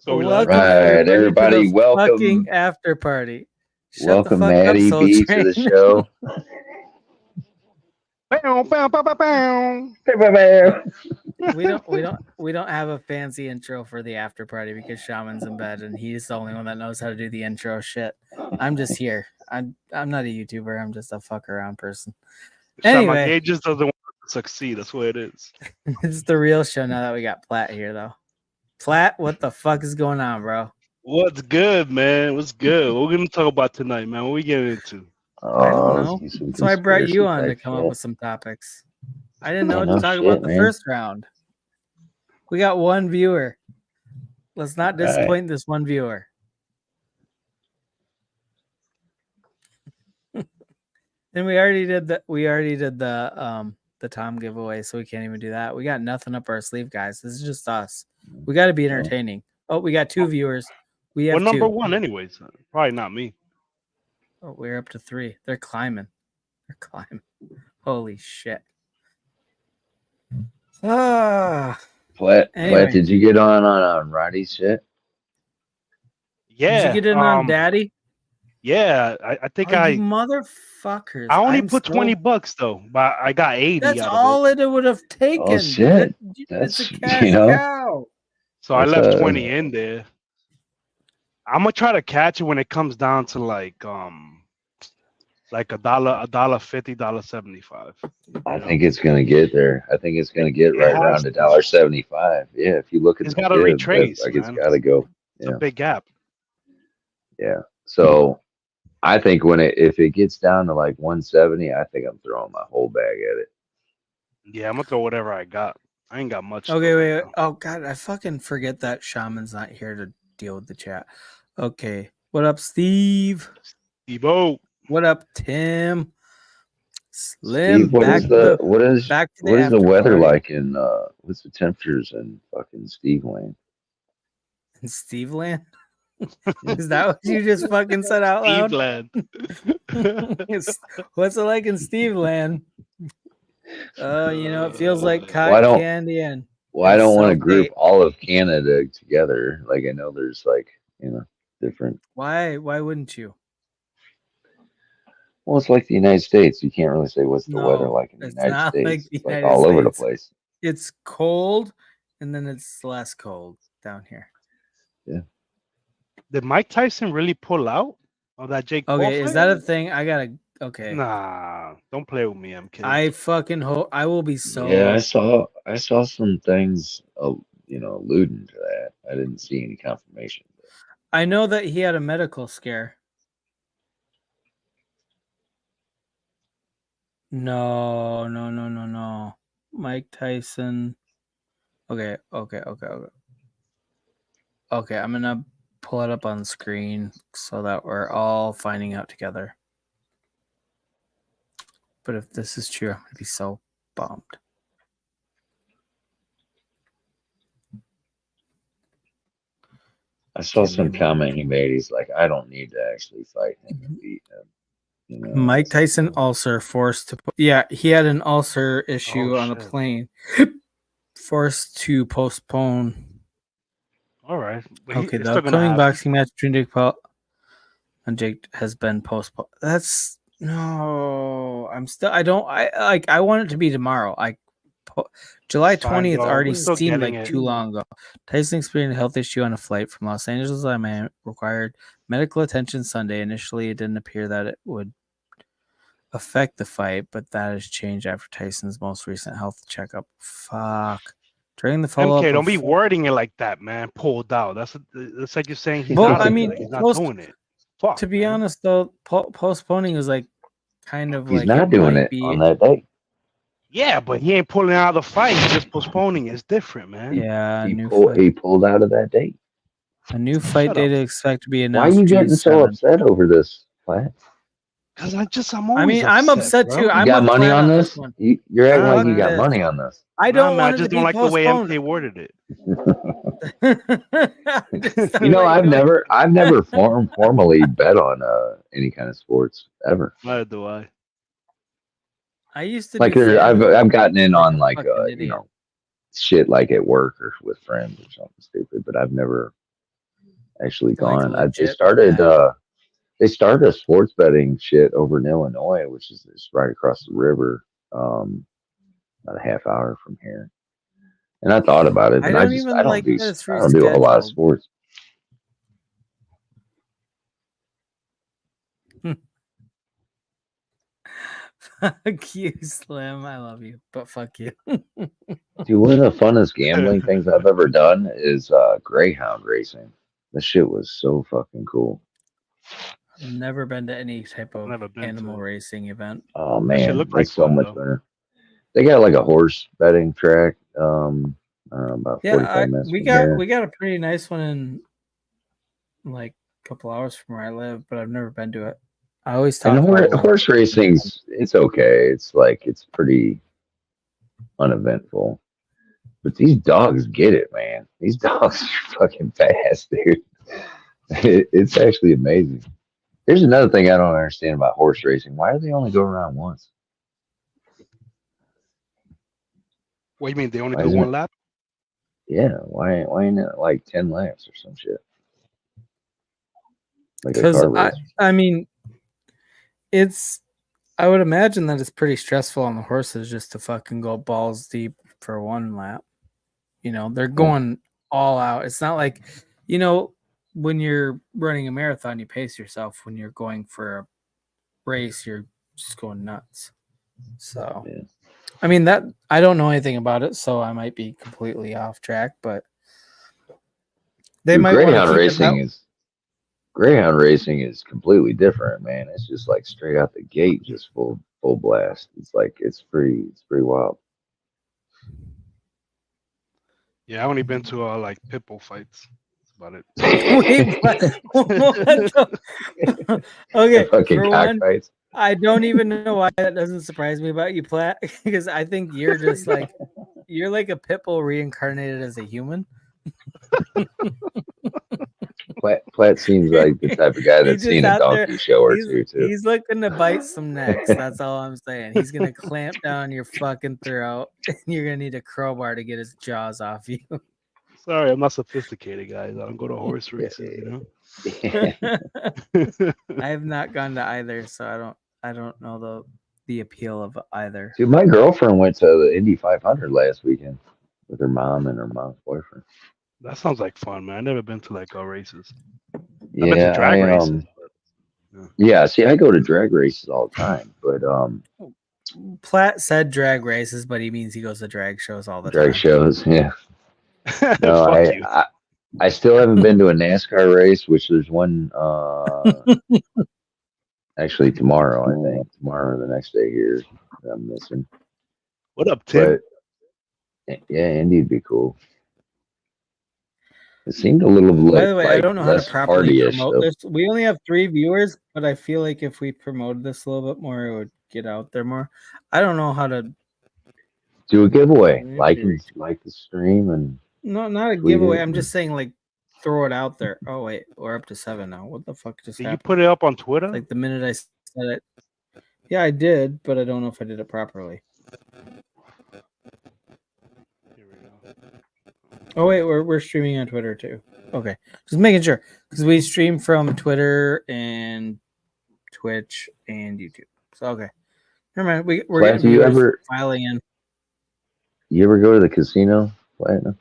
Welcome Right, everybody everybody, to the welcome, fucking after party. Shut the welcome fuck up, Maddie Soul B to the Train. show. Bow, bow, bow, bow, bow. we don't have a fancy intro for the after party because Shaman's in bed and he's the only one that knows how to do the intro shit. I'm just here. I'm not a YouTuber. I'm just a fuck around person. Shaman Anyway, Gage just doesn't want to succeed. That's what it is. it's the real show now that we got Platt here though. Platt, what the fuck is going on, bro? What's good, man? What's good? What we gonna talk about tonight, man? What we getting into? I don't know. let's do some So I brought you on to conspiracy come type up shit. with some topics. I didn't know what no to talk shit, about the man. first round. We got one viewer. Let's not All right. disappoint this one viewer. And we already did the Tom giveaway, so we can't even do that. We got nothing up our sleeve, guys. This is just us. We got to be entertaining. Oh, we got two viewers. We have What number two. one, anyways? Probably not me. Oh, we're up to 3. They're climbing. Holy shit. Ah. Platt, Anyway. did you get on Roddy's shit? Yeah. Did you get in on Daddy? Yeah, I think you motherfuckers. I only I'm put still- $20 though, but I got 80. That's out all of it. it would have taken. Oh shit! It's a That's cash cow. So I that's left 20 in there. I'm gonna try to catch it when it comes down to like $1, $1.50, $1.75. I think it's gonna get there. I think it's gonna get It right has around to. $1.75. Yeah, if you look at It's the gotta fib, retrace, like it's man. gotta go. It's Yeah. a big gap. Yeah. So I think if it gets down to like 170, I think I'm throwing my whole bag at it. Yeah, I'm gonna throw whatever I got. I ain't got much. Okay, though, wait. right now. Oh god, I fucking forget that Shaman's not here to deal with the chat. Okay. What up, Steve? Evo. What up, Tim? Slim. Steve, what is the weather after party. like in what's the temperatures in fucking Steve Lane? In Steve Land? Is that what you just fucking said out loud? What's it like in Steve Land? It feels like cotton candy and. Well, I don't want to self-hate. group all of Canada together. Like I know there's like different. Why wouldn't you? Well, it's like the United States. You can't really say what's the weather like in the United States. Like the it's like United all over the States. place. It's cold, and then it's less cold down here. Yeah. Did Mike Tyson really pull out of that Jake Paul Okay, is fight? that a thing? I gotta. Okay. Nah, don't play with me. I'm kidding. I fucking hope. I will be so. Yeah, I saw some things, alluding to that. I didn't see any confirmation. I know that he had a medical scare. No. Mike Tyson. Okay. Okay, I'm gonna pull it up on the screen so that we're all finding out together. But if this is true, I'm gonna be so bummed. I saw some comment he made. He's like, I don't need to actually fight him and beat him. Mike Tyson ulcer forced to. Yeah, he had an ulcer issue on a plane. Forced to postpone. All right. Okay, the upcoming boxing match between Jake Paul and Jake has been postponed. That's no. I want it to be tomorrow. July 20th already seemed like too long ago. Tyson experienced a health issue on a flight from Los Angeles to Miami, required medical attention Sunday. Initially, it didn't appear that it would affect the fight, but that has changed after Tyson's most recent health checkup. Fuck. During the follow-up, MK, don't be wording it like that, man. Pulled out. That's like you're saying he's not doing it. Fuck, to be honest, though, postponing is like kind of he's like not doing it on that day. Yeah, but he ain't pulling out of the fight. He's just postponing. It's different, man. Yeah, he pulled out of that date. A new fight date is expected to be announced. Why are you getting so upset over this, Platt? Because I'm always I'm upset too. You got money on this? You're acting like you got money on this. I don't want I just don't like the way MK worded it. I've never formally bet on any kind of sports ever. Neither do I. I used to like I've gotten in on shit like at work or with friends or something stupid, but I've never actually Like gone. They legit started. bad. They started a sports betting shit over in Illinois, which is just right across the river, about a half hour from here. And I thought about it, I but don't I even don't like do that it's I don't do a whole lot of rescheduled. sports. Fuck you, Slim. I love you, but fuck you. Dude, one of the funnest gambling things I've ever done is Greyhound racing. This shit was so fucking cool. I've never been to any type of Never been to animal it. racing event. Oh That shit man, looked like it's so fun, much though. better. They got like a horse betting track. I don't know, about Yeah, 45 minutes we from got here. we got a pretty nice one in like a couple hours from where I live, but I've never been to it. I always And talk about one. horse racing's it's okay. It's pretty uneventful. But these dogs get it, man. These dogs are fucking fast, dude. It's actually amazing. Here's another thing I don't understand about horse racing. Why do they only go around once? What you mean? They only Why do isn't one it? lap? Yeah, why ain't it like 10 laps or some shit? Like a Because car race. I mean, it's I would imagine that it's pretty stressful on the horses just to fucking go balls deep for one lap. You know, they're going all out. It's not like, you know, when you're running a marathon, you pace yourself. When you're going for a race, you're just going nuts. So, Yeah. I mean, that I don't know anything about it, so I might be completely off track, but they Dude, might want to keep it that. Greyhound racing is completely different, man. It's just like straight out the gate, just full blast. It's like it's pretty wild. Yeah, I only been to like pit bull fights. That's about it. Wait, what the- okay, Fucking for one, cockfights. I don't even know why that doesn't surprise me about you, Platt, because I think you're just like you're like a pit bull reincarnated as a human. Platt seems like the type of guy He's that's just seen a out there. donkey show or two too. He's looking to bite some necks. That's all I'm saying. He's gonna clamp down your fucking throat, and you're gonna need a crowbar to get his jaws off you. Sorry, I'm not sophisticated, guys. I don't go to horse races, you know. I have not gone to either, so I don't know the appeal of either. Dude, my girlfriend went to the Indy 500 last weekend with her mom and her mom's boyfriend. That sounds like fun, man. I've never been to like races. I've Yeah, been to drag races. yeah. See, I go to drag races all the time, but Platt said drag races, but he means he goes to drag shows all the drag time. shows, yeah. No, Fuck you. I still haven't been to a NASCAR race, which there's one actually tomorrow, I think. Tomorrow or the next day here that I'm missing. What up, Tim? But yeah, Indy'd be cool. It seemed a little By the way, I like don't know how to less properly partyish, promote though. this. We only have 3 viewers, but I feel like if we promoted this a little bit more, it would get out there more. I don't know how to Do a giveaway, Maybe. like the stream, and not a tweet giveaway. it. I'm just saying like throw it out there. Oh wait, we're up to 7 now. What the fuck just Did you happened? put it up on Twitter? Like the minute I said it. Yeah, I did, but I don't know if I did it properly. Here we go. Oh wait, we're streaming on Twitter too. Okay, just making sure because we stream from Twitter and Twitch and YouTube. So okay, never mind. We're Platt, getting do viewers filing in. you ever go to the casino, Platinum?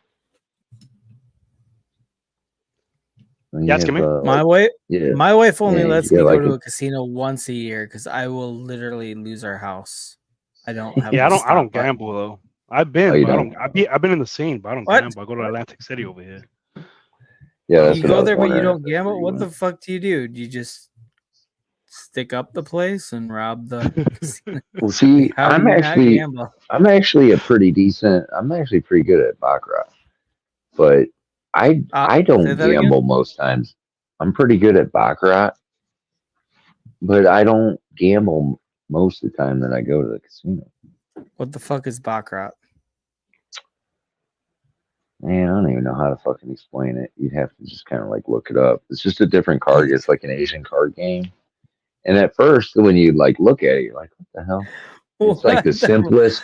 You asking me? My wife, yeah, my wife only Yeah, lets you me got go like to a- a casino once a year because I will literally lose our house. I don't have. Yeah, the I don't stop button. gamble though. I've been, Oh, you but I don't? don't. I've been in the scene, but I don't What? gamble. I go to Atlantic City over here. yeah, that's You what I go was there, but you wondering. don't gamble. What the fuck do? You just stick up the place and rob the casino? Well, see, How do I'm you not actually gamble? I'm actually pretty good at baccarat, but I say don't that again? gamble most times. I'm pretty good at baccarat, but I don't gamble most of the time that I go to the casino. What the fuck is baccarat? Man, I don't even know how to fucking explain it. You'd have to just kind of like look it up. It's just a different card. It's like an Asian card game. And at first, when you like look at it, you're like, "What the hell?" It's like the simplest.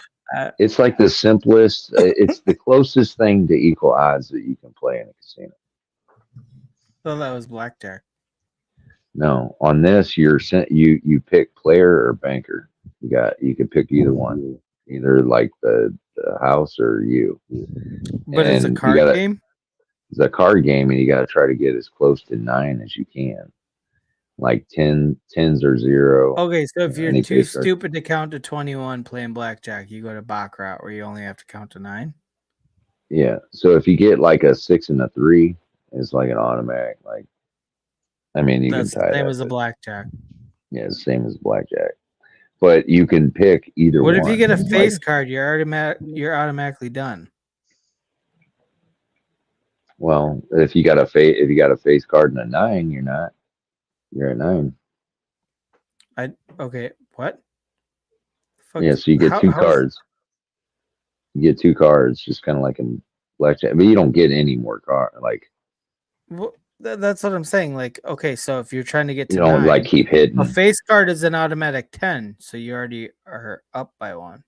It's like the simplest. It's the closest thing to equal odds that you can play in a casino. thought that was blackjack. No, on this you pick player or banker. You can pick either one, either like the house or you. But it's a And card game. it's a card game, and you got to try to get as close to 9 as you can. Like 10s or 0. Okay, so if you're any too face card. stupid to count to 21 playing blackjack, you go to baccarat where you only have to count to 9. Yeah. So if you get like a 6 and a 3, it's like an automatic. Like, I mean, you That's can the tie same that. as a blackjack. Yeah, it's the same as blackjack. But you can pick either What one. if you get a Like, face card? You're automatically done. well, if you got a face card and a 9, you're not. You're at 9. Okay, what? Fuck, Yeah, so you get two cards. You get 2 cards, just kind of like in blackjack, but you don't get any more card. Like, Well, that's what I'm saying. Like, okay, so if you're trying to get to you don't 9, like keep hitting. a face card is an automatic 10, so you already are up by 1.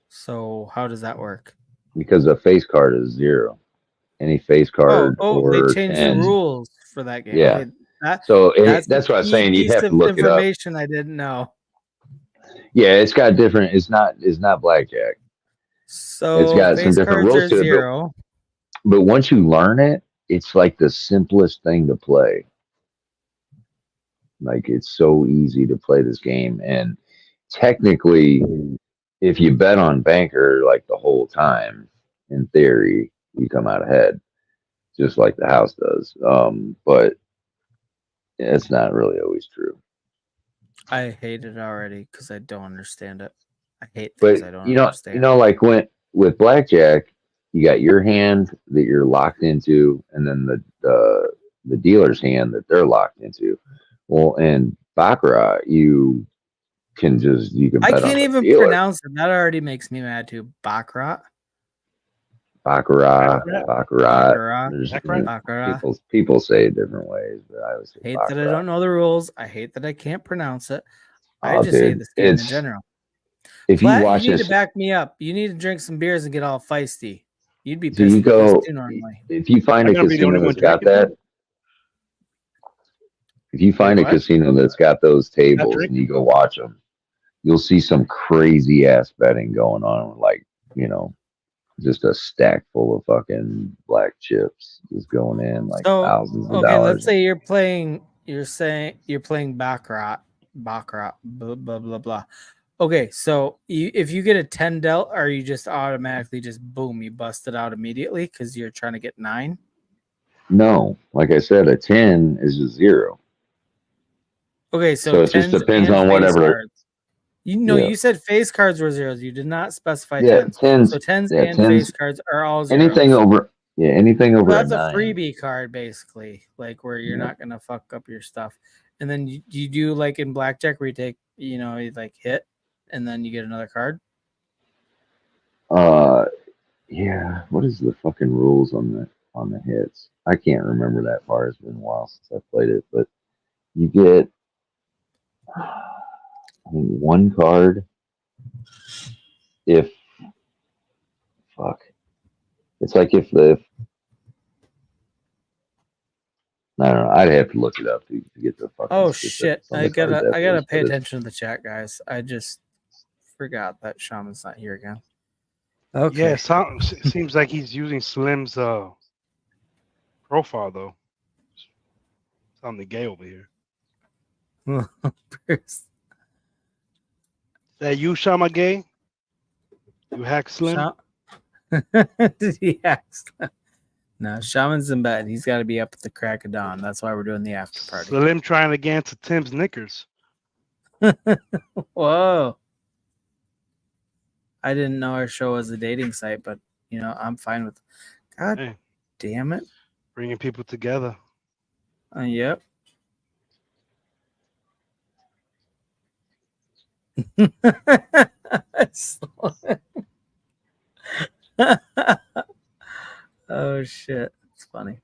So how does that work? Because a face card is 0. Any face card or they changed 10. the rules for that game. Yeah. Okay, that's That's what I was saying. You'd have to look it up. Information I didn't know. Yeah, it's got different. It's not blackjack. So It's got some face different cards rules are to it, 0. But once you learn it, it's like the simplest thing to play. Like, it's so easy to play this game, and technically, if you bet on banker like the whole time, in theory, you come out ahead, just like the house does. But it's not really always true. I hate it already because I don't understand it. I hate But things I don't understand. like with blackjack, you got your hand that you're locked into, and then the dealer's hand that they're locked into. Well, in baccarat, you can I bet on can't the even dealer. pronounce it. That already makes me mad too. Baccarat. Baccarat. Baccarat. There's- People say it different ways, but I always say Hate baccarat. that I don't know the rules. I hate that I can't pronounce it. I Oh, just hate dude, this game in it's- general. If Platt, you watch you need this, to back me up. You need to drink some beers and get all feisty. You'd be so pissed you at go. this too normally. If you find I'm a gonna be the only casino one that's got drinking. that, if you find a what? casino that's got those tables and drinking. you go watch them, you'll see some crazy ass betting going on. Like, just a stack full of fucking black chips just going in, like So, thousands of okay, dollars. let's say you're playing baccarat, blah blah blah blah. Okay, so if you get a 10 delt, are you just automatically just boom, you bust it out immediately because you're trying to get 9? No, like I said, a 10 is a 0. Okay, so it just 10s depends and on face whatever. cards. Yeah. You said face cards were 0s. You did not specify Yeah, 10s. 10s. So 10s Yeah, and 10s. face cards are all 0s. Anything over That's a a 9. freebie card, basically, like where you're not gonna fuck up your stuff. And then you do like in blackjack where you take, you like hit, and then you get another card. Yeah. What is the fucking rules on the hits? I can't remember that far. It's been a while since I played it, but you get I think 1 card if it's like if I don't know. I'd have to look it up to get the fucking. Oh shit! specifics on I the card gotta definition, pay but attention to the chat, guys. I just forgot that Shaman's not here again. Okay. Yeah, it seems like he's using Slim's profile though. Something gay over here. Bruce. Is that you, Shama Gay? You hack Slim? Did he ask? No, Shaman's in bed. He's got to be up at the crack of dawn. That's why we're doing the after party. Slim trying to get into Tim's knickers. Whoa. I didn't know our show was a dating site, but I'm fine with. God Hey. damn it! Bringing people together. Yep. Oh shit! It's funny.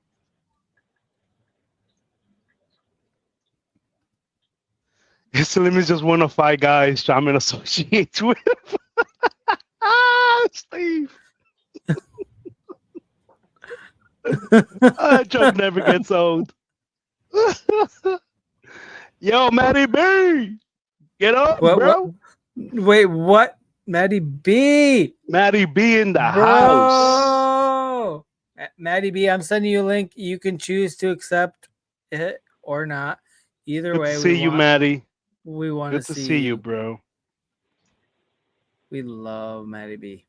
Slim is just one of 5 guys Shaman associates with. Steve. That joke never gets old. Yo, Matty B, get up, bro. Wait, what? Maddie B. Matty B in the house. Bro. Maddie B, I'm sending you a link. You can choose to accept it or not. Either Good way, to see you, Matty. we want Good to see you, bro. We love Maddie B.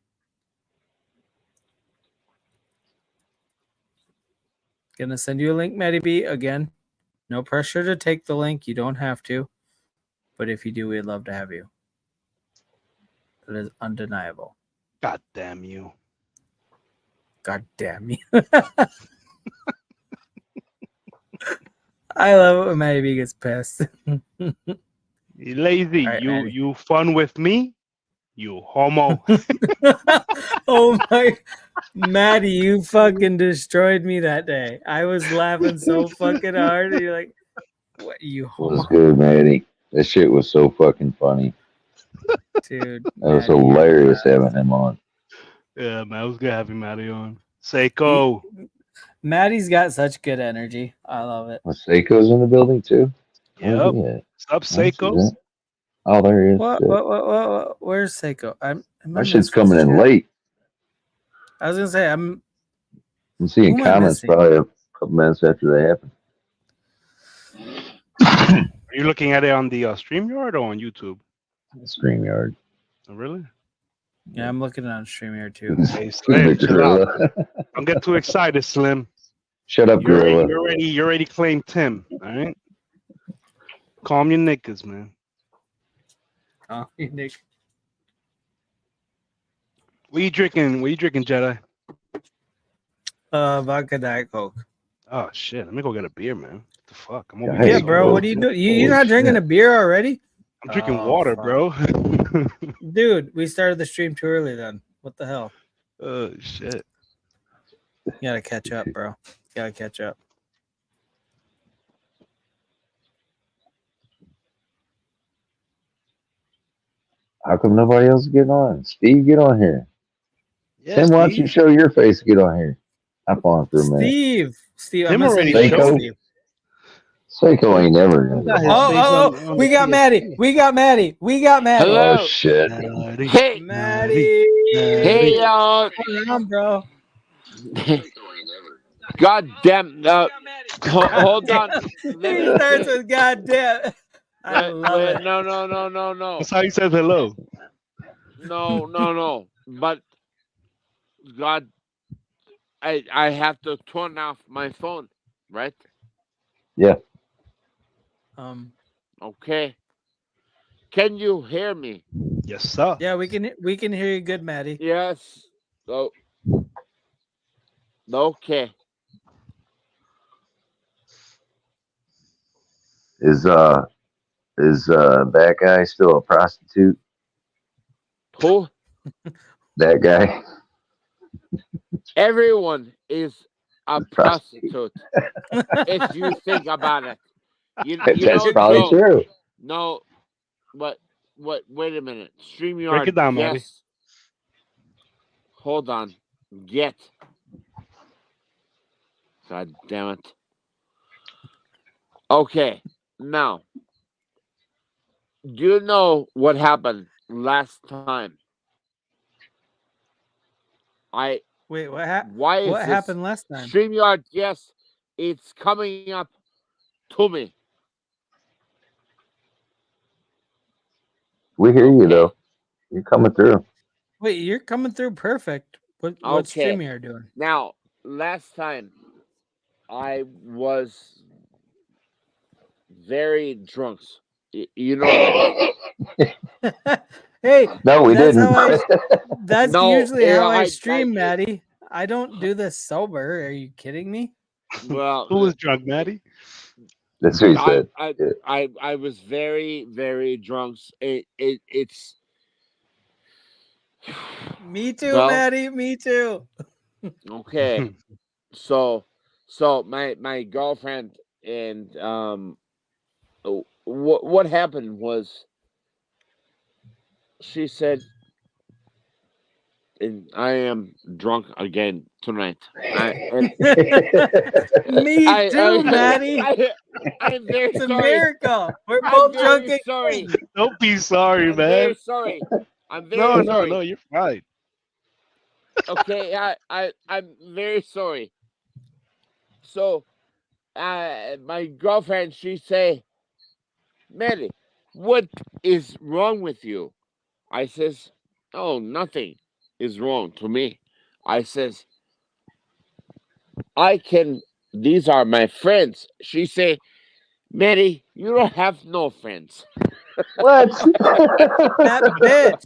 Gonna send you a link, Maddie B. Again, no pressure to take the link. You don't have to. But if you do, we'd love to have you. It is undeniable. God damn you. God damn you. I love it when Maddie B gets pissed. You lazy. All right, You fun with me? You homo. Oh my, Maddie, you fucking destroyed me that day. I was laughing so fucking hard. And you're like, what, you was homo? good, Maddie. That shit was so fucking funny. Dude. That was Maddie, hilarious having him on. Yeah, man. It was good having Matty on. Seiko. Maddie's got such good energy. I love it. Was Seiko's in the building too? Yep. Oh, yeah. What's up, Seiko? Oh, there he is. What? Where's Seiko? That shit's coming in late. I was gonna say I'm seeing who am I comments missing? probably a couple minutes after they happen. Are you looking at it on the StreamYard or on YouTube? StreamYard. Oh, really? Yeah, I'm looking on StreamYard too. Hey, Slim, chill out. Don't get too excited, Slim. Shut up, Gorilla. You already claimed Tim. All right. Calm your knickers, man. Oh, Nick. What you drinking? What you drinking, Jedi? Vodka Diet Coke. Oh shit! Let me go get a beer, man. What the fuck? I'm over Hey, Yeah, here. bro. What are you doing? You're not drinking a beer already? I'm drinking Oh, water, fuck. bro. Dude, we started the stream too early then. What the hell? Oh shit! You gotta catch up, bro. You gotta catch up. How come nobody else is getting on? Steve, get on here. Yeah, Tim, why don't you Steve. show your face? Get on here. Hop on for a minute. Steve, Tim I'm already already showed. Steve. Seiko ain't never gonna get on. Oh, we got Maddie. We got Maddie. Hello. Oh shit. Hey, Maddie. hey, y'all. Hold on, bro. God damn. Hold on. He starts with goddamn. I love it. No. That's how he says hello. No. But God, I have to turn off my phone, right? Yeah. Okay. Can you hear me? Yes, sir. Yeah, we can hear you good, Maddie. Yes. Oh. Okay. Is that guy still a prostitute? Who? That guy? Everyone is a Prostitute. prostitute. If you think about it. You That's know, probably no, true. No, but wait a minute. StreamYard. Break it down, Matty. Yes. Hold on. Get. God damn it. Okay. Now, do you know what happened last time? Wait, what happened? Why is What this happened last time? StreamYard? Yes, it's coming up to me. We hear you though. You're coming through. Wait, you're coming through perfect. What's Okay. StreamYard doing? Now, last time I was very drunk. You know that. Hey, No, we that's didn't. that's No, usually how I I stream, did. Maddie. I don't do this sober. Are you kidding me? Well, Who was drunk, Matty? That's what he said. I was very, very drunk. It's Me too, Well- Maddie. Me too. okay. So my girlfriend and what happened was she said, and I am drunk again tonight. And Me too, Maddie. I'm very It's a sorry. miracle. We're I'm both drunk very sorry. again. Don't be sorry, I'm very man. sorry. I'm No, very no, sorry. no. You're fine. Okay, I'm very sorry. So, my girlfriend, she say, Mary, what is wrong with you? I says, oh, nothing is wrong to me. I says, these are my friends. She say, Mary, you don't have no friends. What? That bitch.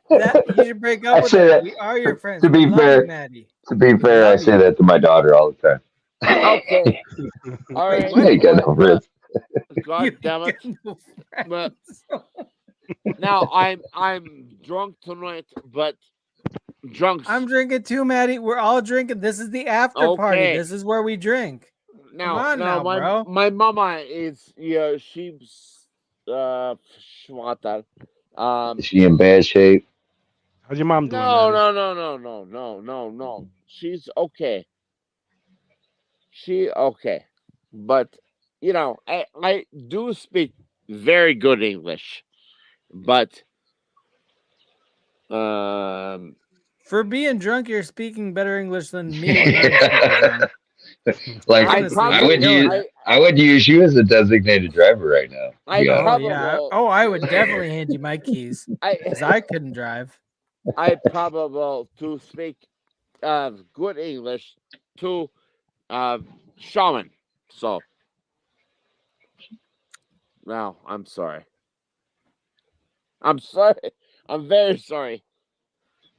That you should break up I with say her. that- We are your friends. to We be love fair- you, Maddie. To be We fair, I love say you. that to my daughter all the time. Okay. All Wait, right. what? I ain't got no friends. God You damn it. get no But friends. now I'm drunk tonight, but drunks. I'm drinking too, Maddie. We're all drinking. This is the after party. Okay. This is where we drink. Now, now, bro. my mama is she's schwatter. Is she in bad shape? How's your mom doing, No, Maddie? no. She's okay. She okay, but I do speak very good English, but For being drunk, you're speaking better English than me when I'm super drunk. Like Honestly, I you're would killing use it. I would use you as a designated driver right now. I You got it. Oh probably yeah. Oh, I would definitely hand you my keys because I couldn't drive. I probably to speak good English to shaman. So now I'm sorry. I'm sorry. I'm very sorry.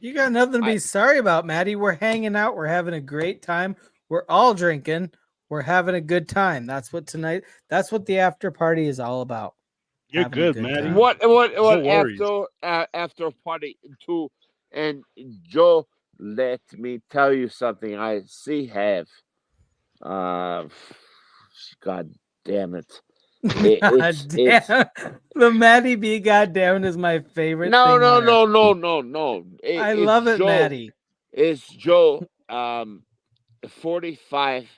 You got nothing to be sorry about, Maddie. We're hanging out. We're having a great time. We're all drinking. We're having a good time. That's what the after party is all about. You're Having a good, Maddie. time. What worries. after party too? And Joe, let me tell you something. I see have. God damn it. God damn. The Maddie B goddamn is my favorite No, thing. no, on no, earth. no, no, no. I It's love it, Joe. Maddie. It's Joe 45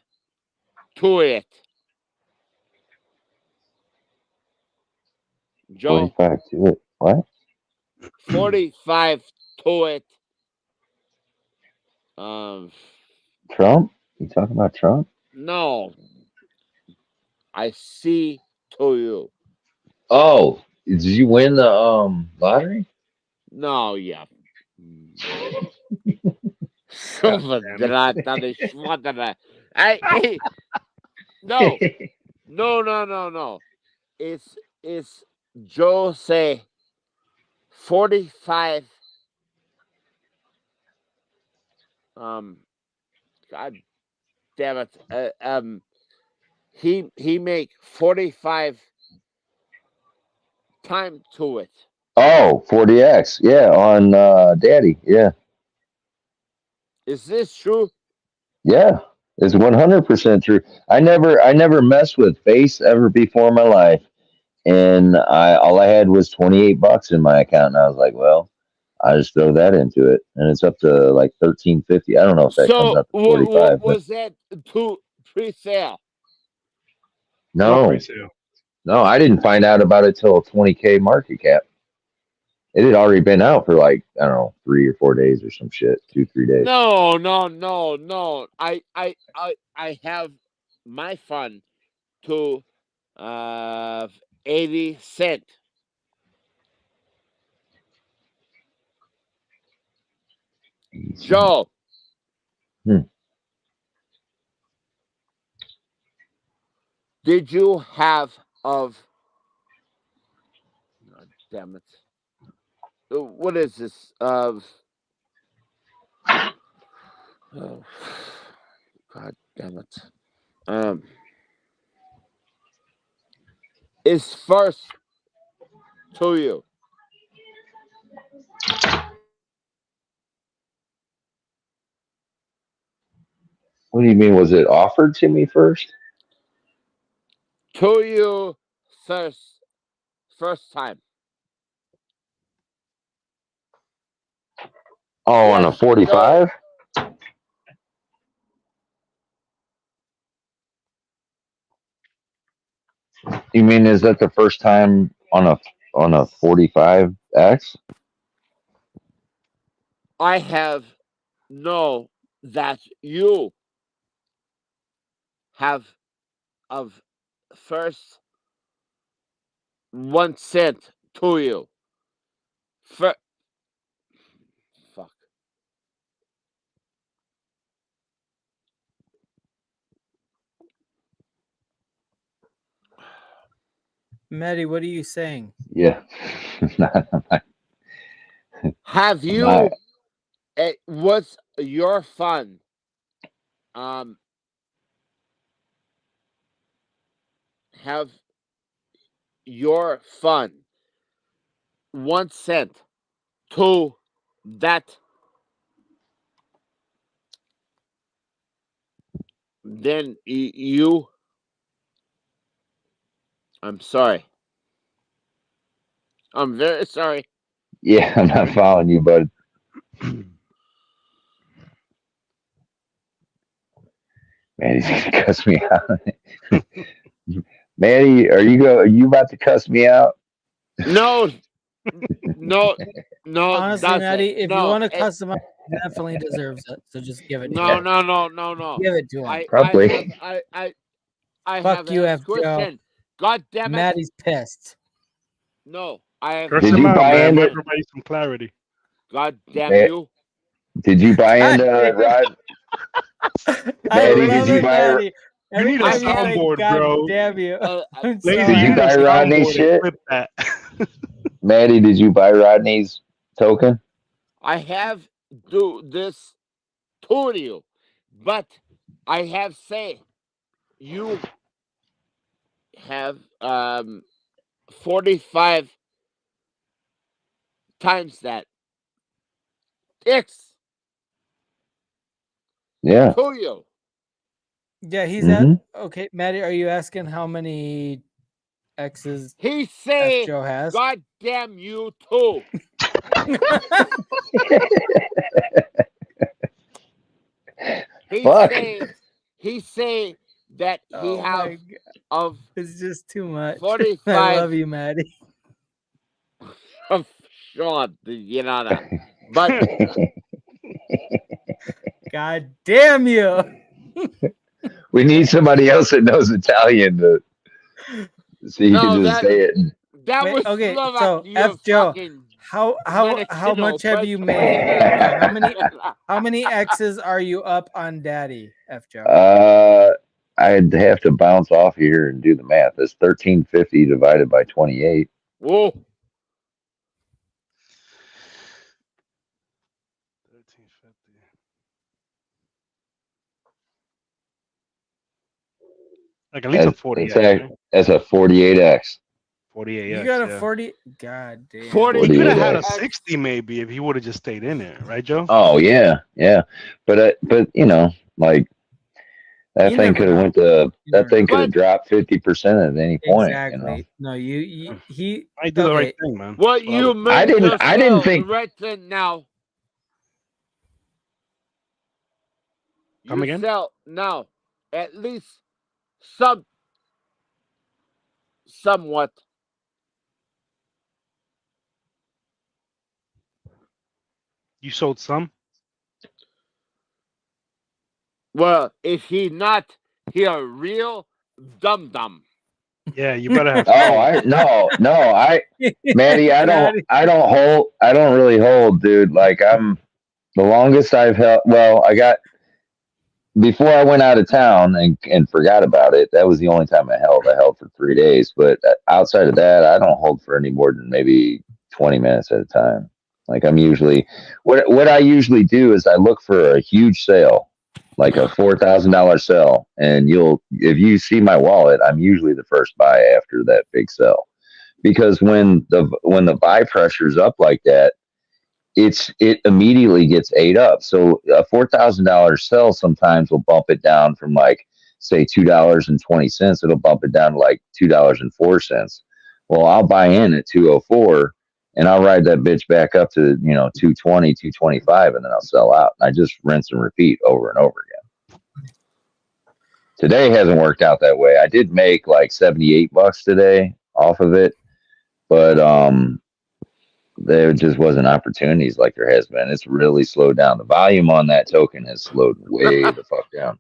to it. Joe 45 to it. What? 45 to it. Trump? You talking about Trump? No. I see to you. Oh, did you win the lottery? No, yeah. Hey, no. It's Joe say 45. God damn it. He make 45 time to it. Oh, 40X. Yeah, on Daddy. Yeah. Is this true? Yeah. It's 100% true. I never messed with face ever before in my life. And all I had was $28 in my account, and I was like, well, I just throw that into it, and it's up to like 13.50. I don't know if that comes So out to 45. But was that to pre-sale? No no, pre-sale. no, I didn't find out about it till 20K market cap. It had already been out for like, I don't know, 3 or 4 days or some shit, 2-3 days. No. I have my fund to 80 cent. Joe. Did you have of? God damn it! What is this? Oh, God damn it! Is first to you. What do you mean? Was it offered to me first? To you first time. Oh, on a Yes, 45? You mean is that the first time on a 45X? I have know that you have of first 1 cent to you. For fuck. Maddie, what are you saying? Yeah. Have you? Not- It was your fun. Have your fun 1 cent to that. Then you. I'm sorry. I'm very sorry. yeah, I'm not following you, bud. Man, he's gonna cuss me out. Manny, are you about to cuss me out? No, no, no. Honestly, Doesn't. Maddie, if you No, want to it- customize, he definitely deserves it. So just give it to no, him. no. Give it to him. I Probably. have Fuck you, asked F. Joe. question. God damn it! Maddie's pissed. No, I have. Curse Did him you out, buy man. into- Let everybody some clarity. God damn Ma- you! Did you buy God into damn it. Rod? I Maddie, love did you it, buy- Maddie. You need a Every time you say, soundboard, God bro. damn you. I'm Ladies, Did sorry. you you need buy a Rodney's soundboard and shit? clip that. Maddie, did you buy Rodney's token? I have do this to you, but I have say you have 45 times that X Yeah. to you. Yeah, he's Mhm. at. Okay, Maddie, are you asking how many X's He F. say, Joe has? God damn you too. Fuck. He say that he Oh my have God. of It's just too much. 45 I love you, Maddie. of Sean, you know that. But God damn you. We need somebody else that knows Italian to so you No, can just that- say it. that Wait, was okay, Slovak. so You F. Joe, fucking how Menachino, much have but- you made? Okay, how many X's are you up on Daddy, F. Joe? I'd have to bounce off here and do the math. That's 1350 divided by 28. Whoa. 1350. Like at least a That's- 40. it's a- That's a 48X. 48. You got a 40. God damn. 40. He could have had a 48X. 60 maybe if he would have just stayed in there, right, Joe? Oh yeah, yeah. But you know, like that You thing never could have know. went to You that never thing know. could have dropped 50% at any point. Exactly. You know? No, he. I do the Okay. right thing, man. What Well, you I make didn't yourself think- right now. Come You again? sell now at least somewhat. You sold some? Well, if he not, he a real dum. Yeah, you better have. Oh, Maddie, I Maddie. don't really hold, dude. Like the longest I've held. Well, I got before I went out of town and forgot about it. That was the only time I held. I held for 3 days, but outside of that, I don't hold for any more than maybe 20 minutes at a time. Like I'm usually what I usually do is I look for a huge sale, like a $4,000 sale, and if you see my wallet, I'm usually the first buy after that big sell, because when the buy pressure's up like that, it immediately gets ate up. So a $4,000 sell sometimes will bump it down from like say $2.20. It'll bump it down to like $2.04. Well, I'll buy in at 204. and I'll ride that bitch back up to 220, 225, and then I'll sell out. I just rinse and repeat over and over again. Today hasn't worked out that way. I did make like $78 today off of it, but there just wasn't opportunities like there has been. It's really slowed down. The volume on that token has slowed way the fuck down.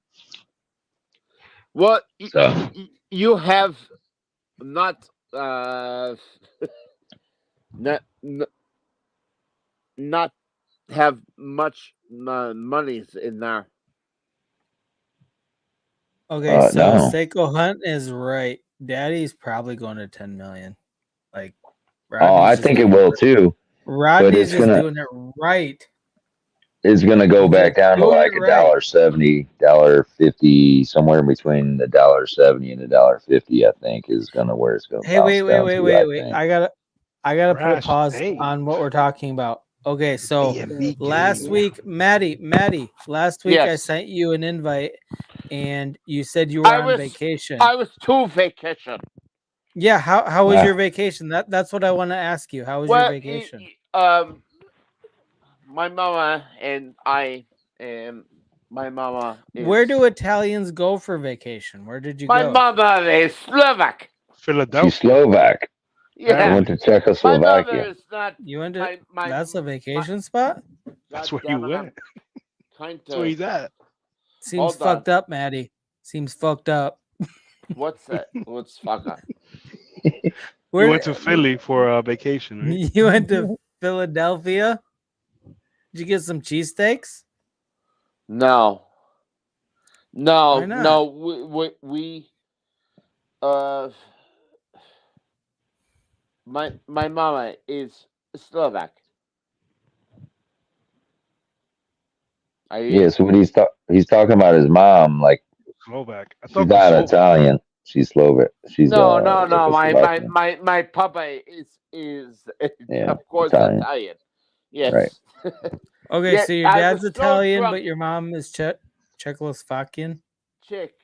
Well, So you have not not have much monies in there. Okay, so no. Seiko Hunt is right. Daddy's probably going to 10 million. Like, I think it will too. Rodney's just doing it right. It's gonna go back down to doing like it right. $1.70, $1.50, somewhere between the $1.70 and the $1.50. I think is gonna where it's gonna. Hey, wait. think. I gotta put a Crash pause today. on what we're talking about. Okay, so AMB last game. week, Maddie, last week I Yes. sent you an invite, and you said you were on vacation. I was too vacation. Yeah, how was Yeah. your vacation? That's what I want to ask you. How was your vacation? My mama and I and my mama. Where do Italians go for vacation? Where did you my go? mama is Slovak? Philadelphia. She's Slovak. I Yeah, went to my mother Czechoslovakia. is not. You went to My that's a vacation spot? That's where you went. Kind That's where he's at. Seems Hold fucked up, Maddie. Seems fucked up. What's that? What's fuck up? We went to Philly for a vacation. Right? You went to Philadelphia? Did you get some cheesesteaks? No. Why not? No. We my mama is Slovak. Yeah, so what he's talking about his mom, like Slovak. I she's thought not Kosovo- Italian. She's Slovak. She's No. Czechoslovakian. My papa is Yeah, of course Italian. Italian. Yes. Right. Okay, Yeah, so your I dad's was so Italian, drunk. but your mom is Czechoslovakian. Chick.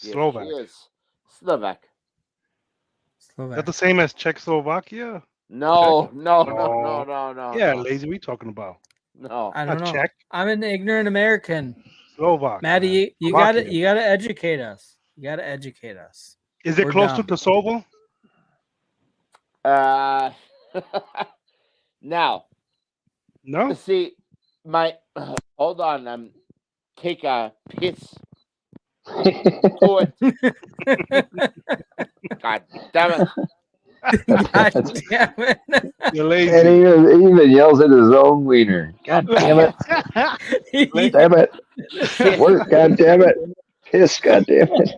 Yes, Slovak. she is Slovak. Is Slovak. that the same as Czechoslovakia? No. Yeah, lazy. What are you talking about? No. I don't Not know. Czech. I'm an ignorant American. Slovak. Maddie, you Slovakia. gotta educate us. You gotta educate us. Is it We're close dumb. to Kosovo? Now, No. see, hold on. Take a piss. To it. God damn it. God damn it. You're And lazy. he even yells at his own wiener. God damn it! Damn it! Work! God damn it! Piss! God damn it!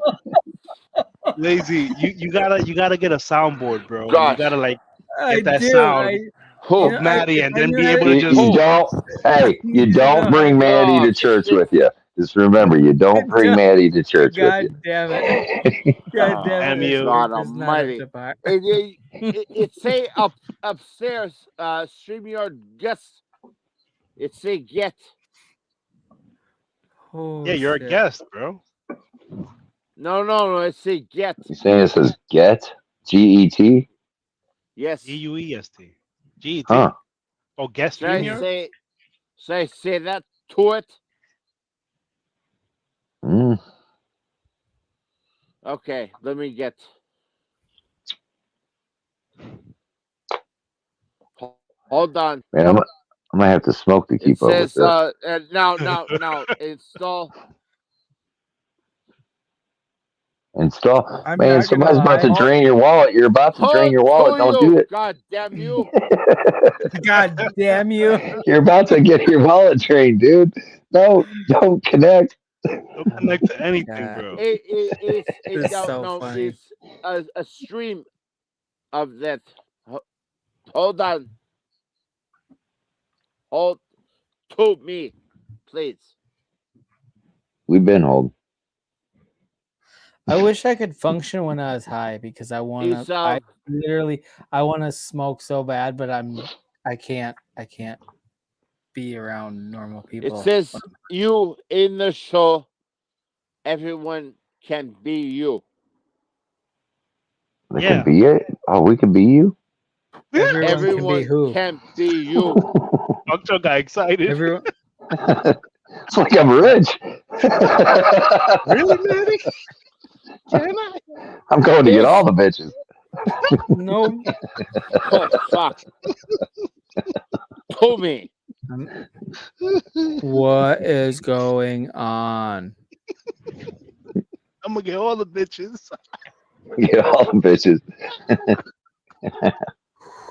Lazy. You gotta get a soundboard, bro. Gosh. You gotta like I get that do. sound Who? You know, Maddie, and I then knew be how able to- to You just. don't. Hey, you don't bring Maddie to church with you. Just remember, you don't bring Maddie to church with God you. damn it. God damn Damn it. you. God It's not almighty. up to par. It say upstairs, StreamYard guest. It say get. Oh, Yeah, you're shit. a guest, bro. No. It say get. You saying it says get? GET? Yes. GUEST. GET. Huh? Oh, guest Should I junior. say that to it? Mm. Okay, let me get. Hold on. Man, I'm gonna have to smoke to It keep up with says this. now install. Install. I'm Man, not somebody's gonna about to lie. drain your wallet. You're about to drain your wallet. Don't do it. God damn you! God damn you. You're about to get your wallet drained, dude. No, don't connect. Don't connect to anything, God. bro. It's This is so funny. It's a stream of that. Hold on. Hold to me, please. We've been holding. I wish I could function when I was high because I want It's, to. I want to smoke so bad, but I can't be around normal people. It says you in the show. Everyone can be you. We Yeah. can be it. Oh, we can be you. Everyone Everyone can be you. Octo got excited. Everyone. It's like I'm rich. Really, Manny? Can I? I'm going to get all the bitches. No. Oh fuck. Tommy. What is going on? I'm gonna get all the bitches. Get all the bitches.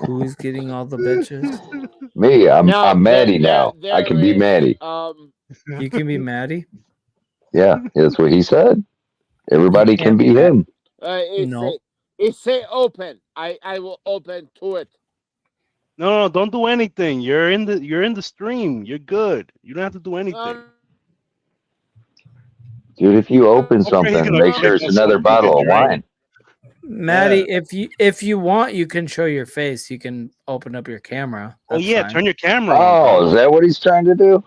Who's getting all the bitches? Me, I'm Now, Maddie now. I there can be is, Maddie. You can be Maddie. Yeah, that's what he said. Everybody You can can't be be him. It say open. I will open to it. No, don't do anything. You're in the stream. You're good. You don't have to do anything. Dude, if you open Okay, something, he's gonna make sure click it's on another something bottle and of drink. wine. Maddie, if you want, you can show your face. You can open up your camera. Oh That's yeah, fine. turn your camera Oh, on. is that what he's trying to do?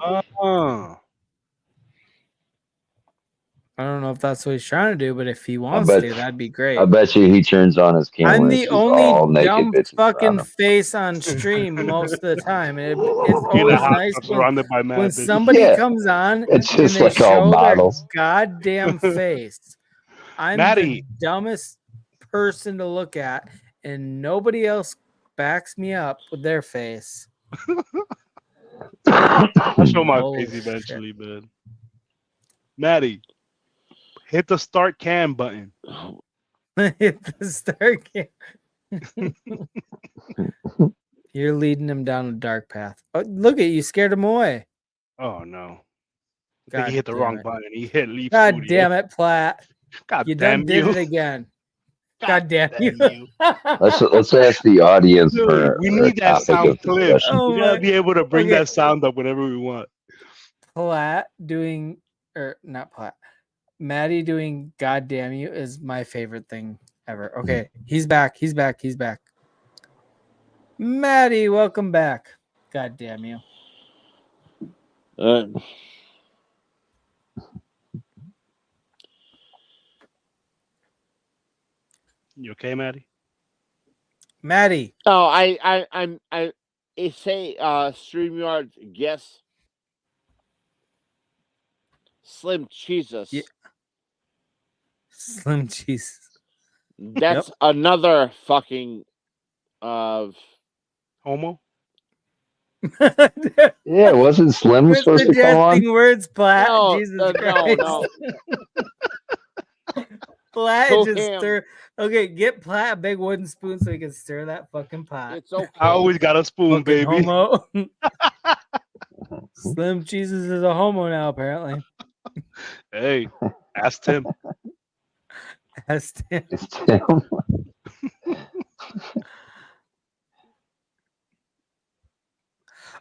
I don't know if that's what he's trying to do, but if he wants bet- to, that'd be great. I bet you he turns on his camera. I'm and the it's just all only naked dumb bitches around fucking him. face on stream most of the time. And it's In a always house nice surrounded by mad when bitches. somebody Yeah. comes on It's and just they like all show their models. goddamn face. I'm Maddie. the dumbest person to look at, and nobody else backs me up with their face. I'll show my Holy face eventually, man. Maddie, hit the start cam button. Hit the start game. You're leading him down a dark path. Oh, look at you, scared him away. Oh no. I think God he hit the damn wrong it. button. He hit leave God studio. damn it, Platt. God You damn done did you. it again. God damn you. Let's ask the audience Dude, for we a need that topic sound of clip. discussion. Oh We gotta my- be able to bring okay. that sound up whenever we want. Platt doing, or not Platt, Maddie doing God damn you is my favorite thing ever. Okay, he's back. He's back. He's back. Maddie, welcome back. God damn you. You okay, Maddie? Maddie. Oh, it say StreamYard guess Slim Jesus. Yeah. Slim cheese. That's another fucking Homo? Yeah, wasn't Slim Quit supposed to come on? suggesting words, Platt. no, Jesus no, Christ. no. Platt To just him. stir. Okay, get Platt a big wooden spoon so he can stir that fucking pot. It's okay. I always got a spoon, Fucking baby. homo. Slim Jesus is a homo now, apparently. Hey, ask Tim. Asked him. It's Tim.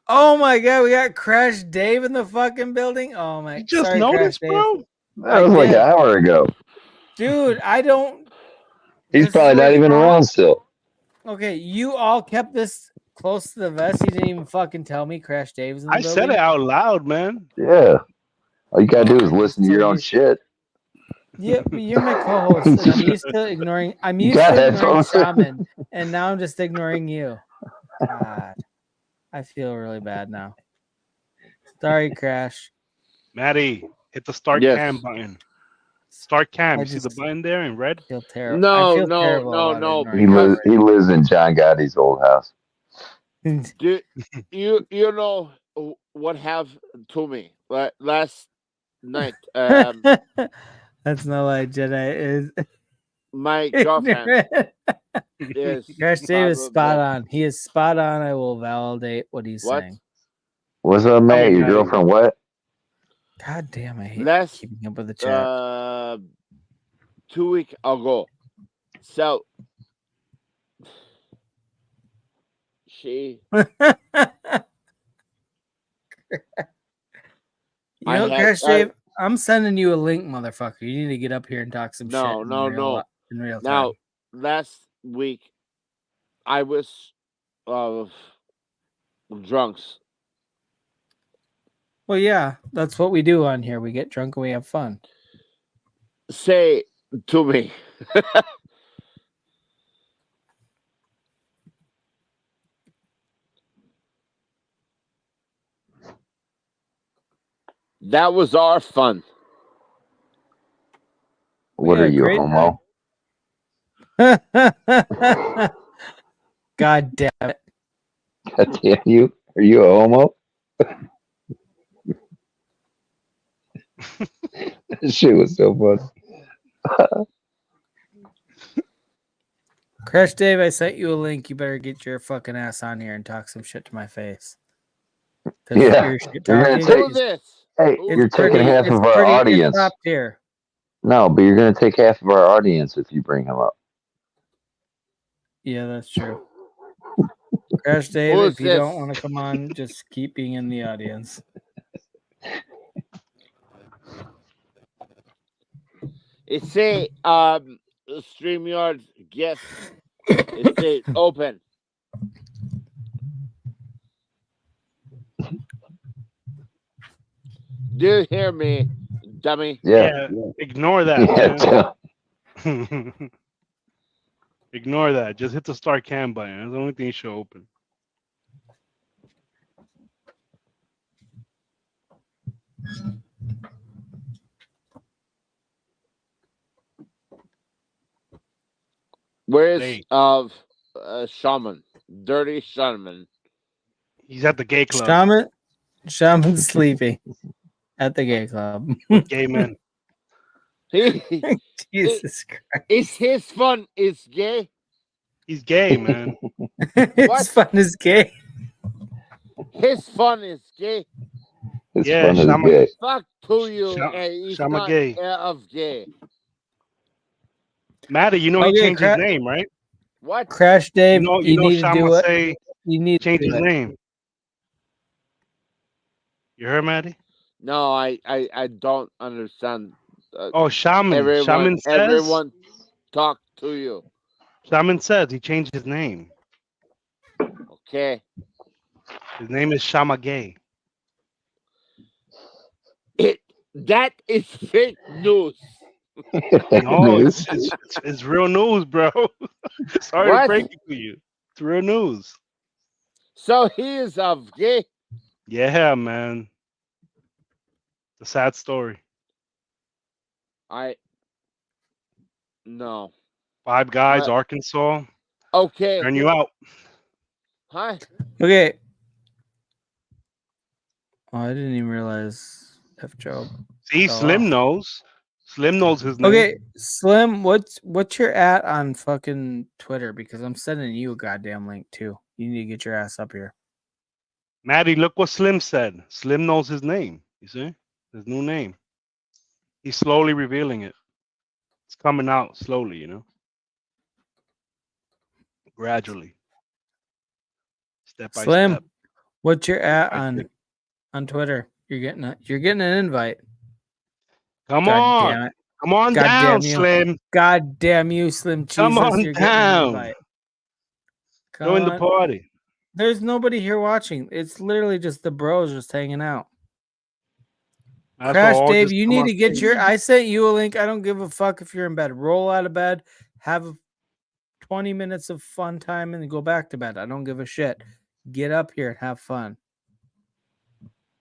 Oh my god, we got Crash Dave in the fucking building. Oh my! You just sorry, noticed, Crash Dave. bro? That was like did. an hour ago. Dude, I don't. He's This is probably not what's even wrong. around still. Okay, you all kept this close to the vest. You didn't even fucking tell me Crash Dave was in the I building. said it out loud, man. Yeah. All you gotta do is listen to So your own you- shit. Yeah, but you're my co-host, and I'm used to ignoring. I'm used got to ignoring headphones. Shaman, and now I'm just ignoring you. God, I feel really bad now. Sorry, Crash. Maddie, hit the start Yes. cam button. Start cam. I You see the just- button there in red? I feel terrible. No, I feel no, terrible no, about no, ignoring He lives in John Gotti's old house. you. Do you know what happened to me last night? That's not why Jedi is. My girlfriend is Crash Dave is probably- spot on. He is spot on. I will validate what he's What? saying. What's up, Matt? Coming, Your Maddie. girlfriend what? God damn, I hate Last keeping up with the chat. 2 weeks ago. So she You I know, had- Crash I- Dave, I'm sending you a link, motherfucker. You need to get up here and talk some No, shit. no, no. In real time. now last week I was drunks. Well, yeah, that's what we do on here. We get drunk and we have fun. Say to me. That was our fun. What Yeah, are you, great homo? God damn it. God damn you. Are you a homo? That shit was so funny. Crash Dave, I sent you a link. You better get your fucking ass on here and talk some shit to my face. Because Yeah, your shit you're gonna talking take- Who this? Hey, Who you're it's taking pretty, half it's of our pretty, audience. it's top tier. No, but you're gonna take half of our audience if you bring him up. Yeah, that's true. Crash Dave, Who if is you don't this? want to come on, just keep being in the audience. It say StreamYard guest. It say open. Do you hear me, dummy? Yeah. Ignore that, Yeah. man. Ignore that. Just hit the start cam button. That's the only thing you should open. Where's Hey. Shaman? Dirty Shaman. He's at the gay club. Shaman's sleeping at the gay club. With gay men. Jesus Christ. It's his fun. It's gay. He's gay, man. It's fun as gay. His fun is gay. His Yeah, fun is Shaman- gay. Fuck to you. Sha- He's Shama not gay. of gay. Maddie, you know he Okay, changed his name, right? What? Crash Dave, You you know need to Shama do it. say You need to change do his it. name. You heard, Maddie? No, I don't understand. Oh, Shaman. Shaman says. Everyone talk to you. Shaman says he changed his name. Okay. His name is Shama Gay. That is fake news. No, it's real news, bro. Sorry What? to break it to you. It's real news. So he is of gay. Yeah, man. It's a sad story. No. Five Guys, What? Arkansas. Okay. Turn you out. Huh? Okay. Oh, I didn't even realize F Job. See, fell Slim off. knows. Slim knows his name. Okay, Slim, what's your at on fucking Twitter? Because I'm sending you a goddamn link too. You need to get your ass up here. Maddie, look what Slim said. Slim knows his name. You see? His new name. He's slowly revealing it. It's coming out slowly, you know? Gradually. Step by Slim, step. what's your at I think- on Twitter? You're getting an invite. Come God on. damn it. Come on God down, damn you. Slim. God damn you, Slim Jesus. Come on you're down. getting an invite. Join the on. party. There's nobody here watching. It's literally just the bros just hanging out. That's Crash all, Dave, just you come need on to get stage. your. I sent you a link. I don't give a fuck if you're in bed. Roll out of bed, have 20 minutes of fun time, and then go back to bed. I don't give a shit. Get up here and have fun.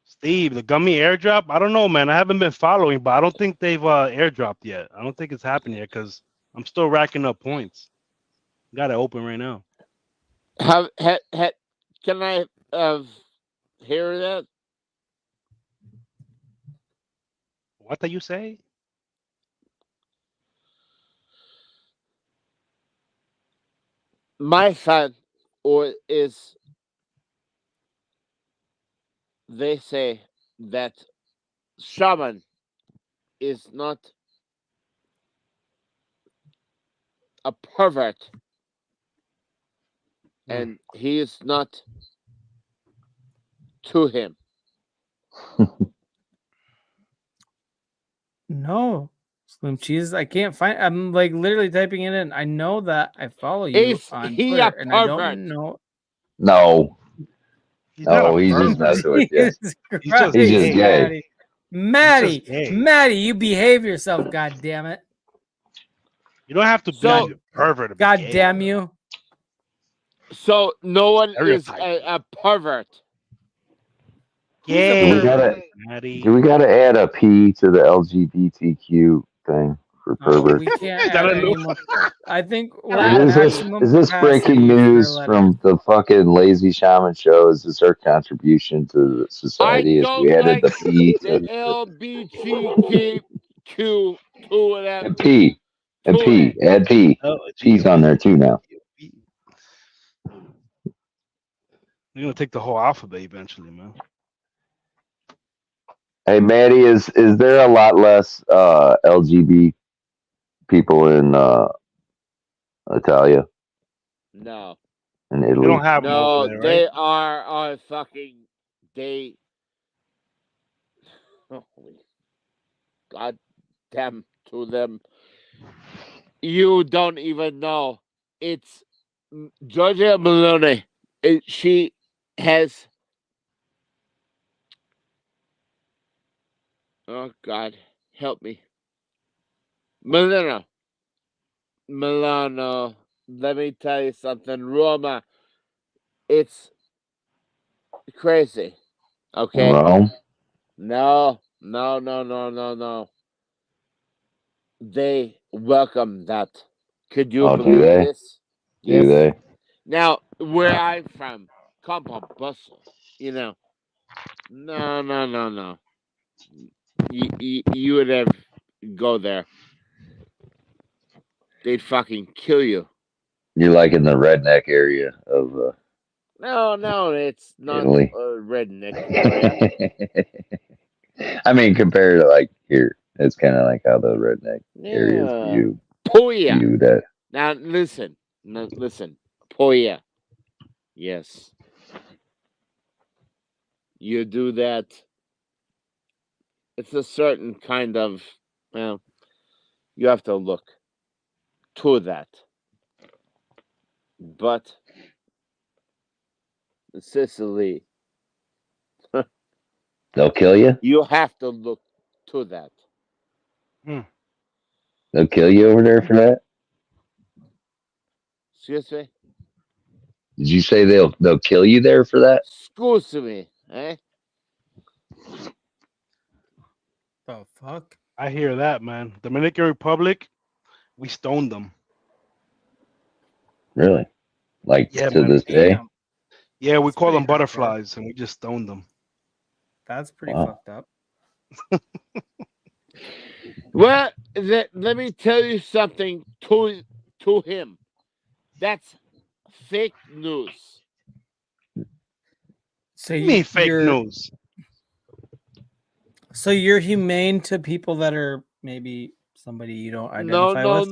Steve, the gummy airdrop. I don't know, man. I haven't been following, but I don't think they've airdropped yet. I don't think it's happened yet because I'm still racking up points. Got it open right now. Can I hear that? What did you say? My fan is they say that Shaman is not a pervert and he is not to him. No, Slim Cheese. I can't find. I'm like literally typing it in. I know that I follow you Is on he Twitter, a and I pervert? don't know. No. He's not No, a he's just pervert. messing with you. Jesus He's just Christ, gay. Maddie. Maddie, He's just gay. Maddie, you behave yourself. God damn it. You don't have to be So- a pervert. To be God gay. damn you. So no one is Stereotype. a pervert. Yeah, Do we gotta Maddie. do we gotta add a P to the LGBTQ thing for perverts? We can't Is that add a any new- more. I think we're And at is maximum this breaking capacity for news letters. from the fucking Lazy Shaman show? Is this our contribution to the I society? As we don't added like the P the to LBGQ to that and P and to P. it. Add P. Oh, P's on there too now. You're gonna take the whole alphabet eventually, man. Hey, Maddie, is there a lot less LGBT people in Italia No, and You Italy? don't have them no, over there, right? they are fucking they. Holy God damn to them! You don't even know. It's Georgia Maloney. She has. Oh God, help me, Milano. Milano. Let me tell you something, Roma. It's crazy. In Okay. Rome? No. They welcome that. Could you Oh, do believe they? this? Do they? Now, where I'm from, Campobasso, you know. No. You would have go there. They'd fucking kill you. You're like in the redneck area of No, it's not Italy. a redneck area. I mean, compared to like here, it's kind of like how the redneck areas Yeah. view Poya. that. Now listen. Poya. Yes. You do that. It's a certain kind of, well, you have to look to that. But Sicily, They'll kill you. you have to look to that. They'll kill you over there for that. Excuse me? Did you say they'll kill you there for that? Excuse me, eh? The fuck? I hear that, man. Dominican Republic, we stoned them. Really? Like Yeah, to man. this day? Damn, Yeah, we That's call them pretty hardcore. butterflies, and we just stoned them. that's pretty Wow. fucked up. Well, let me tell you something to him. That's fake news. So What do you mean fake you're, news? So you're humane to people that are maybe somebody you don't No. identify with.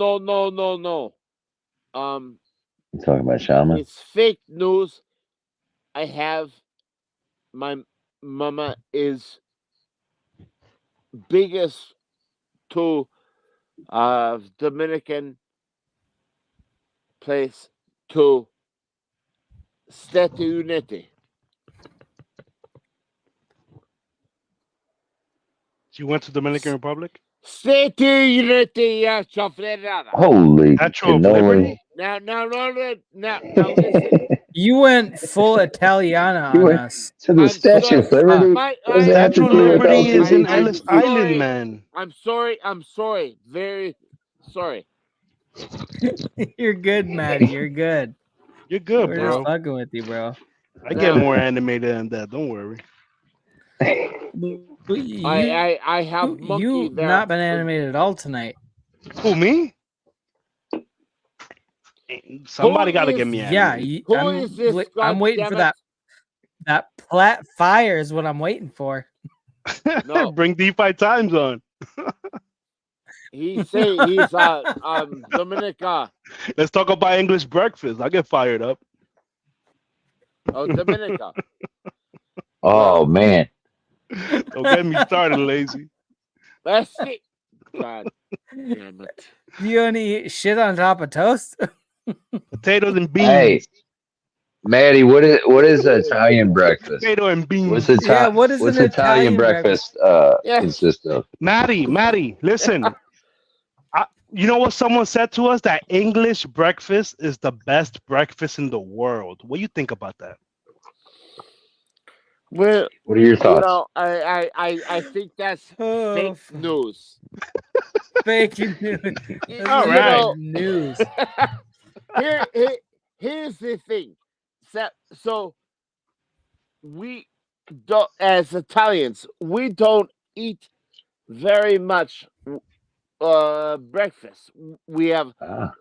You talking about shaman? It's fake news. I have my mama is biggest to Dominican place to Stati Uniti. You went to Dominican Republic? Stati Uniti, yeah, Chofredada. Holy Statue of cannoli. Liberty? Now listen. You went full Italiana You on went us. to the I'm Statue of sorry. Liberty? My- What does that have to Statue of do with Liberty is in LGBT? Ellis I'm sorry. Island, man. I'm sorry. Very sorry. You're good, Maddie. You're good. You're good, We're bro. just fucking with you, bro. I get more animated than that. Don't worry. I have monkey you there. not been animated at all tonight. Who, me? Somebody Who got to is- get me Yeah, animated. Who is this? I'm waiting for goddammit? that plat fire is what I'm waiting for. No. Bring DeFi Times on. He say he's Dominica. Let's talk about English breakfast. I get fired up. Oh, Dominica. Oh man. Don't get me started, lazy. That's it. God damn it. You only eat shit on top of toast? Potatoes and beans. Hey, Maddie, what is Italian breakfast? Potato and beans. What's Italian an Italian breakfast Yes. consist of? Maddie, listen. You know what someone said to us? That English breakfast is the best breakfast in the world. What do you think about that? Well, What are your you thoughts? know, I think that's Oh, fake news. fake news. You, That's All you right. know, news. here's the thing. So we don't, as Italians, we don't eat very much breakfast. We have, Ah,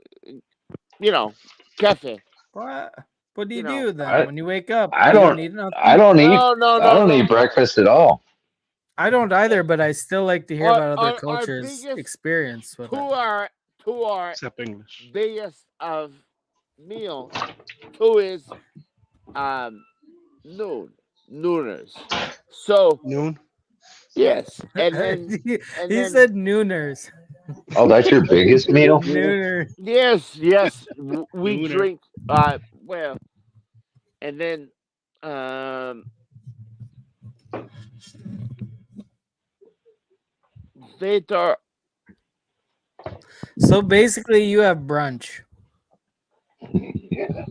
cafe. What do You you know, do then I, when you wake up? I You don't don't. eat nothing. I don't eat. No, no, I no, don't no, eat no. breakfast at all. I don't either, but I still like to hear Our- about other our cultures' biggest- experience with To it. our Except English. biggest of meal. Two is nooners. So Noon. yes, and then he and he then said nooners. Oh, that's your biggest meal? Nooner. yes, we Nooner. drink well, and then later. So basically, you have brunch. Yeah.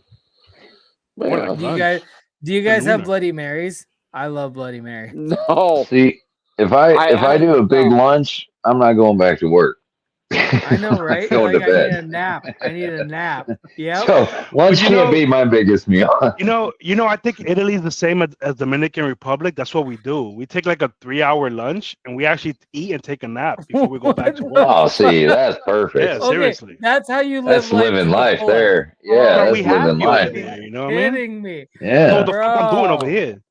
Well, Do you Brunch. guys? Do you The guys have nooner. Bloody Marys? I love Bloody Mary. no, See, if I do a big no. lunch, I'm not going back to work. I know, right? I'm going Like to I need bed. a nap. I need a nap. Yep. So lunch you can't know- be my biggest meal. I think Italy is the same as Dominican Republic. That's what we do. We take like a 3-hour lunch and we actually eat and take a nap before we go back to work. Oh, see, that's perfect. Yeah, Okay, seriously. that's how you live That's life. living to the life fullest. there. Oh, Yeah, Bro, that's we have living you over life. there, you know what I mean? Kidding me? Know Yeah. what the fuck I'm doing over Bro. here.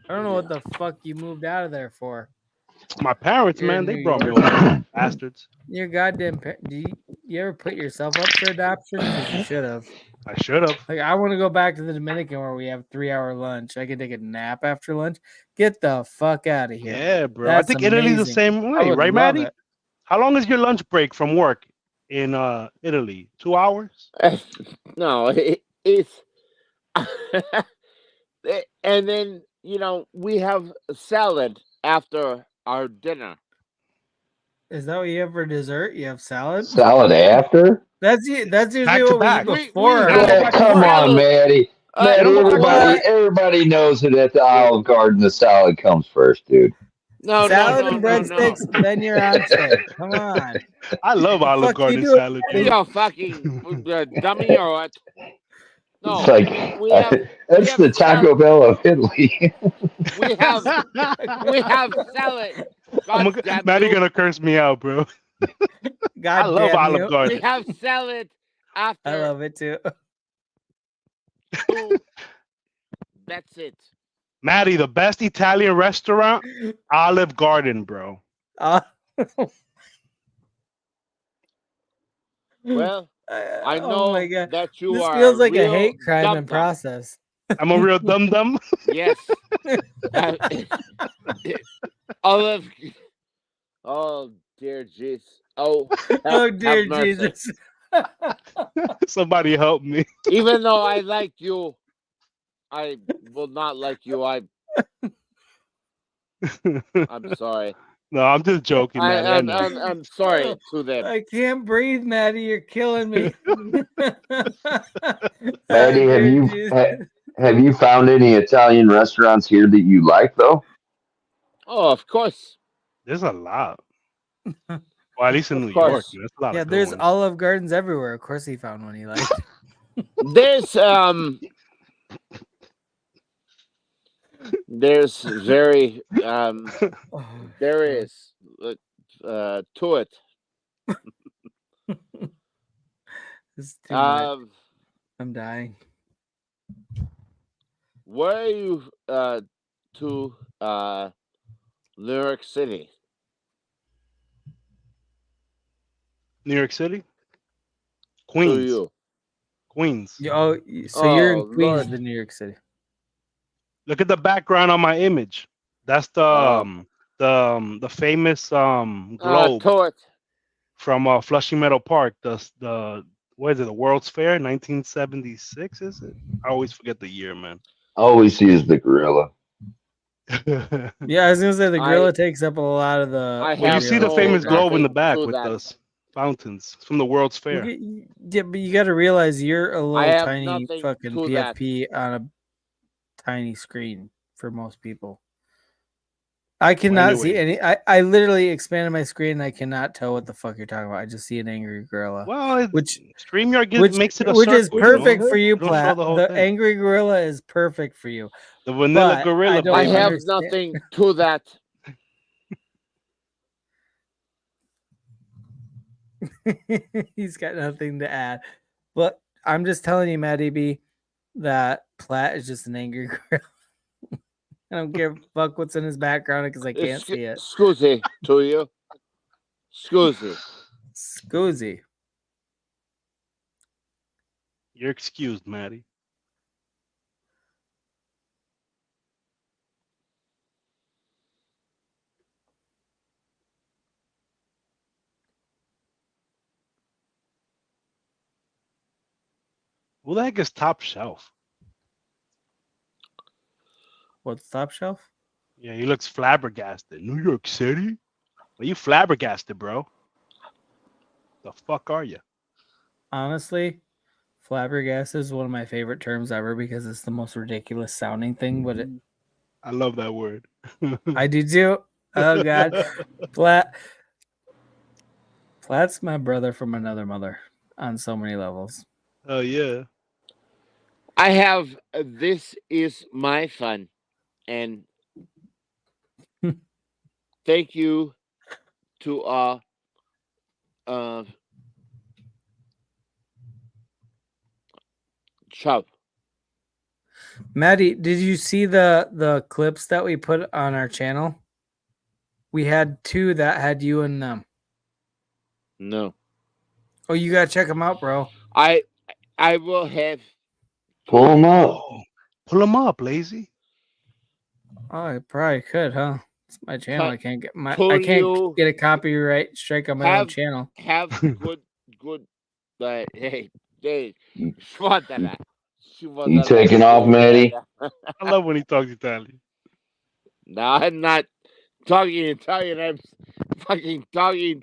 I don't know what the fuck you moved out of there for. My parents, You're man, in they New brought me York. over. Bastards. Your goddamn. Do you ever put yourself up for adoption? 'Cause you should have. I should have. Like, I want to go back to the Dominican where we have 3-hour lunch. I can take a nap after lunch. Get the fuck out of here. Yeah, bro. That's I think Italy's the amazing. same I way, would right, love Maddie? it. How long is your lunch break from work in Italy? 2 hours? No, it's and then we have salad after our dinner. Is that what you have for dessert? You have salad? Salad after? That's usually Back to what we back. eat We before. have Yeah, come on, salad. Maddie. Maddie, you know what? everybody knows that at the Olive Garden, the salad comes first, dude. No, Salad no, and no, no, breadsticks, then your entree. Come on. I love Olive Fuck you Garden do? salad. no. dude. You're fucking dummy or what? No, It's like we have that's have the Taco Bell of Italy. we have salad. God damn Maddie you. gonna curse me out, bro. God I love damn Olive you. We Garden. have salad after. I love it too. 2. That's it. Maddie, the best Italian restaurant, Olive Garden, bro. Well, I know Oh my God. that you This are. feels like a real hate crime in dum-dum. process. I'm a real dum dum. Yes. Olive. Oh dear jeez. Oh. Oh have dear mercy. Jesus. Somebody help me. Even though I like you, I will not like you. I'm sorry. No, I'm just joking, man. I'm sorry to them. I can't breathe, Maddie. You're killing me. Maddie, have you found any Italian restaurants here that you like though? Oh, of course. There's a lot. Well, at least in Of New York, course. there's a lot Yeah, of good there's ones. Olive Gardens everywhere. Of course, he found one he liked. There's very there is to it. This is too much. I'm dying. Where are you to New York City? New York City, To Queens, you. Queens. So you're in Oh, Queens, Lord. the New York City. Look at the background on my image. That's the famous globe To it. from Flushing Meadow Park. The what is it? The World's Fair, 1976. Is it? I always forget the year, man. All we see is the gorilla. Yeah, I was gonna say the I- gorilla takes up a lot of the. I Well, you have see the no famous globe in the nothing back to with that. those fountains. It's from the World's Fair. Yeah, but you got to realize you're a little have tiny nothing fucking to that. PFP on a tiny screen. for most people. I cannot see anyway. any. I literally expanded my screen and I cannot tell what the fuck you're talking about. I just see an angry gorilla. Well, Which StreamYard makes it a which is circle, perfect for you, It'll show Platt. the whole The thing. angry gorilla is perfect for you. The vanilla But gorilla. I don't I baby. have understand- nothing to that. He's got nothing to add. But I'm just telling you, Matty B, that Platt is just an angry gorilla. I don't give a fuck what's in his background because I can't see it. Scusi to you. Scusi. Scoozy. You're excused, Maddie. Who the heck is Top Shelf? What's top shelf? Yeah, he looks flabbergasted. New York City? Are you flabbergasted, bro? The fuck are you? Honestly, flabbergasted is one of my favorite terms ever because it's the most ridiculous sounding thing. But I love that word. I do too. Oh God, Platt's my brother from another mother on so many levels. Oh yeah. I have this is my fun, and thank you to Chubb. Maddie, did you see the clips that we put on our channel? We had 2 that had you in them. No, Oh, you gotta check them out, bro. I will have. Pull him up. Oh, pull him up, lazy. Oh, I probably could, huh? It's my channel. I can't get I Pull can't you- get a copyright strike on my own Have- channel. Have good. Hey, Schwadana. You taking off, Maddie? I love when he talks Italian. No, I'm not talking Italian. I'm fucking talking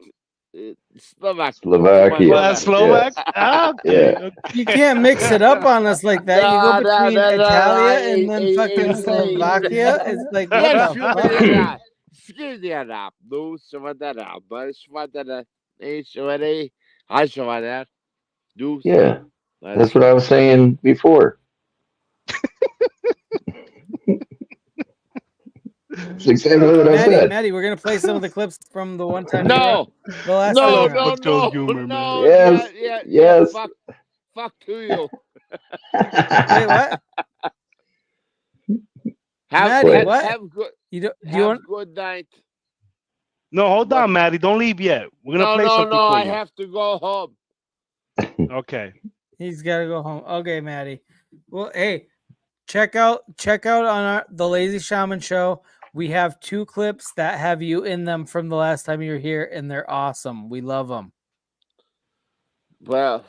Slovak. Slovakia. Well, that's Slovak. Ah, okay, Yeah. okay. You can't mix it up on us like that. You go No, between no, Italia no, and then fucking Slovakia. It's like what Yes, the you fuck? did that. Excuse me, no, Schwadana. But Schwadana. Hey, Schwadana. Hi, Schwadana. Do. Yeah, that's what I was saying before. That's exactly what I said. Maddie, we're gonna play some of the clips from the one time. No, the last no, time. no. no, Joe's no, humor, no. man. Yes, Yeah, yes. Fuck to you. Wait, what? Maddie, what? Have good. You don't? Do you Have want? good night. No, hold on, Maddie. Don't leave yet. We're gonna No, play no, something no. for I you. have to go home. Okay. He's got to go home. Okay, Maddie. Well, hey, check out on the Lazy Shaman show. We have 2 clips that have you in them from the last time you were here, and they're awesome. We love them. Well,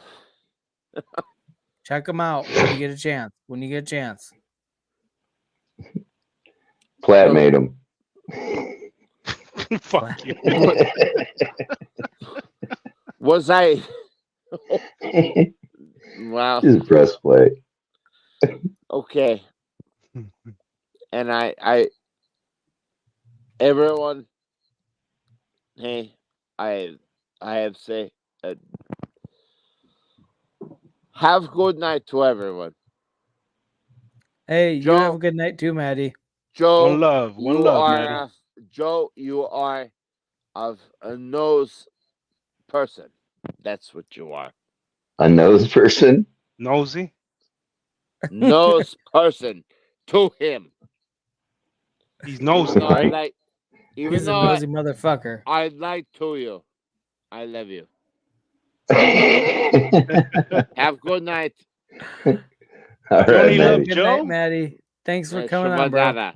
Check them out when you get a chance. Platt made him. Fuck you. was I? Well, Just press play. okay. And I, everyone. Hey, I have say, have good night to everyone. Hey, you Joe. have a good night too, Maddie. Joe, One love, Maddie. Joe, you are a nose person. That's what you are. A nose person. Nosy. Nose person to him. He's nosy, Even though I right? like, even He's a though nosy motherfucker. I like to you. I love you. All Have good night. right, Johnny man. Love Good Joe? night, Maddie. Thanks for coming on, bro. Shubadana.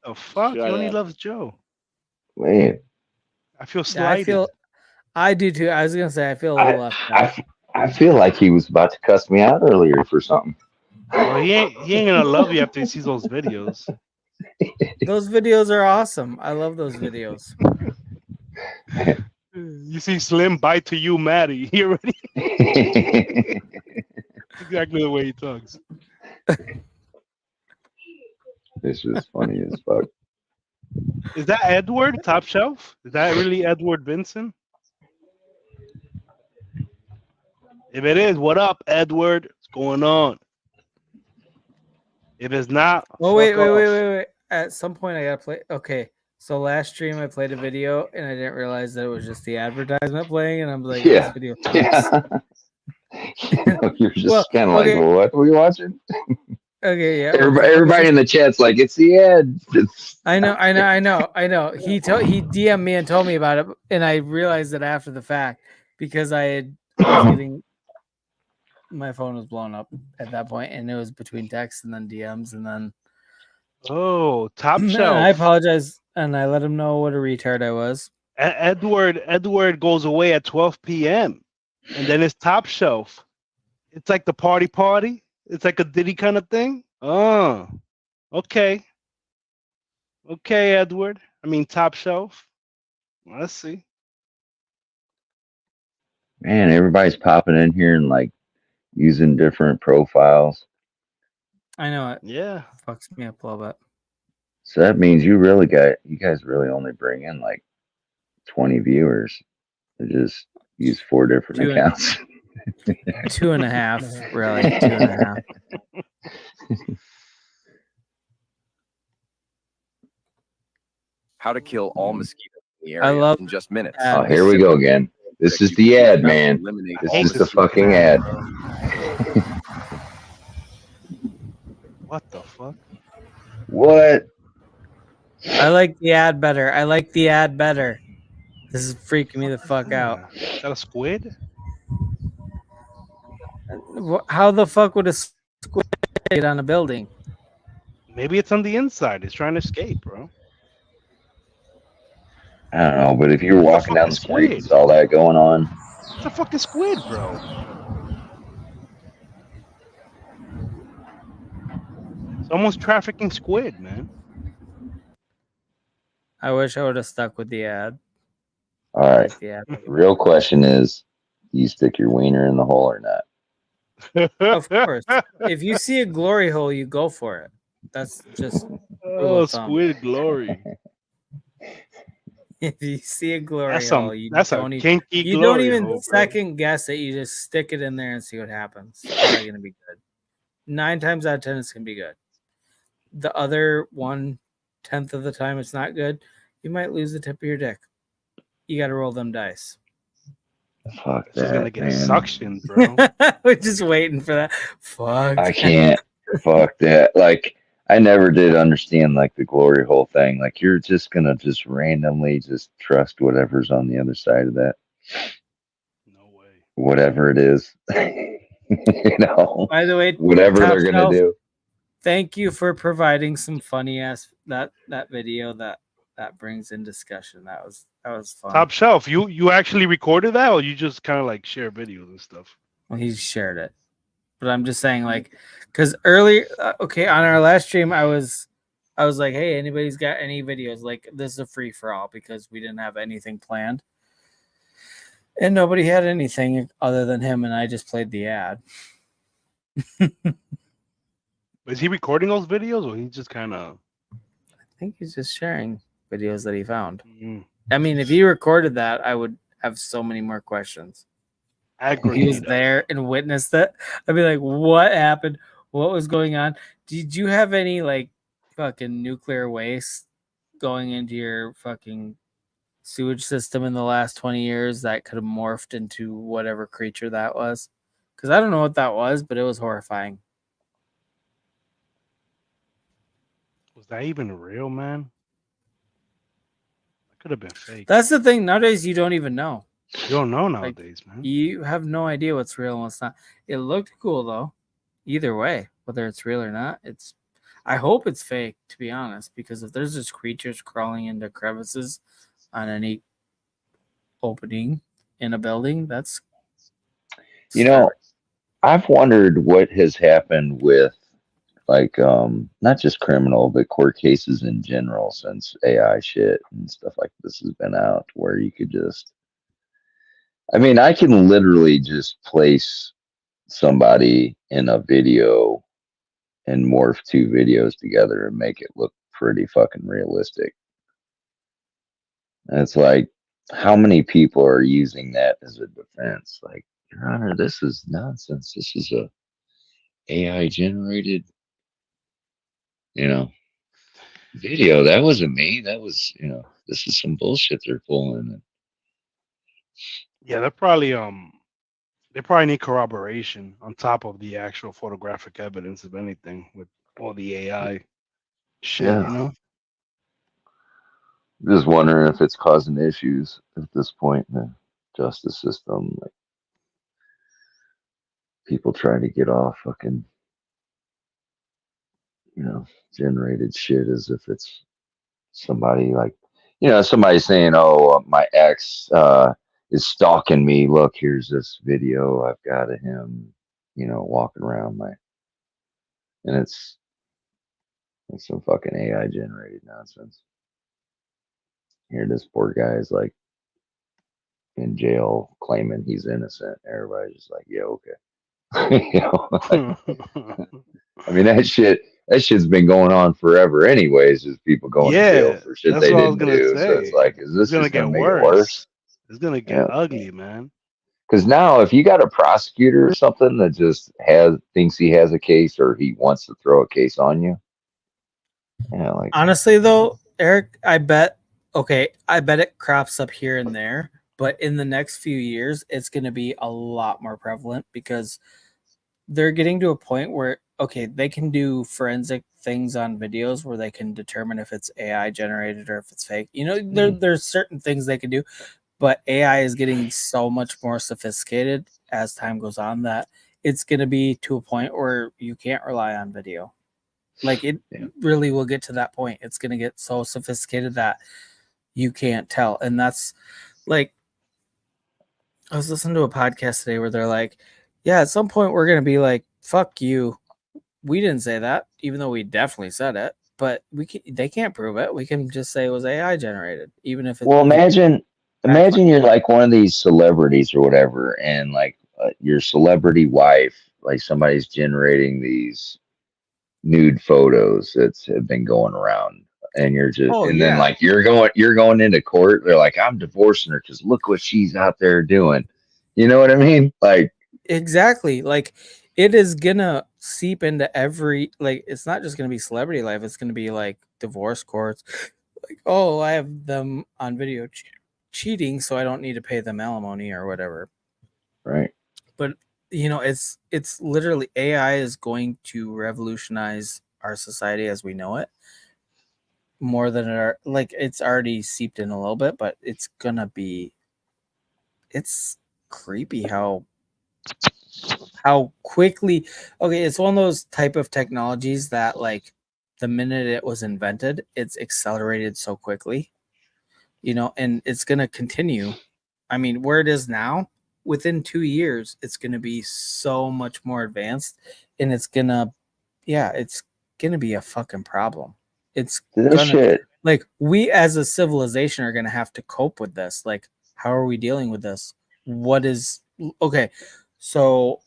Oh fuck, he Shut only up. loves Joe. Man, I feel Yeah, slighted. I do too. I was gonna say I feel a little left out. I feel like he was about to cuss me out earlier for something. Well, he ain't gonna love you after he sees those videos. Those videos are awesome. I love those videos. You see Slim bite to you, Maddie. He already exactly the way he talks. It's just funny as fuck. Is that Edward Top Shelf? Is that really Edward Vincent? If it is, what up, Edward? What's going on? If it's not, Oh fuck wait. off. At some point, I gotta play. Okay, so last stream I played a video and I didn't realize that it was just the advertisement playing, and I'm like, Yeah. this video. Yeah. You're just Well, kind of okay. like, what are we watching? Okay, yeah. Everybody in the chat's like, it's the ad. I know. He DM'd me and told me about it, and I realized it after the fact because I was getting my phone was blown up at that point, and it was between texts and then DMs, and then Oh, Top and Shelf. I apologize, and I let him know what a retard I was. Edward goes away at 12 p.m. and then it's Top Shelf. It's like the party. It's like a Diddy kind of thing. Oh, okay. Okay, Edward. I mean, Top Shelf. Let's see. Man, everybody's popping in here and like using different profiles. I know it Yeah. fucks me up a little bit. So that means you guys really only bring in like 20 viewers. They just use 4 different Two- accounts. 2.5, really, 2.5. How to kill all mosquitoes in the I area love in just minutes. Oh, here we go again. This is the ad, man. This is the fucking ad. What the fuck? What? I like the ad better. This is freaking me the fuck out. Is that a squid? How the fuck would a squid get on a building? Maybe it's on the inside. It's trying to escape, bro. I don't know, but if you're walking down the street and all that going on, It's a fucking squid, bro. Someone's trafficking squid, man. I wish I would have stuck with the ad. all right. The ad. The real question is, do you stick your wiener in the hole or not? Of course. If you see a glory hole, you go for it. That's just Oh, of thumb. squid glory. if you see a glory That's hole, some. you That's a don't even kinky you don't glory even hole, bro. second guess it. You just stick it in there and see what happens. It's probably gonna be good. 9 times out of 10, it's gonna be good. The other 1/10 of the time, it's not good. You might lose the tip of your dick. You got to roll them dice. Fuck She's that, gonna get man. suctioned, bro. We're just waiting for that. Fuck. I can't. Fuck that. Like, I never did understand like the glory hole thing. Like, you're just gonna just randomly just trust whatever's on the other side of that, No way. whatever it is. You know, By the way, whatever Top they're gonna Shelf, do. thank you for providing some funny ass that video that brings in discussion. That was fun. Top Shelf. You actually recorded that, or you just kind of like share videos and stuff? Well, he shared it, but I'm just saying, like, because earlier, okay, on our last stream, I was like, hey, anybody's got any videos? Like, this is a free for all because we didn't have anything planned, and nobody had anything other than him, and I just played the ad. Is he recording those videos, or he just kind of? I think he's just sharing videos that he found. Mm, I mean, if he recorded that, I would have so many more questions. If he was aggregate. there and witnessed it, I'd be like, what happened? What was going on? Did you have any like fucking nuclear waste going into your fucking sewage system in the last 20 years that could have morphed into whatever creature that was? Because I don't know what that was, but it was horrifying. Was that even real, man? That could have been fake. That's the thing. Nowadays, you don't even know. You don't know nowadays, man. You have no idea what's real and what's not. It looked cool though. Either way, whether it's real or not, I hope it's fake, to be honest, because if there's just creatures crawling into crevices on any opening in a building, that's You know, I've wondered what has happened with like not just criminal but court cases in general since AI shit and stuff like this has been out, where you could just, I mean, I can literally just place somebody in a video and morph two videos together and make it look pretty fucking realistic. And it's like, how many people are using that as a defense? Like, Your Honor, this is nonsense. This is a AI generated, video. That wasn't me. That was, this is some bullshit they're pulling. Yeah, they probably need corroboration on top of the actual photographic evidence, if anything, with all the AI shit. Yeah. Just wondering if it's causing issues at this point in the justice system. Like, people trying to get off fucking, generated shit as if it's somebody like, somebody saying, "Oh, my ex is stalking me. Look, here's this video I've got of him, walking around and it's some fucking AI generated nonsense. Here, this poor guy is like in jail claiming he's innocent. Everybody's just like, yeah, okay. I mean, that shit's been going on forever anyways, just people going to jail for shit they didn't do. So it's like, is this gonna just gonna get make it worse? It's gonna get ugly, man. Because now if you got a prosecutor or something that just thinks he has a case or he wants to throw a case on you, like, honestly though, Eric, I bet it crops up here and there, but in the next few years it's going to be a lot more prevalent because they're getting to a point where they can do forensic things on videos where they can determine if it's AI generated or if it's fake. There's certain things they can do, but AI is getting so much more sophisticated as time goes on that it's going to be to a point where you can't rely on video. Like, it really will get to that point. It's going to get so sophisticated that you can't tell. And that's like, I was listening to a podcast today where they're like, yeah, at some point we're going to be like, fuck you. We didn't say that, even though we definitely said it, but they can't prove it. We can just say it was AI generated, even if it's... Well, imagine you're like one of these celebrities or whatever, and like your celebrity wife, like somebody's generating these nude photos that have been going around, and you're just then like you're going into court. They're like, I'm divorcing her because look what she's out there doing. You know what I mean? Like, exactly. Like, it is gonna seep into every, like, it's not just gonna be celebrity life. It's gonna be like divorce courts. Like, oh, I have them on video cheating, so I don't need to pay them alimony or whatever. Right. But it's literally, AI is going to revolutionize our society as we know it more than it's already seeped in a little bit, but it's creepy how quickly. It's one of those type of technologies that, like, the minute it was invented, it's accelerated so quickly, and it's going to continue. I mean, where it is now, within 2 years, it's going to be so much more advanced, and it's going to be a fucking problem. It's shit. Like, we as a civilization are going to have to cope with this. Like, how are we dealing with this? So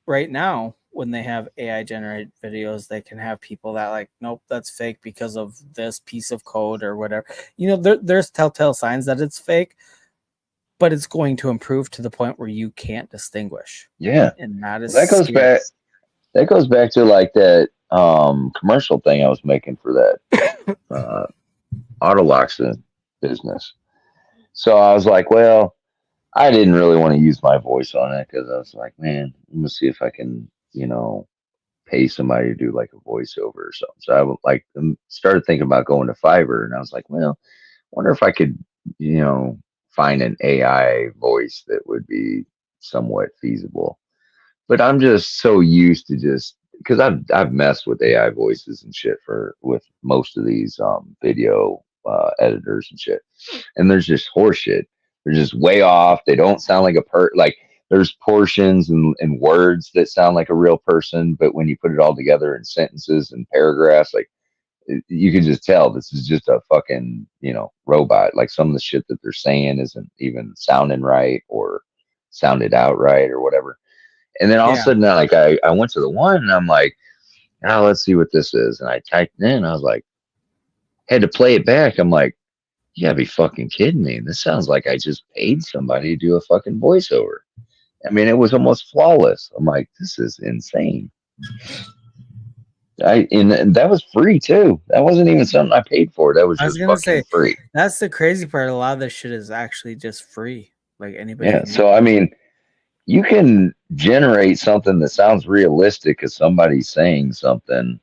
right now, when they have AI generated videos, they can have people that like, nope, that's fake because of this piece of code or whatever. There's telltale signs that it's fake, but it's going to improve to the point where you can't distinguish. Yeah. And that is that goes back to like that commercial thing I was making for that auto locks business. So I was like, well, I didn't really want to use my voice on it because I was like, man, let me see if I can, pay somebody to do like a voiceover or something. So I started thinking about going to Fiverr, and I was like, well, I wonder if I could, find an AI voice that would be somewhat feasible. But I'm just so used to because I've messed with AI voices and shit with most of these video editors and shit, and there's just horse shit. They're just way off. They don't sound like like there's portions and words that sound like a real person, but when you put it all together in sentences and paragraphs, like you can just tell this is just a fucking, robot. Like some of the shit that they're saying isn't even sounding right or sounded out right or whatever. And then all of a sudden, like I went to the one and I'm like, oh, let's see what this is. And I typed it in. I was like, had to play it back. I'm like, you gotta be fucking kidding me. This sounds like I just paid somebody to do a fucking voiceover. I mean, it was almost flawless. I'm like, this is insane. And that was free too. That wasn't even something I paid for. That was I was just gonna fucking say free. that's the crazy part. A lot of this shit is actually just free. Like anybody. Yeah. can So I mean, you can generate something that sounds realistic as somebody saying something.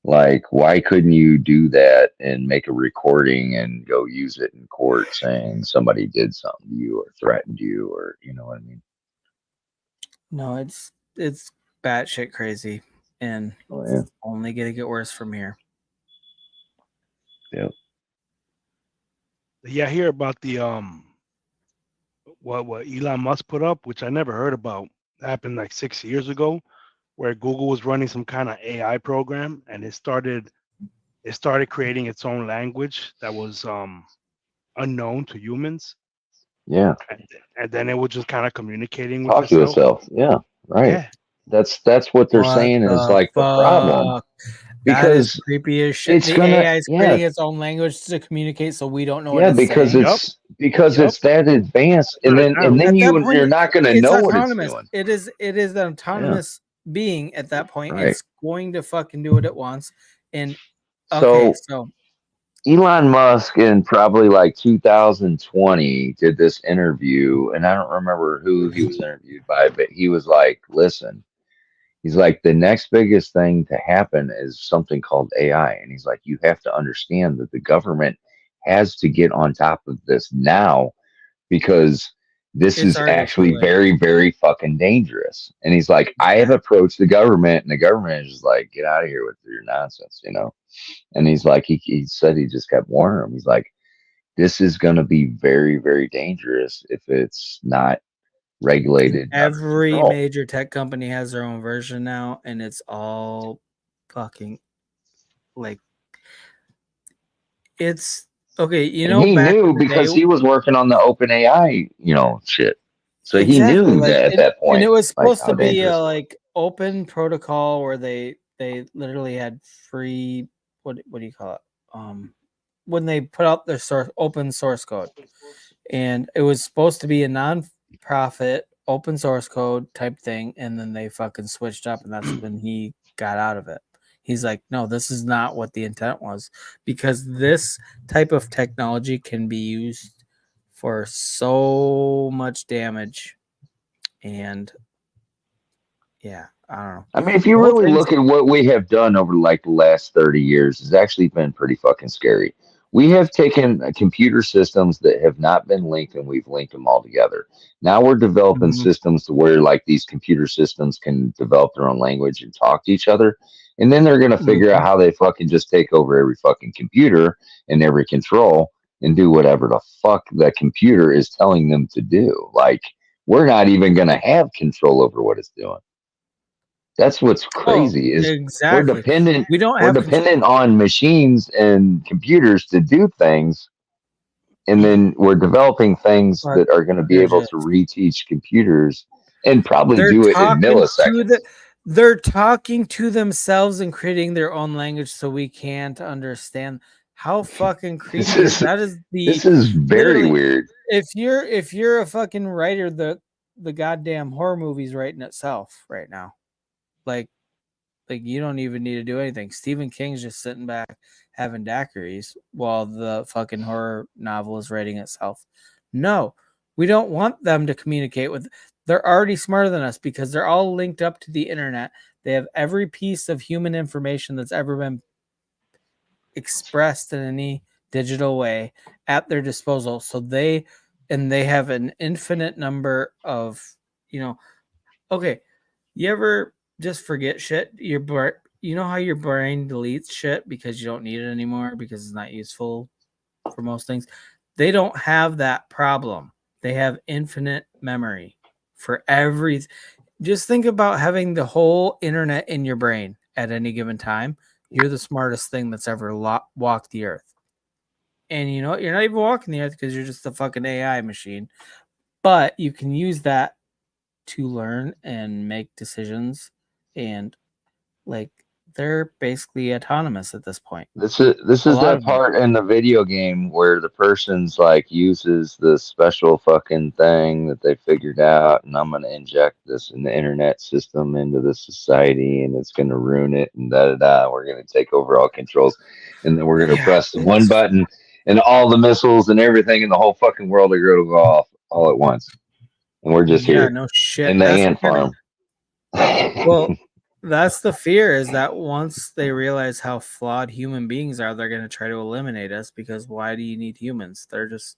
Like, why couldn't you do that and make a recording and go use it in court saying somebody did something to you or threatened you or you know what I mean? No, it's batshit crazy, and Oh yeah. it's only gonna get worse from here. Yep. Yeah, I hear about the what Elon Musk put up, which I never heard about. Happened like 6 years ago, where Google was running some kind of AI program, and it started creating its own language that was unknown to humans, Yeah. and then it was just kind of communicating with Talk to itself. yourself. Yeah. Right. Yeah, That's what they're What saying is the like the problem. fuck? That is Because creepy as shit. it's The gonna AI is creating its own language to communicate, so we don't know what yeah, it's because saying. Yup. because Yup. it's that advanced That's and what it then does. At that you're point, not gonna it's know what it's autonomous. doing. It is an autonomous being at that point. Right. It's going to fucking do what it wants. And So so Elon Musk in probably like 2020 did this interview, and I don't remember who he was interviewed by, but he was like, listen, he's like, the next biggest thing to happen is something called AI. And he's like, you have to understand that the government has to get on top of this now because this it's is already actually too late. very, very fucking dangerous. And he's like, I have approached the government, and the government is just like, get out of here with your nonsense, you know? And he's like, he said he just kept warning him. He's like, this is going to be very, very dangerous if it's not regulated under Every control. major tech company has their own version now, and it's all fucking like it's okay. You And know, he back knew in the because day, he was working on the open AI, you know, shit. So he exactly knew like that at and that point, it was like supposed how to be a dangerous it was. like open protocol where they literally had free what do you call it? When they put out their open source code, and it was supposed to be a non-profit open source code type thing, and then they fucking switched up, and that's when he got out of it. He's like, no, this is not what the intent was, because this type of technology can be used for so much damage, and yeah, I don't know. I mean, if you The whole really thing's look at what we have done over like the last 30 years, it's actually been pretty fucking scary. We have taken computer systems that have not been linked and we've linked them all together. Now we're developing Mhm. systems to where like these computer systems can develop their own language and talk to each other. And then they're going to figure out how they fucking just take over every fucking computer and every control and do whatever the fuck that computer is telling them to do. Like, we're not even going to have control over what it's doing. That's what's Oh, crazy is exactly. We don't we're have dependent on machines and computers to do things, and then we're developing things but that are going to be they're able just to reteach computers and probably they're do it in talking to milliseconds. they're talking to themselves and creating their own language so we can't understand. How fucking This creepy is is that? Is the this is very literally weird. if you're a fucking writer, the goddamn horror movie's writing itself right now. Like you don't even need to do anything. Stephen King's just sitting back having daiquiris while the fucking horror novel is writing itself. No, we don't want them to communicate with. They're already smarter than us because they're all linked up to the internet. They have every piece of human information that's ever been expressed in any digital way at their disposal. So they have an infinite number of, okay, you ever just forget shit? You know how your brain deletes shit because you don't need it anymore because it's not useful for most things? They don't have that problem. They have infinite memory for every. Just think about having the whole internet in your brain at any given time. You're the smartest thing that's ever walked the earth. And you know what? You're not even walking the earth because you're just a fucking AI machine. But you can use that to learn and make decisions, and like they're basically autonomous at this point. This is A lot that of them. part in the video game where the person's like uses the special fucking thing that they figured out, and I'm gonna inject this in the internet system into the society, and it's gonna ruin it, and da da da. We're gonna take over all controls, and then we're gonna Yeah, press the one it's- button, and all the missiles and everything in the whole fucking world are gonna go off all at once, and we're just Yeah, here no shit. in the That's ant the kind farm. of- well, that's the fear, is that once they realize how flawed human beings are, they're going to try to eliminate us, because why do you need humans? They're just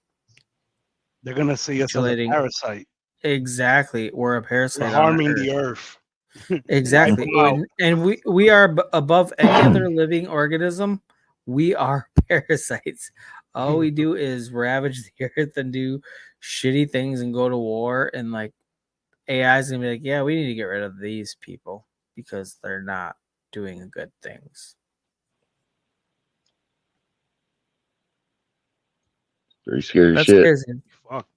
They're gonna see us as a Mutilating- parasite. exactly, we're a We're parasite on harming Earth. the earth. Exactly. Wipe 'em out. And we are above any other living organism. We are parasites. All we do is ravage the earth and do shitty things and go to war. And like AI is gonna be like, yeah, we need to get rid of these people because they're not doing good things. Pretty scary That's shit. crazy. Fucked.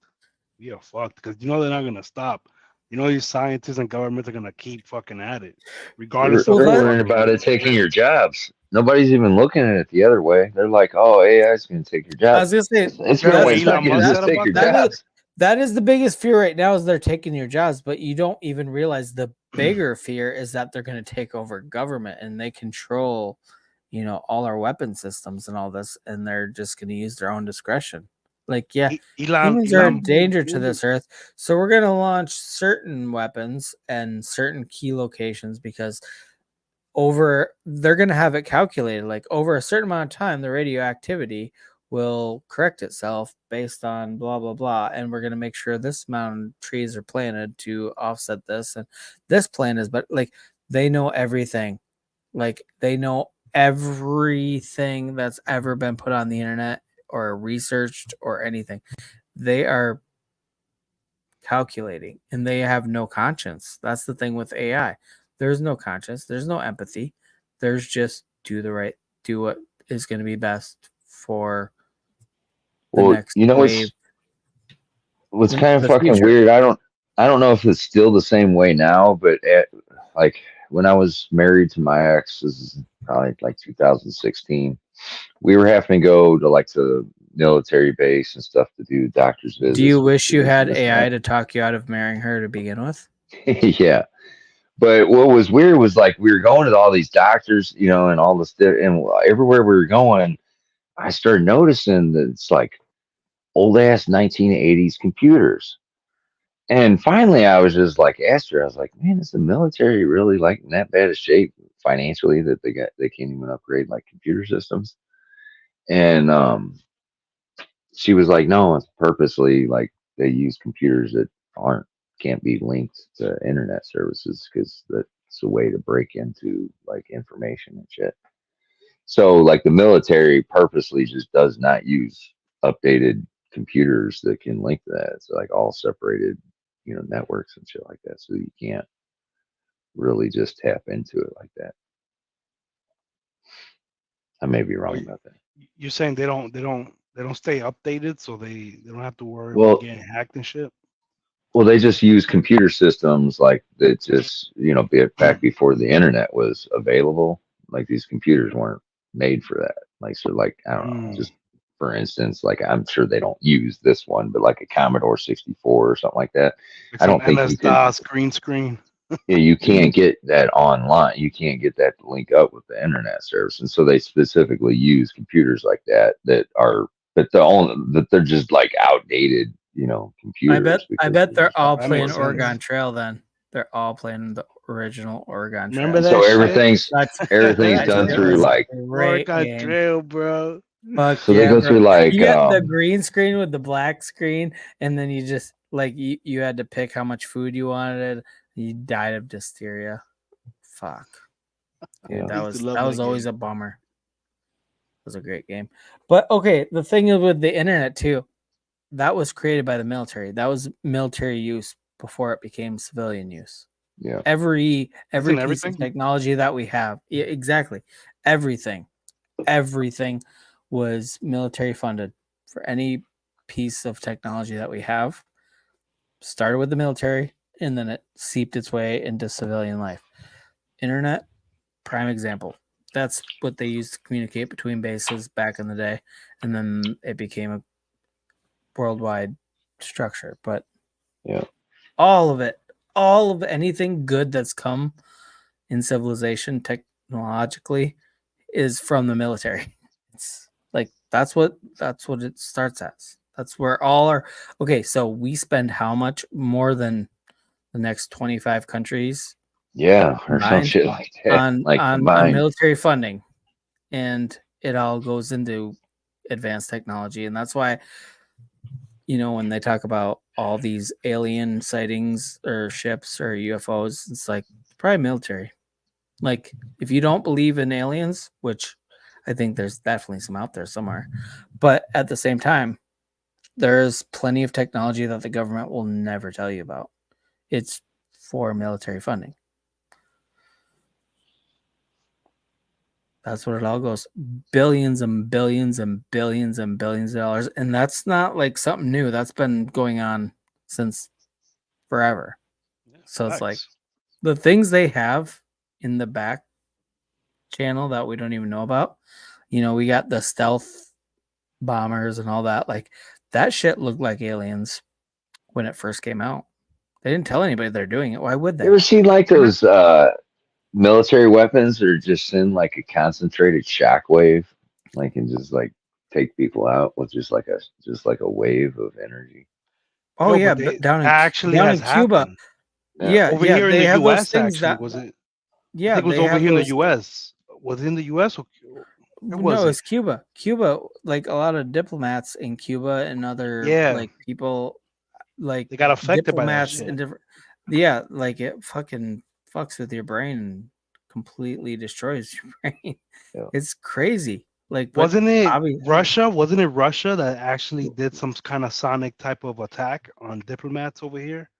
We are fucked because you know they're not gonna stop. You know these scientists and governments are gonna keep fucking at it, regardless They're of Well, worrying about it taking your jobs. Nobody's even looking at it the other way. They're like, "Oh, AI is going to take your I jobs." was gonna say It's Remember going what to Elon Musk just said take about your that? jobs. that is the biggest fear right now, is they're taking your jobs, but you don't even realize the bigger fear is that they're going to take over government and they control, all our weapon systems and all this, and they're just going to use their own discretion. Like, yeah, humans are a danger to this earth, so we're going to launch certain weapons and certain key locations, because they're going to have it calculated, like over a certain amount of time the radioactivity will correct itself based on blah blah blah, and we're going to make sure this amount of trees are planted to offset this, and this plan is, but like, they know everything. Like, they know everything that's ever been put on the internet or researched or anything. They are calculating, and they have no conscience. That's the thing with AI. There's no conscience, there's no empathy. There's just do what is going to be best for the Well, next you know wave. what's in kind of the fucking future. weird. I don't know if it's still the same way now, but like when I was married to my ex, this is probably like 2016. We were having to go to like the military base and stuff to do doctor's visits. Do you wish you had this and AI that. to talk you out of marrying her to begin with? Yeah. But what was weird was like we were going to all these doctors, and all this, and everywhere we were going, I started noticing that it's like old ass 1980s computers. And finally, I was just like, asked her, I was like, man, is the military really like in that bad a shape financially that they can't even upgrade like computer systems? And she was like, no, it's purposely like they use computers that can't be linked to internet services because that's a way to break into like information and shit. So like the military purposely just does not use updated computers that can link to that. It's like all separated, networks and shit like that. So you can't really just tap into it like that. I may be wrong about that. You're saying they don't stay updated, so they don't have to worry Well, about getting hacked and shit. Well, they just use computer systems like that just, back before the internet was available. Like these computers weren't made for that. Like, so like, I don't know, just for instance, like I'm sure they don't use this one, but like a Commodore 64 or something like that. It's I don't think you can. MS-DOS green screen. Yeah, you can't get that online. You can't get that to link up with the internet service. And so they specifically use computers like that that they're just like outdated, computers. I bet they're all That playing makes sense. Oregon Trail then. They're all playing the original Oregon Trail. Remember that So shit? everything's That's done a through like great Oregon game. Trail, bro. Fuck so yeah, they go bro. through like You got the green screen with the black screen, and then you just like you had to pick how much food you wanted. You died of dysteria. Fuck. Dude, Yeah. that I used was to love that was that always game. a bummer. It was a great game. But okay, the thing is with the internet too, that was created by the military. That was military use before it became civilian use. yeah. Every piece everything? of technology that we have, yeah, exactly. Everything was military funded. For any piece of technology that we have, started with the military, and then it seeped its way into civilian life. Internet, prime example. That's what they used to communicate between bases back in the day, and then it became a worldwide structure. But Yeah. all of anything good that's come in civilization technologically is from the military. It's like that's what it starts as. That's where all our okay. So we spend how much more than the next 25 countries Yeah, or some combined shit like that. on Like on combined. military funding, and it all goes into advanced technology, and that's why when they talk about all these alien sightings or ships or UFOs, it's like probably military. Like if you don't believe in aliens, which I think there's definitely some out there somewhere, but at the same time, there's plenty of technology that the government will never tell you about. It's for military funding. That's what it all goes. Billions and billions and billions and billions of dollars. And that's not like something new. That's been going on since forever. So it's like the things they have in the back channel that we don't even know about. We got the stealth bombers and all that. Like that shit looked like aliens when it first came out. They didn't tell anybody they're doing it. Why would they? You ever seen like those military weapons that are just in like a concentrated shockwave, like and just like take people out with just like a wave of energy? Oh No, yeah, but but down actually in has Cuba. happened. Yeah, Over yeah, here in they the have those U.S. things Actually, that was it? yeah, I think it was they over have here in the those. U.S. Was it in the U.S. or where was No, it? it's Cuba. Cuba, like a lot of diplomats in Cuba and other Yeah. like people, like They got affected by that diplomats shit. and different. Yeah, like it fucking fucks with your brain and completely destroys your brain. Yeah. It's crazy. Like, but Wasn't it obviously- Russia? Wasn't it Russia that actually did some kind of sonic type of attack on diplomats over here,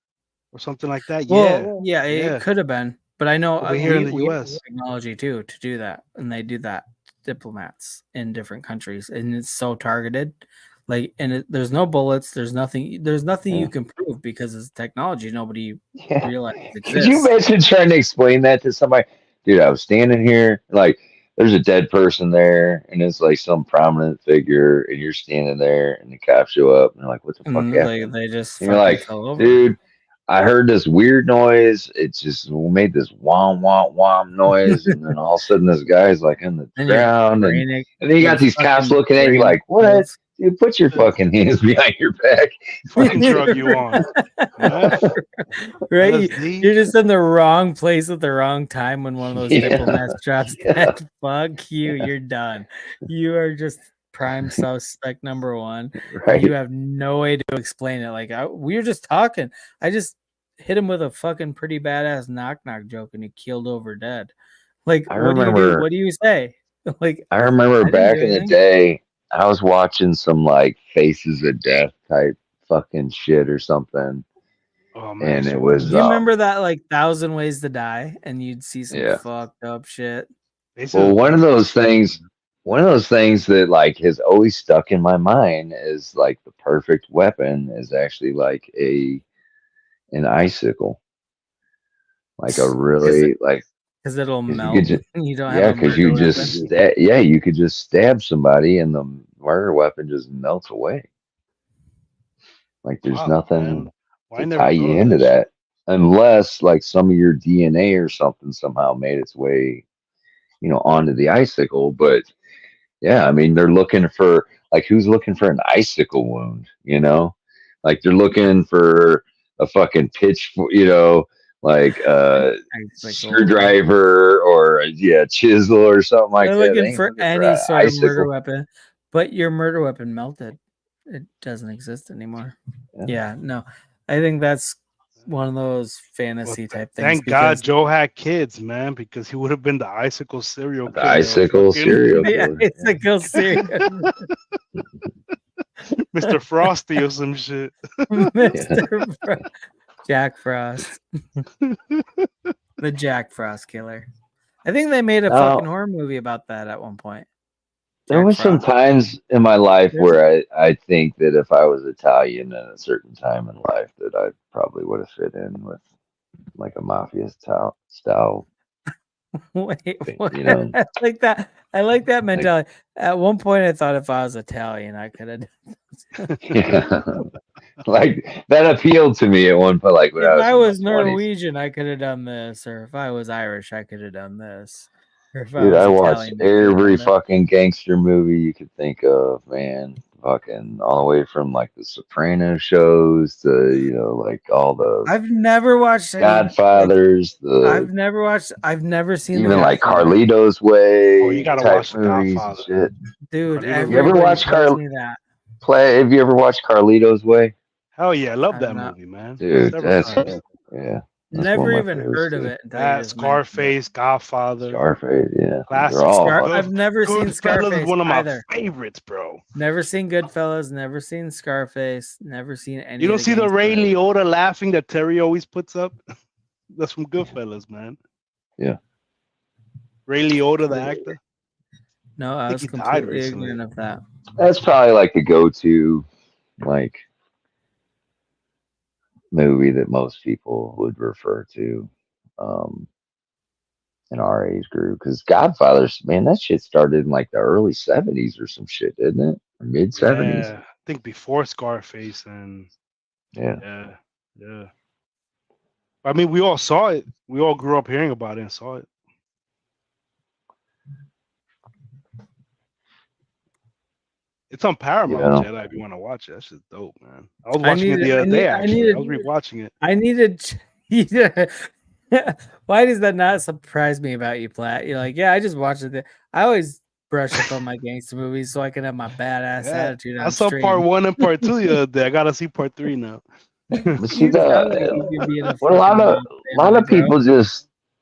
or something like that? Well, yeah, yeah. it could have been, but I know Over here in the we have US. technology too to do that, and they do that. Diplomats in different countries, and it's so targeted. Like, and there's no bullets. There's nothing. There's nothing you can prove because it's technology. Nobody Yeah. realizes Could you exists. imagine trying to explain that to somebody? Dude, I was standing here, like, there's a dead person there, and it's like some prominent figure, and you're standing there, and the cops show up, and they're like, what the fuck And happened? they just And you're fucking like, fell over. dude, I heard this weird noise. It just made this wham, wham, wham noise, and then all of a sudden, this guy's like in the And your ground, brain, and then you got these cops looking at you like, what? Dude, put your fucking hands behind your back. Fucking drug you on. Yeah. Right? LSD. You're just in the wrong place at the wrong time when one of those diplomats drops dead. Fuck you. You're done. You are just prime suspect number one. Right. You have no way to explain it. Like we were just talking. I just hit him with a fucking pretty badass knock joke, and he keeled over dead. Like, I what do you do? remember- What do you say? Like, I remember didn't back do in the anything. day, I was watching some like Faces of Death type fucking shit or something. Oh man, And it was Do you remember that like 1,000 Ways to Die, and you'd see some Yeah. fucked up shit? well, one of those things that like has always stuck in my mind is like the perfect weapon is actually like an icicle. Like a really like Because it'll 'cause you melt. could ju- You don't yeah, have a because you murder just weapon. you could just stab somebody and the murder weapon just melts away. Like there's Wow, nothing man. Well, I to never tie you thought of into that shit. that, unless like some of your DNA or something somehow made its way, onto the icicle. But yeah, I mean they're looking for like who's looking for an icicle wound, like they're looking for a fucking pitch, like screwdriver or chisel or something like They're that. They looking ain't for looking any an sort of murder icicle. weapon, but your murder weapon melted. It doesn't exist anymore. Yeah. Yeah, no. I think that's one of those fantasy type things. Thank God Joe had kids, man, because he would have been the icicle serial The killer. icicle serial the killer. icicle serial Mr. Frosty or some shit. Mr. Jack Frost. The Jack Frost killer. I think they made a Now- fucking horror movie about that at one point. There Jack was some Frost. times in my life where I think that if I was Italian at a certain time in life, that I probably would have fit in with like a mafia style Wait, what? You know, I like that. I like that mentality. At one point, I thought if I was Italian, I could have. yeah. Like that appealed to me at one point. Like when If I was I in my was 20s. Norwegian, I could have done this, or if I was Irish, I could have done this, or if I Dude, was I watched Italian, I could have every done this. fucking gangster movie you could think of, man. Fucking all the way from like the Sopranos shows to, you know, like all the I've never watched any. Godfathers, I've never watched. I've never seen even The like Godfather. Carlito's Way Oh, you gotta type watch The movies Godfather. and shit. Dude, Carlito's You ever everybody watch tells me that. Have you ever watched Carlito's Way? Hell yeah, I love I'm that not- movie, man. Dude, Several that's times. yeah. That's Never one of my even favorites, heard of too. it. Until you That just mentioned it. Scarface, Godfather, Scarface, yeah. Classic. They're all Scar- fucking- I've never seen Goodfellas is Scarface one of my either. favorites, bro. Never seen Goodfellas. Never seen Scarface. Never seen any. You don't of see the gangster Ray movies. Liotta laughing that Terry always puts up? That's from Goodfellas, man. Yeah. Ray Liotta, the actor. No, I think was he died completely recently. ignorant of that. That's probably like the go-to, like, movie that most people would refer to in our age group. Because Godfather's, man, that shit started in like the early 70s or some shit, didn't it? Or mid 70s. Yeah, I think before Scarface and Yeah. yeah. I mean, we all saw it. We all grew up hearing about it and saw it. It's on Paramount, Jedi, if you want to watch it. That's just dope, man. I was watching it the other day, actually. I was rewatching it. I needed. Why does that not surprise me about you, Platt? You're like, yeah, I just watched it. I always brush up on my gangster movies so I can have my badass attitude. I saw part 1 and part 2 the other day. I gotta see part 3 now. But see, a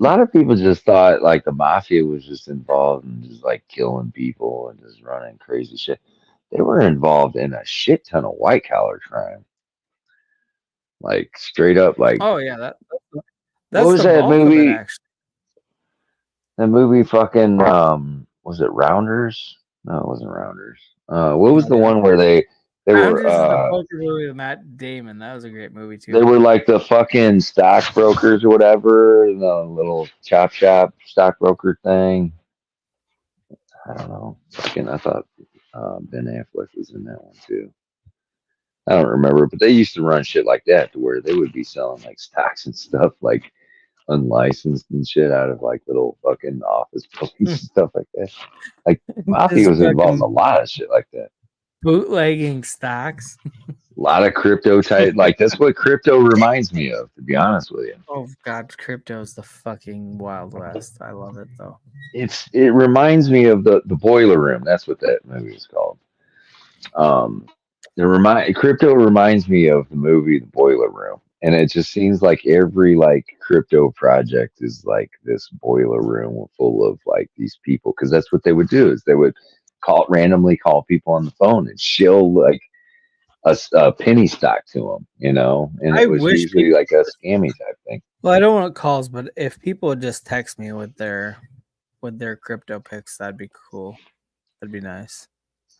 lot of people just thought like the mafia was just involved in just like killing people and just running crazy shit. They were involved in a shit ton of white collar crime, like straight up. Like, oh yeah, that's what was the that bulk of movie? it, actually. That movie, fucking, was it Rounders? No, it wasn't Rounders. What was the one where they Rounders were? is the poker movie with Matt Damon. That was a great movie too. They were like the fucking stockbrokers or whatever, the little chop shop stockbroker thing. I don't know. Fucking, I thought Ben Affleck was in that one too. I don't remember, but they used to run shit like that to where they would be selling like stocks and stuff like unlicensed and shit out of like little fucking office buildings and stuff like that. Like mafia was involved in a lot of shit like that. Bootlegging stocks. A lot of crypto type, like that's what crypto reminds me of, to be honest with you. Oh god, crypto's the fucking Wild West. I love it though. It reminds me of the Boiler Room. That's what that movie is called. Crypto reminds me of the movie The Boiler Room. And it just seems like every like crypto project is like this boiler room full of like these people, because that's what they would do is they would randomly call people on the phone and shill like a penny stock to them, you know, and it was usually like a scammy type thing. Well, I don't want calls, but if people would just text me with their crypto picks, that'd be cool. That'd be nice.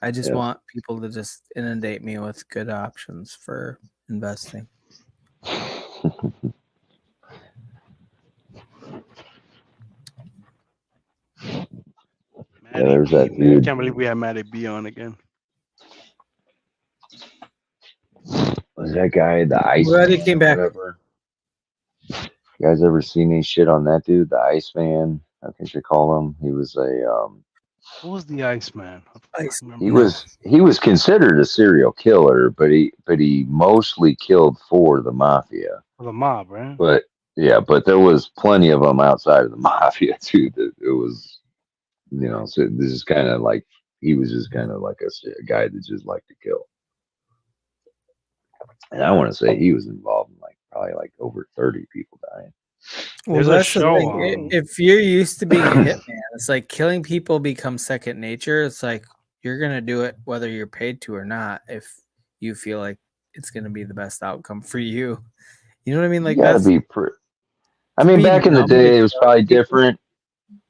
I just want people to just inundate me with good options for investing. There's that dude. I can't believe we had Matty B on again. Was that guy the Ice? Glad he came back. Whatever. You guys ever seen any shit on that dude, the Iceman? I think they call him. He was a Who was the Iceman? He was considered a serial killer, but he mostly killed for the mafia. For the mob, right? But yeah, but there was plenty of them outside of the mafia too. That it was, you know. So this is kind of like he was just kind of like a guy that just liked to kill. And I want to say he was involved in like probably like over 30 people dying. Well, that's the thing. If you're used to being a hitman, it's like killing people becomes second nature. It's like you're gonna do it whether you're paid to or not. If you feel like it's gonna be the best outcome for you, you know what I mean? Like that's. I mean, back in the day, it was probably different.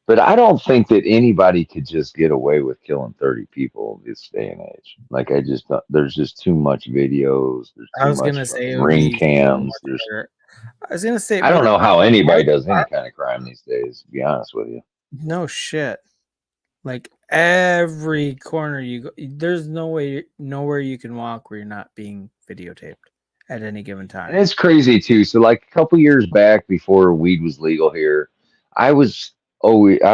But I don't think that anybody could just get away with killing 30 people this day and age. Like, there's just too much videos. There's too much ring cams. I was gonna say, I don't but know how anybody does any kind of crime these days, to be honest with you. no shit. Like every corner you go, there's nowhere you can walk where you're not being videotaped at any given And time. it's crazy too. So like a couple years back, before weed was legal here, I was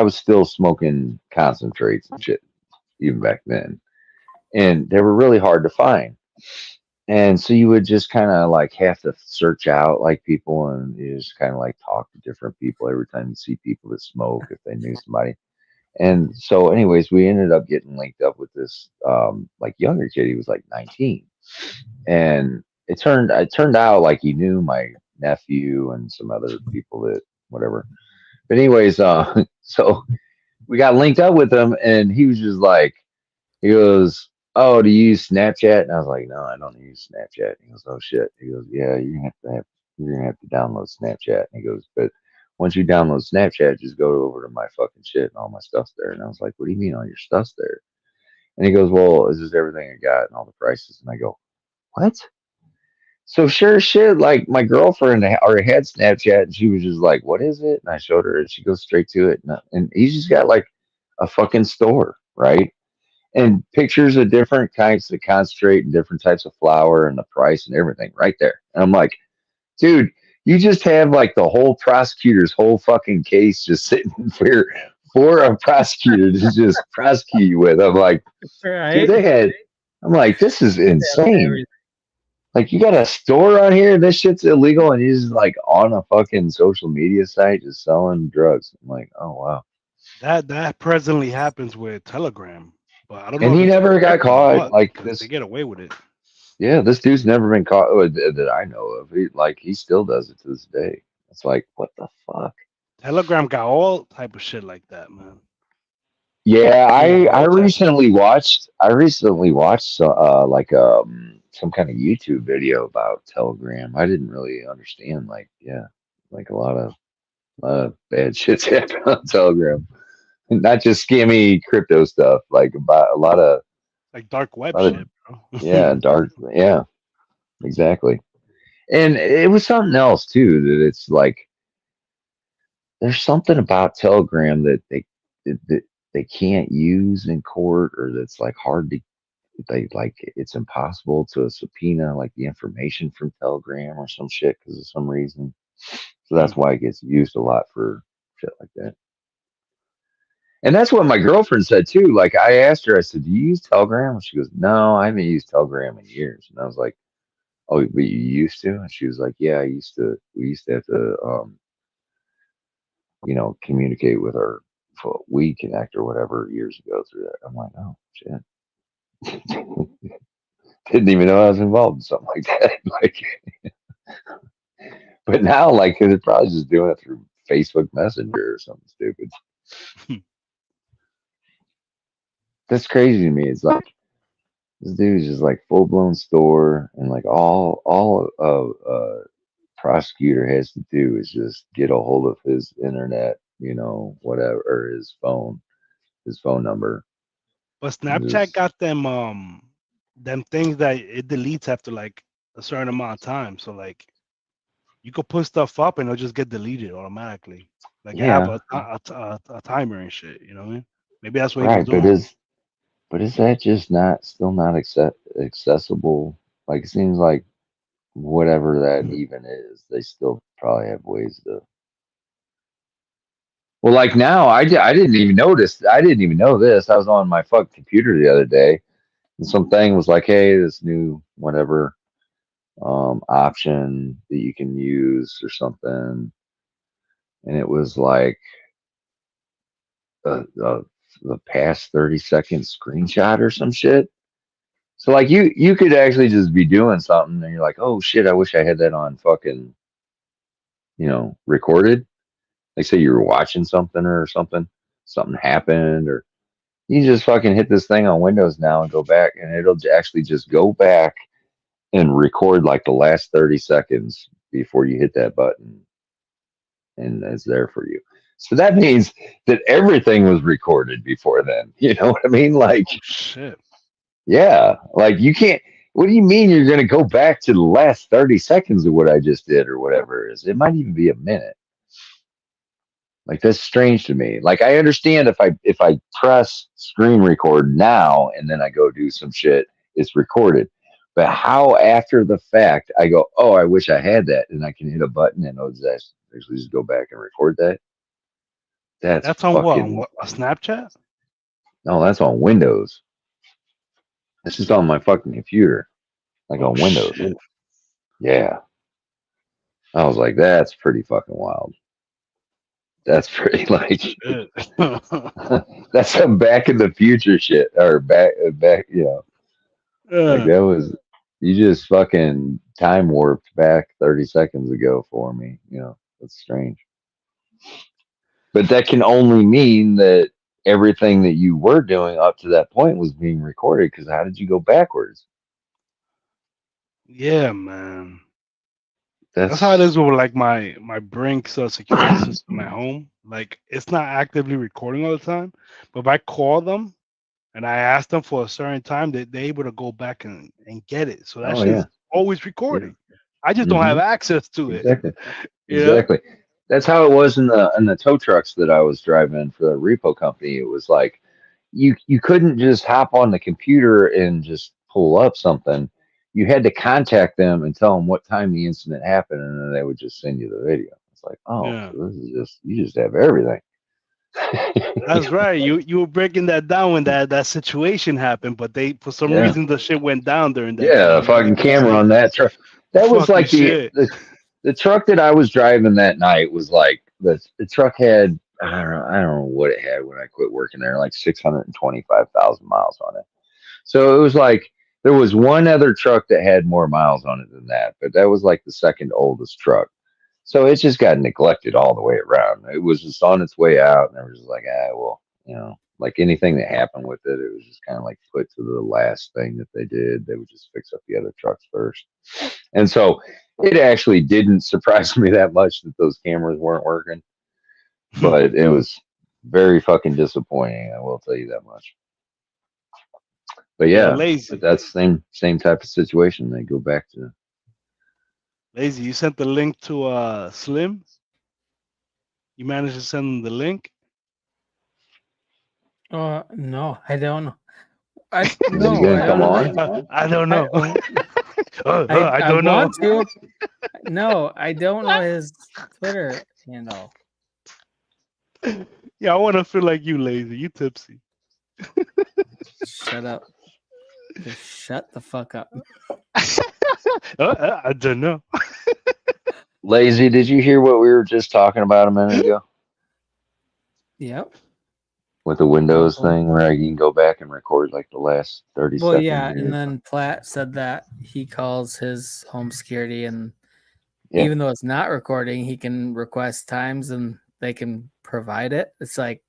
still smoking concentrates and shit even back then, and they were really hard to find. And so you would just kind of like have to search out like people, and you just kind of like talk to different people every time you see people that smoke if they knew somebody. And so, anyways, we ended up getting linked up with this like younger kid. He was like 19, and it turned out like he knew my nephew and some other people that whatever. But anyways, so we got linked up with him, and he was just like, he goes, "Oh, do you use Snapchat?" And I was like, "No, I don't use Snapchat." He goes, "Oh shit." He goes, "Yeah, you're gonna have to download Snapchat." And he goes, "But once you download Snapchat, just go over to my fucking shit and all my stuff's there." And I was like, "What do you mean all your stuff's there?" And he goes, "Well, this is everything I got and all the prices." And I go, "What?" So sure as shit, like my girlfriend already had Snapchat, and she was just like, "What is it?" And I showed her, and she goes straight to it, and he's just got like a fucking store, right? And pictures of different kinds of concentrate and different types of flour and the price and everything right there. And I'm like, dude, you just have like the whole prosecutor's whole fucking case just sitting for a prosecutor to just prosecute you with. I'm like, dude, Right? I'm like, this is insane. Everything. Like, you got a store on here, this shit's illegal, and he's just like on a fucking social media site just selling drugs. I'm like, oh wow. That presently happens with Telegram, but I don't know And if he it's never got correct or caught. what, Like because this, they get away with it. yeah, this dude's never been caught that I know of. He still does it to this day. It's like, what the fuck? Telegram got all type of shit like that, man. Yeah, Yeah, I all type of recently watched like some kind of YouTube video about Telegram. I didn't really understand like like a lot of bad shit's happened on Telegram. Not just scammy crypto stuff, like about a lot of like dark web lot of shit, bro. dark, yeah, exactly. And it was something else too, that it's like there's something about Telegram that they can't use in court, or that's like hard to it's impossible to subpoena like the information from Telegram or some shit because of some reason. So that's why it gets used a lot for shit like that. And that's what my girlfriend said too. Like I asked her, I said, "Do you use Telegram?" And she goes, "No, I haven't used Telegram in years." And I was like, "Oh, but you used to?" And she was like, "Yeah, I used to. We used to have to, communicate with our Weed Connect or whatever years ago through that." I'm like, "Oh shit." Didn't even know I was involved in something like that. Like, but now, like, they're probably just doing it through Facebook Messenger or something stupid. That's crazy to me. It's like this dude is just like full blown store, and like all a prosecutor has to do is just get a hold of his internet, whatever, or his phone number. But Snapchat got them things that it deletes after like a certain amount of time. So like you could put stuff up and it'll just get deleted automatically. Like you have a timer and shit. You know what I mean? Maybe that's what he was Right, doing. but is that just still not accessible? Like it seems like whatever that even is, they still probably have ways to. Well, like now, I didn't even notice. I didn't even know this. I was on my fucking computer the other day, and something was like, "Hey, this new whatever option that you can use or something," and it was like the past 30-second screenshot or some shit. So like you could actually just be doing something, and you're like, "Oh shit, I wish I had that on fucking recorded." Like say you were watching something or something happened, or you just fucking hit this thing on Windows now and go back, and it'll actually just go back and record like the last 30 seconds before you hit that button, and it's there for you. So that means that everything was recorded before then. You know what I mean? Like, Shit. yeah, like you can't. What do you mean you're going to go back to the last 30 seconds of what I just did or whatever it is? It might even be a minute. Like that's strange to me. Like I understand if I press screen record now and then I go do some shit, it's recorded. But how after the fact I go, oh, I wish I had that, and I can hit a button and it'll actually just go back and record that. That's on what? On what? Snapchat? No, that's on Windows. It's just on my fucking computer, like on Windows. Shit. Yeah. I was like, that's pretty fucking wild. That's pretty like that's some Back in the Future shit, or back, you know, like that was you just fucking time warped back 30 seconds ago for me. You know, that's strange. But that can only mean that everything that you were doing up to that point was being recorded. Because how did you go backwards? Yeah, man. That's how it is with like my Brinks security system at home. Like it's not actively recording all the time, but if I call them and I ask them for a certain time, they're able to go back and get it. So that shit's always recording. Yeah. I just don't have access to it. Exactly. Exactly. That's how it was in the tow trucks that I was driving for the repo company. It was like you couldn't just hop on the computer and just pull up something. You had to contact them and tell them what time the incident happened, and then they would just send you the video. It's like, oh, so this is just you just have everything. That's right. You were breaking that down when that situation happened, but they for some reason the shit went down during that. Yeah, the fucking camera on that truck. That was like the truck that I was driving that night was like the truck had I don't know what it had when I quit working there, like 625,000 miles on it. So it was like there was one other truck that had more miles on it than that, but that was like the second oldest truck. So it just got neglected all the way around. It was just on its way out, and it was just like, well, you know, like anything that happened with it, it was just kind of like put to the last thing that they did. They would just fix up the other trucks first. And so it actually didn't surprise me that much that those cameras weren't working, but it was very fucking disappointing. I will tell you that much. But yeah, but that's same type of situation. They go back to. Lazy, you sent the link to Slim. You managed to send them the link. No, I don't know. I don't know. I don't know. To. No, I don't know his Twitter handle. Yeah, I want to feel like you, Lazy. You tipsy. Shut up. Just shut the fuck up. I don't know. Lazy, did you hear what we were just talking about a minute ago? Yep. With the Windows thing where you can go back and record like the last 30 seconds. Well, yeah, and then Platt said that he calls his home security, and even though it's not recording, he can request times and they can provide it. It's like,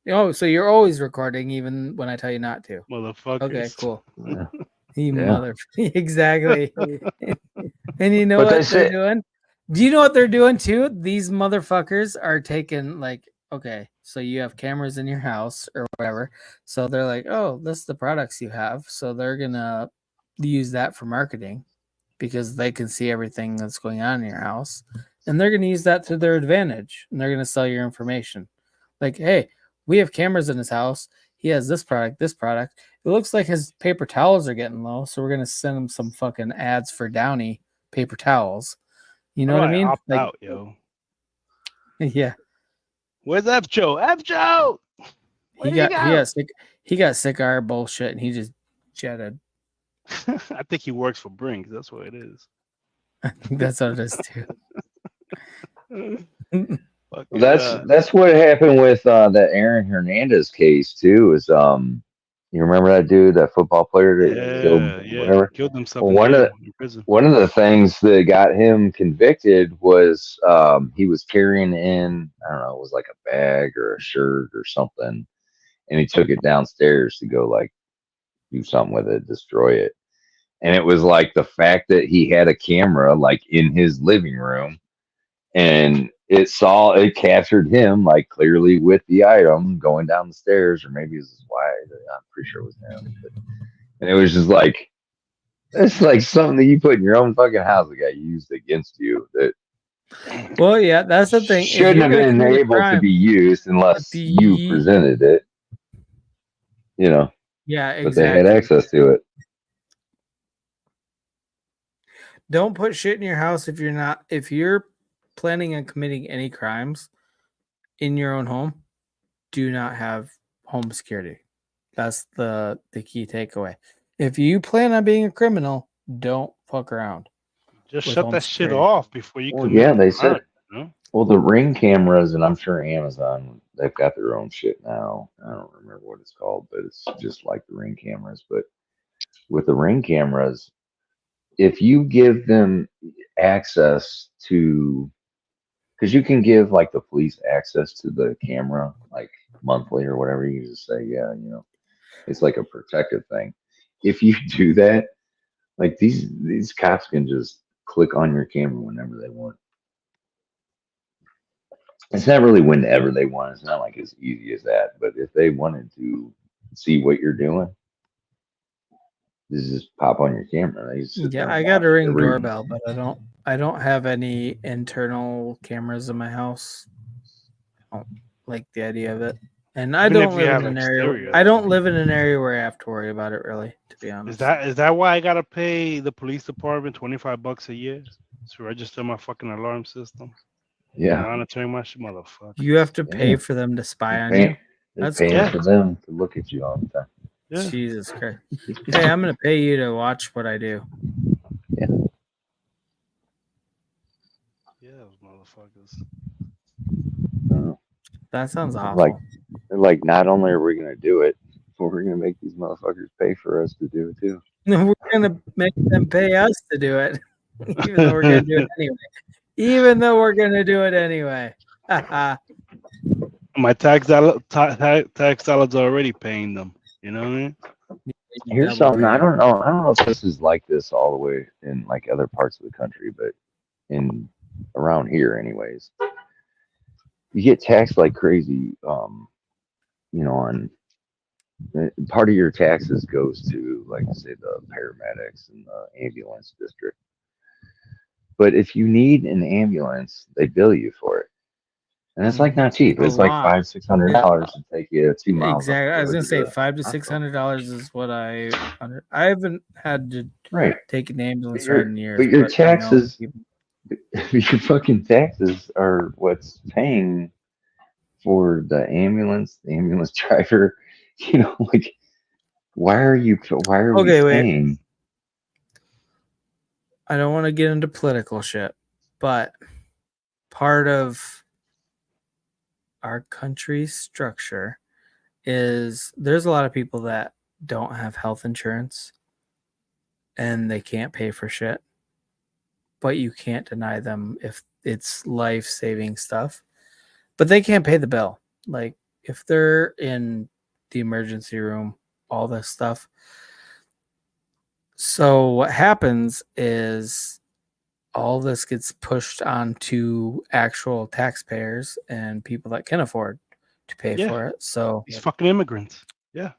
so you're always recording even when I tell you not to. Motherfucker. Okay, cool. Yeah. Exactly. And you know what they're doing? Do you know what they're doing too? These motherfuckers are taking like, okay, so you have cameras in your house or whatever. So they're like, oh, this is the products you have. So they're gonna use that for marketing because they can see everything that's going on in your house. And they're gonna use that to their advantage. And they're gonna sell your information. Like, hey, we have cameras in his house. He has this product. It looks like his paper towels are getting low, so we're gonna send him some fucking ads for Downy paper towels. You know what I mean? Opt out, yo. Yeah. Where's F Joe? F Joe. He got sick of our bullshit, and he just jetted. I think he works for Brinks. That's what it is. I think that's what it is too. That's what happened with that Aaron Hernandez case too. Is you remember that dude, that football player that killed himself in prison? One of the things that got him convicted was he was carrying in, I don't know, it was like a bag or a shirt or something, and he took it downstairs to go like do something with it, destroy it. And it was like the fact that he had a camera like in his living room, and it captured him like clearly with the item going down the stairs, or maybe it was his wife. I'm pretty sure it was him. And it was just like, It's like something that you put in your own fucking house that got used against you that Well, yeah, that's the thing. If shouldn't you're have gonna been commit a able to crime, be used unless you the presented it, yeah, but they had exactly. access to it. Don't put shit in your house if you're planning on committing any crimes in your own home. Do not have home security. That's the key takeaway. If you plan on being a criminal, don't fuck around. Just with shut home that shit security. off before you Well, commit yeah, the they crime. said. You know? Well, the Ring cameras, and I'm sure Amazon, they've got their own shit now. I don't remember what it's called, but it's just like the Ring cameras. But with the Ring cameras, if you give them access to, because you can give like the police access to the camera, like monthly or whatever, you just say, yeah, it's like a protective thing. If you do that, like these cops can just click on your camera whenever they want. It's not really whenever they want. It's not like as easy as that. But if they wanted to see what you're doing, this just pop on your camera. They just sit there Yeah, and I got watch a Ring every. doorbell, but I don't have any internal cameras in my house. I don't like the idea of it. And I Even if don't you live have in an area. exterior, I though. don't live in an area where I have to worry about it. Really, to be honest. Is that why I gotta pay the police department $25 a year to register my fucking alarm system? Yeah, Monitoring my shit, motherfucker. You have to pay yeah. for them to spy They're on paying, you? they're That's paying cool. for them to look at you all the time. Yeah. Jesus Christ. Hey, I'm gonna pay you to watch what I do. Yeah, those motherfuckers. That sounds awful. Like, they're like, not only are we gonna do it, but we're gonna make these motherfuckers pay for us to do it too. We're gonna make them pay us to do it, even though we're gonna do it anyway. Even though we're gonna do it anyway. My tax dollars are already paying them. You know what I mean? Here's something I don't know. I don't know if this is like this all the way in like other parts of the country, but in around here, anyways, you get taxed like crazy. On part of your taxes goes to like say the paramedics and the ambulance district. But if you need an ambulance, they bill you for it, and it's like not cheap. A It's like lot. $500-600 to take you 2 miles. up Exactly. the I was road gonna to say the $500 to hospital. $600 is what I haven't had to Right. take an ambulance But your- ride in years. but your I know taxes- people- Your fucking taxes are what's paying for the ambulance driver. Like, why are we wait. paying? I don't want to get into political shit, but part of our country's structure is there's a lot of people that don't have health insurance and they can't pay for shit, but you can't deny them if it's life-saving stuff, but they can't pay the bill. Like if they're in the emergency room, all this stuff. So what happens is all this gets pushed onto actual taxpayers and people that can afford to pay for it. So These fucking immigrants. Yeah.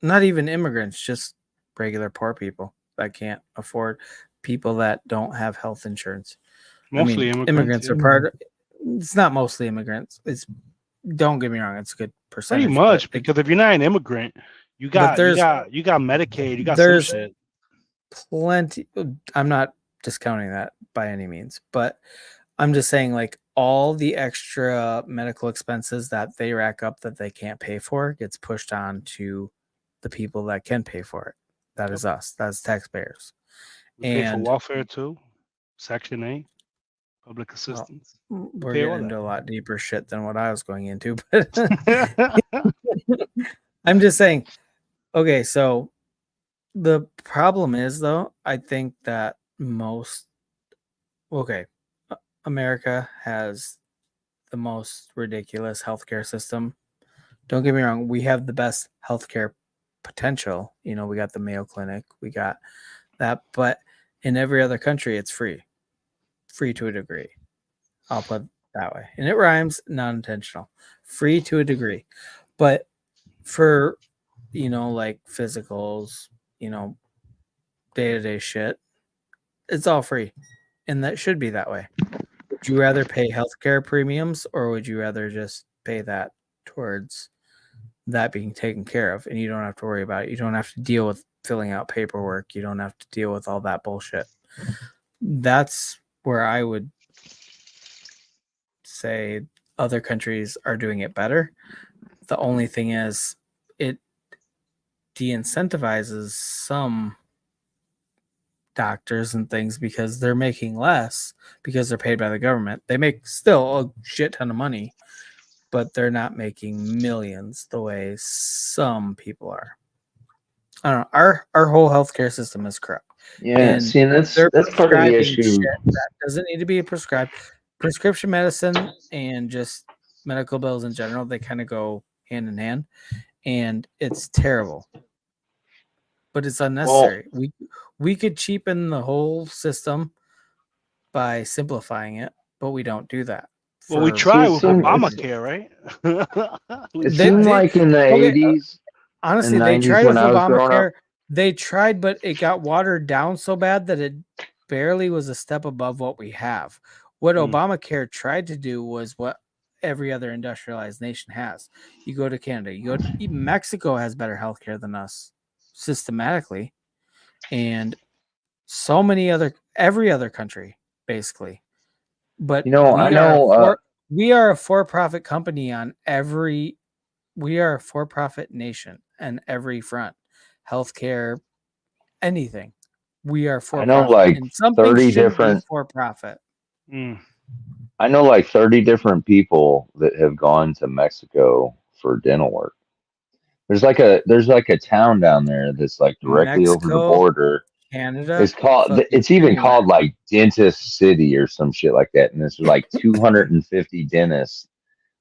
not even immigrants, just regular poor people that can't afford, people that don't have health insurance. Mostly immigrants yeah. are part of, it's not mostly immigrants. It's, don't get me wrong, it's a good percentage. Pretty much, because if you're not an immigrant, you got Medicaid, you got some there's shit. plenty. I'm not discounting that by any means, but I'm just saying like all the extra medical expenses that they rack up that they can't pay for gets pushed on to the people that can pay for it. That is us. That's taxpayers. We pay for welfare too. Section 8, public assistance. We're pay all getting that. into a lot deeper shit than what I was going into, but I'm just saying. Okay, so the problem is though, I think that America has the most ridiculous healthcare system. Don't get me wrong, we have the best healthcare potential. We got the Mayo Clinic, we got that, but in every other country, it's free to a degree. I'll put it that way, and it rhymes, not intentional. Free to a degree, but for like physicals, day-to-day shit, it's all free. And that should be that way. Would you rather pay healthcare premiums, or would you rather just pay that towards that being taken care of, and you don't have to worry about it? You don't have to deal with filling out paperwork. You don't have to deal with all that bullshit. That's where I would say other countries are doing it better. The only thing is it de-incentivizes some doctors and things because they're making less because they're paid by the government. They make still a shit ton of money, but they're not making millions the way some people are. I don't know. Our whole healthcare system is corrupt. Yeah, And see, and that's they're part of the prescribing issue. shit that doesn't need to be prescribed. Prescription medicine and just medical bills in general, they kind of go hand in hand, and it's terrible. But it's unnecessary. We could cheapen the whole system by simplifying it, but we don't do that. Well, we for try with seems- Obamacare, right? It They- seemed they- like in the okay, 80s, Honestly, and they 90s tried with when I was growing Obamacare. They tried, but it got watered down so bad that it barely was a step above what we have. What Mm. Obamacare tried to do was what every other industrialized nation has. You go to Canada, even Mexico has better healthcare than us systematically, and so many every other country basically. But we are a for-profit company on every. We are a for-profit nation and every front, healthcare, anything. We are for. I know like and something 30 shouldn't be different. for-profit. Mm. I know like 30 different people that have gone to Mexico for dental work. There's like a town down there that's like directly over the Mexico, border. Canada. It's even anywhere. called like Dentist City or some shit like that. And there's like 250 dentists,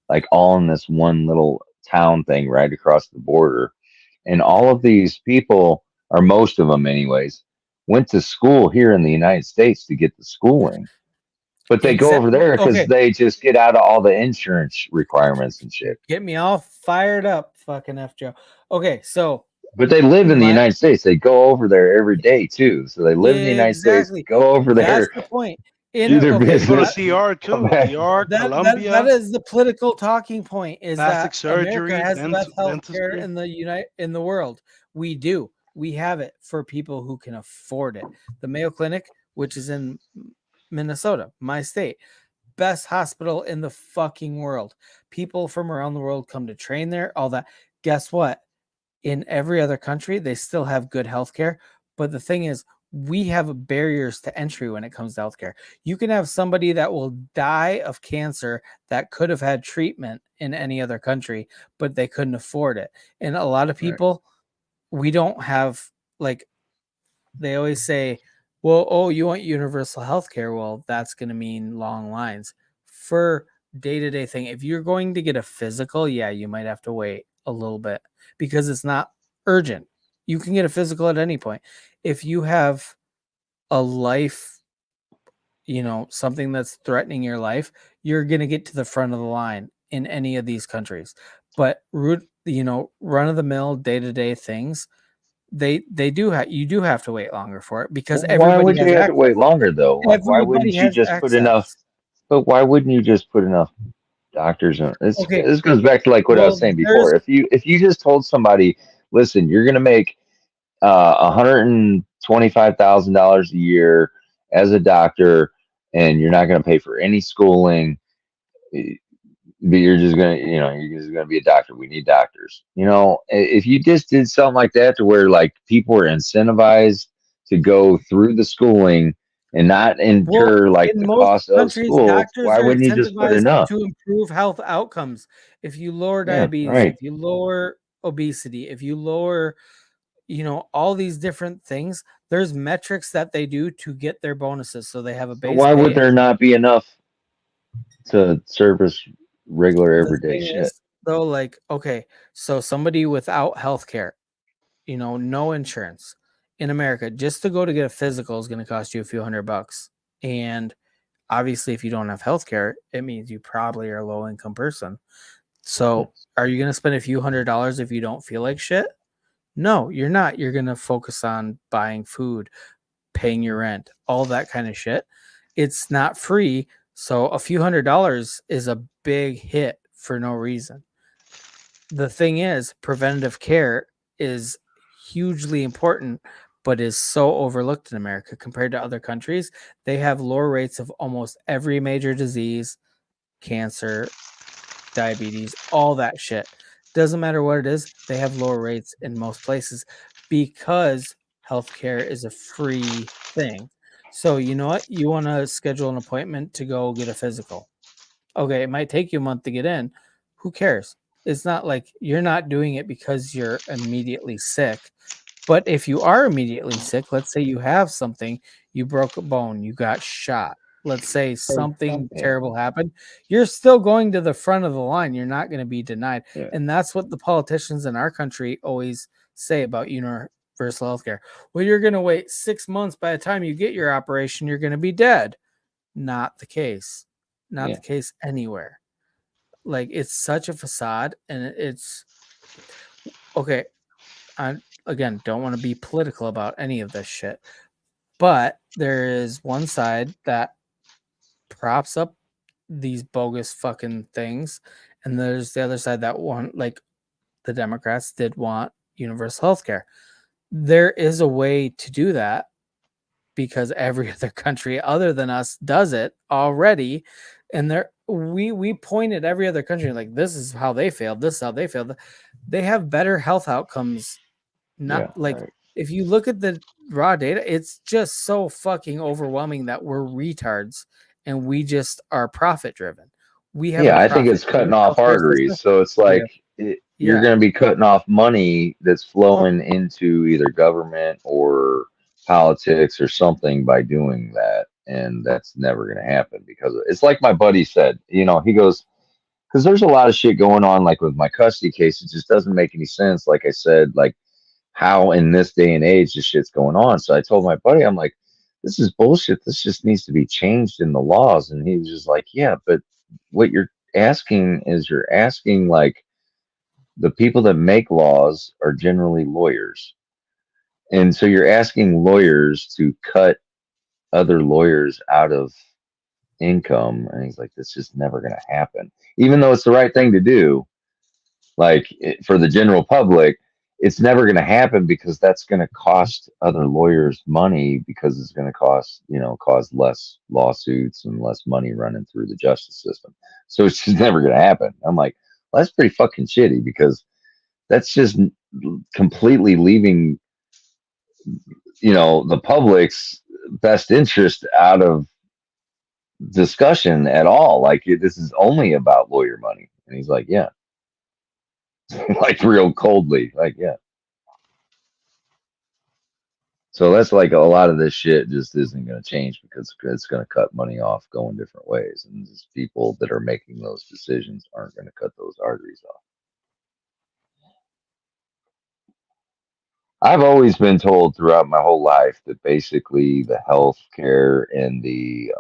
like all in this one little town thing right across the border. And all of these people, or most of them anyways, went to school here in the United States to get the schooling. But they go over there because they just get out of all the insurance requirements and shit. Get me all fired up, fucking F Joe. Okay, so. But they live in the United States. They go over there every day too. So they live in the United States. Go over there. That's the point. Do their business. CR too. CR, Colombia. That is the political talking point. Is plastic that surgery, America has the best dentistry healthcare in the world? We do. We have it for people who can afford it. The Mayo Clinic, which is in Minnesota, my state, best hospital in the fucking world. People from around the world come to train there. All that. Guess what? In every other country, they still have good healthcare. But the thing is, we have barriers to entry when it comes to healthcare. You can have somebody that will die of cancer that could have had treatment in any other country, but they couldn't afford it. And a lot of people, we don't have, like, they always say, well, oh, you want universal healthcare? Well, that's going to mean long lines. For day-to-day thing, if you're going to get a physical, yeah, you might have to wait a little bit because it's not urgent. You can get a physical at any point. If you have a life, something that's threatening your life, you're going to get to the front of the line in any of these countries. But run of the mill, day-to-day things, you do have to wait longer for it because everybody. Why would you have to wait longer though? Like, why wouldn't you just put enough? But why wouldn't you just put enough doctors in? This goes back to like what I was saying before. If you just told somebody, listen, you're going to make $125,000 a year as a doctor, and you're not going to pay for any schooling. But you're just gonna be a doctor. We need doctors. If you just did something like that to where like people were incentivized to go through the schooling and not incur the cost of school, why wouldn't you just put enough to improve health outcomes? If you lower diabetes, if you lower obesity, if you lower, all these different things, there's metrics that they do to get their bonuses. So they have a base. Why would there not be enough to service regular everyday shit? Though, like, okay, so somebody without health care, no insurance in America, just to go to get a physical is going to cost you a few $100. And obviously, if you don't have health care, it means you probably are a low income person. So are you going to spend a few $100 if you don't feel like shit? No, you're not. You're going to focus on buying food, paying your rent, all that kind of shit. It's not free. So a few $100s is a big hit for no reason. The thing is, preventative care is hugely important, but is so overlooked in America compared to other countries. They have lower rates of almost every major disease, cancer, diabetes, all that shit. Doesn't matter what it is, they have lower rates in most places because healthcare is a free thing. So, you know what? You want to schedule an appointment to go get a physical. Okay, it might take you a month to get in. Who cares? It's not like you're not doing it because you're immediately sick. But if you are immediately sick, let's say you have something, you broke a bone, you got shot, let's say something Yeah. terrible happened, you're still going to the front of the line. You're not going to be denied. Yeah. And that's what the politicians in our country always say about universal health care. Well, you're going to wait 6 months. By the time you get your operation, you're going to be dead. Not the case. Not Yeah. the case anywhere. Like, it's such a facade, and it's okay. I again don't want to be political about any of this shit, but there is one side that props up these bogus fucking things, and there's the other side that want, like the Democrats did want universal health care. There is a way to do that because every other country other than us does it already, and we pointed every other country like this is how they failed, this is how they failed. They have better health outcomes. Not like right. if you look at the raw data, it's just so fucking overwhelming that we're retards and we just are profit driven. We have Yeah, a I think it's profit-driven cutting off healthcare arteries. system. So it's Yeah. like you're Yeah. going to be cutting off money that's flowing into either government or politics or something by doing that. And that's never going to happen because it's like my buddy said, he goes, because there's a lot of shit going on, like with my custody case. It just doesn't make any sense. Like I said, like how in this day and age this shit's going on. So I told my buddy, I'm like, this is bullshit. This just needs to be changed in the laws. And he was just like, yeah, but what you're asking is you're asking like the people that make laws are generally lawyers. And so you're asking lawyers to cut other lawyers out of income. And he's like, that's just never going to happen. Even though it's the right thing to do, like for the general public, it's never going to happen because that's going to cost other lawyers money because it's going to cause less lawsuits and less money running through the justice system. So it's just never going to happen. I'm like, well, that's pretty fucking shitty because that's just completely leaving, the public's best interest out of discussion at all. Like this is only about lawyer money. And he's like, yeah. Like real coldly, like, yeah. So that's like a lot of this shit just isn't going to change because it's going to cut money off going different ways, and just people that are making those decisions aren't going to cut those arteries off. I've always been told throughout my whole life that basically the healthcare and the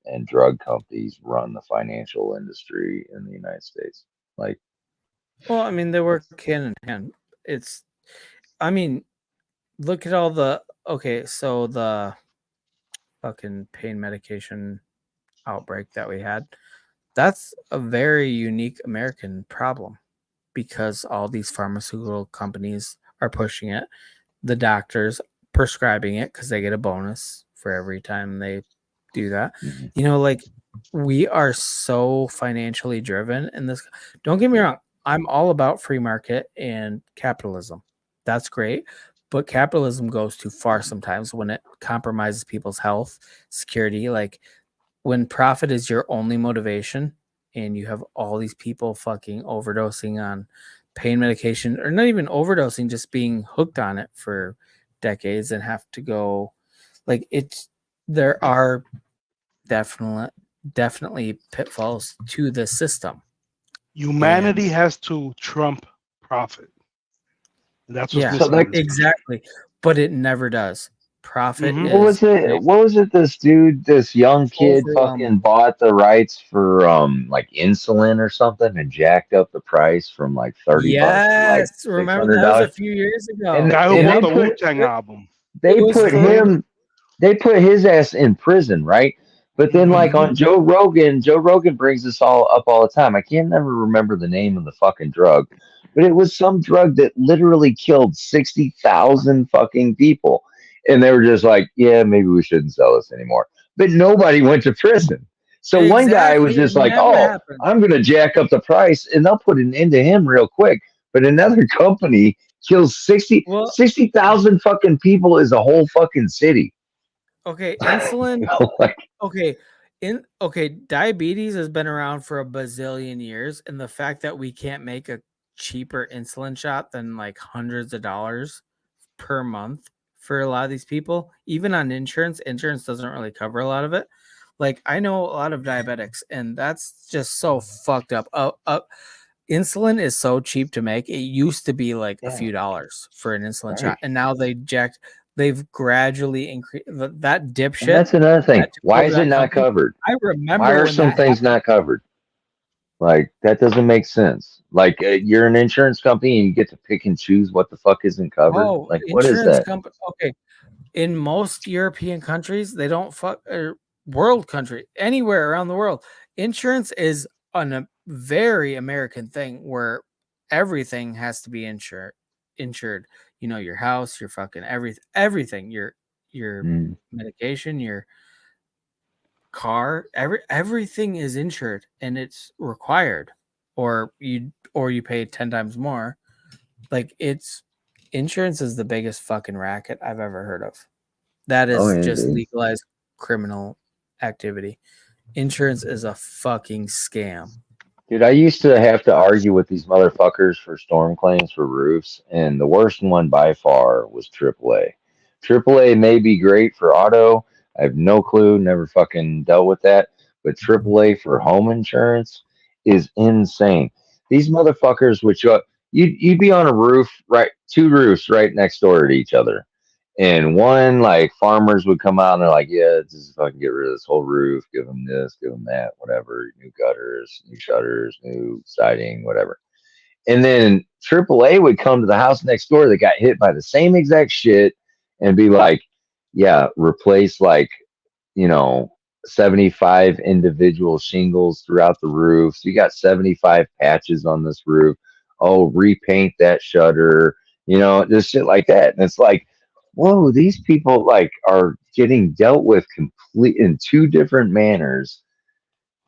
and drug companies run the financial industry in the United States. Like, Well, I mean, they work hand in hand. Look at all so the fucking pain medication outbreak that we had. That's a very unique American problem because all these pharmaceutical companies are pushing it. The doctors prescribing it because they get a bonus for every time they do that. Like we are so financially driven in this. Don't get me wrong. I'm all about free market and capitalism. That's great. But capitalism goes too far sometimes when it compromises people's health, security. Like when profit is your only motivation and you have all these people fucking overdosing on pain medication, or not even overdosing, just being hooked on it for decades and have to go, like there are definitely pitfalls to the system. Humanity has to trump profit. And that's what's Yeah, missing in this exactly. But it never does. profit Mhm. What was it? is What was it? This young kid, fucking overwhelming. bought the rights for like insulin or something, and jacked up the price from like $30 to like Yes, six remember hundred that was a dollars. few years And ago. Guy who and bought they the Wu put Tang album. It they was put for him they put his ass in prison, right? But then, like Mhm. on Joe Rogan brings this all up all the time. I can't never remember the name of the fucking drug, but it was some drug that literally killed 60,000 fucking people, and they were just like, "Yeah, maybe we shouldn't sell this anymore." But nobody went to prison. So one guy was Exactly. It just like, never "Oh, happened. I'm gonna jack up the price, and they'll put an end to him real quick." But another company kills Well, 60,000 fucking people is a whole fucking city. okay, You insulin. know, like, Diabetes has been around for a bazillion years, and the fact that we can't make a cheaper insulin shot than like hundreds of dollars per month for a lot of these people, even on insurance doesn't really cover a lot of it. Like I know a lot of diabetics, and that's just so fucked up. Insulin is so cheap to make. It used to be like a yeah, few dollars for an insulin right. shot, and now they've gradually increased that And dipshit that's another thing. that took Why over is it that not company. covered? I Why remember are when some that things happened. not covered? Like that doesn't make sense. Like you're an insurance company and you get to pick and choose what the fuck isn't covered. Oh, Like what is insurance that? company. Okay, in most European countries, they don't fuck world country anywhere around the world. Insurance is a very American thing where everything has to be insured. You know, your house, your fucking everything, your Mm. medication, your car, everything is insured and it's required, or you pay 10 times more. Like it's insurance is the biggest fucking racket I've ever heard of. That Oh is yeah, just dude. legalized criminal activity. Insurance is a fucking scam. Dude, I used to have to argue with these motherfuckers for storm claims for roofs, and the worst one by far was AAA. AAA may be great for auto. I have no clue, never fucking dealt with that. But AAA for home insurance is insane. These motherfuckers, which you'd be on a roof, right? Two roofs right next door to each other. And one, like farmers would come out and they're like, yeah, just fucking get rid of this whole roof, give them this, give them that, whatever, new gutters, new shutters, new siding, whatever. And then AAA would come to the house next door that got hit by the same exact shit and be like, yeah, replace like, you know, 75 individual shingles throughout the roof. So you got 75 patches on this roof. Oh, repaint that shutter, you know, just shit like that. And it's like, whoa, these people like are getting dealt with complete in two different manners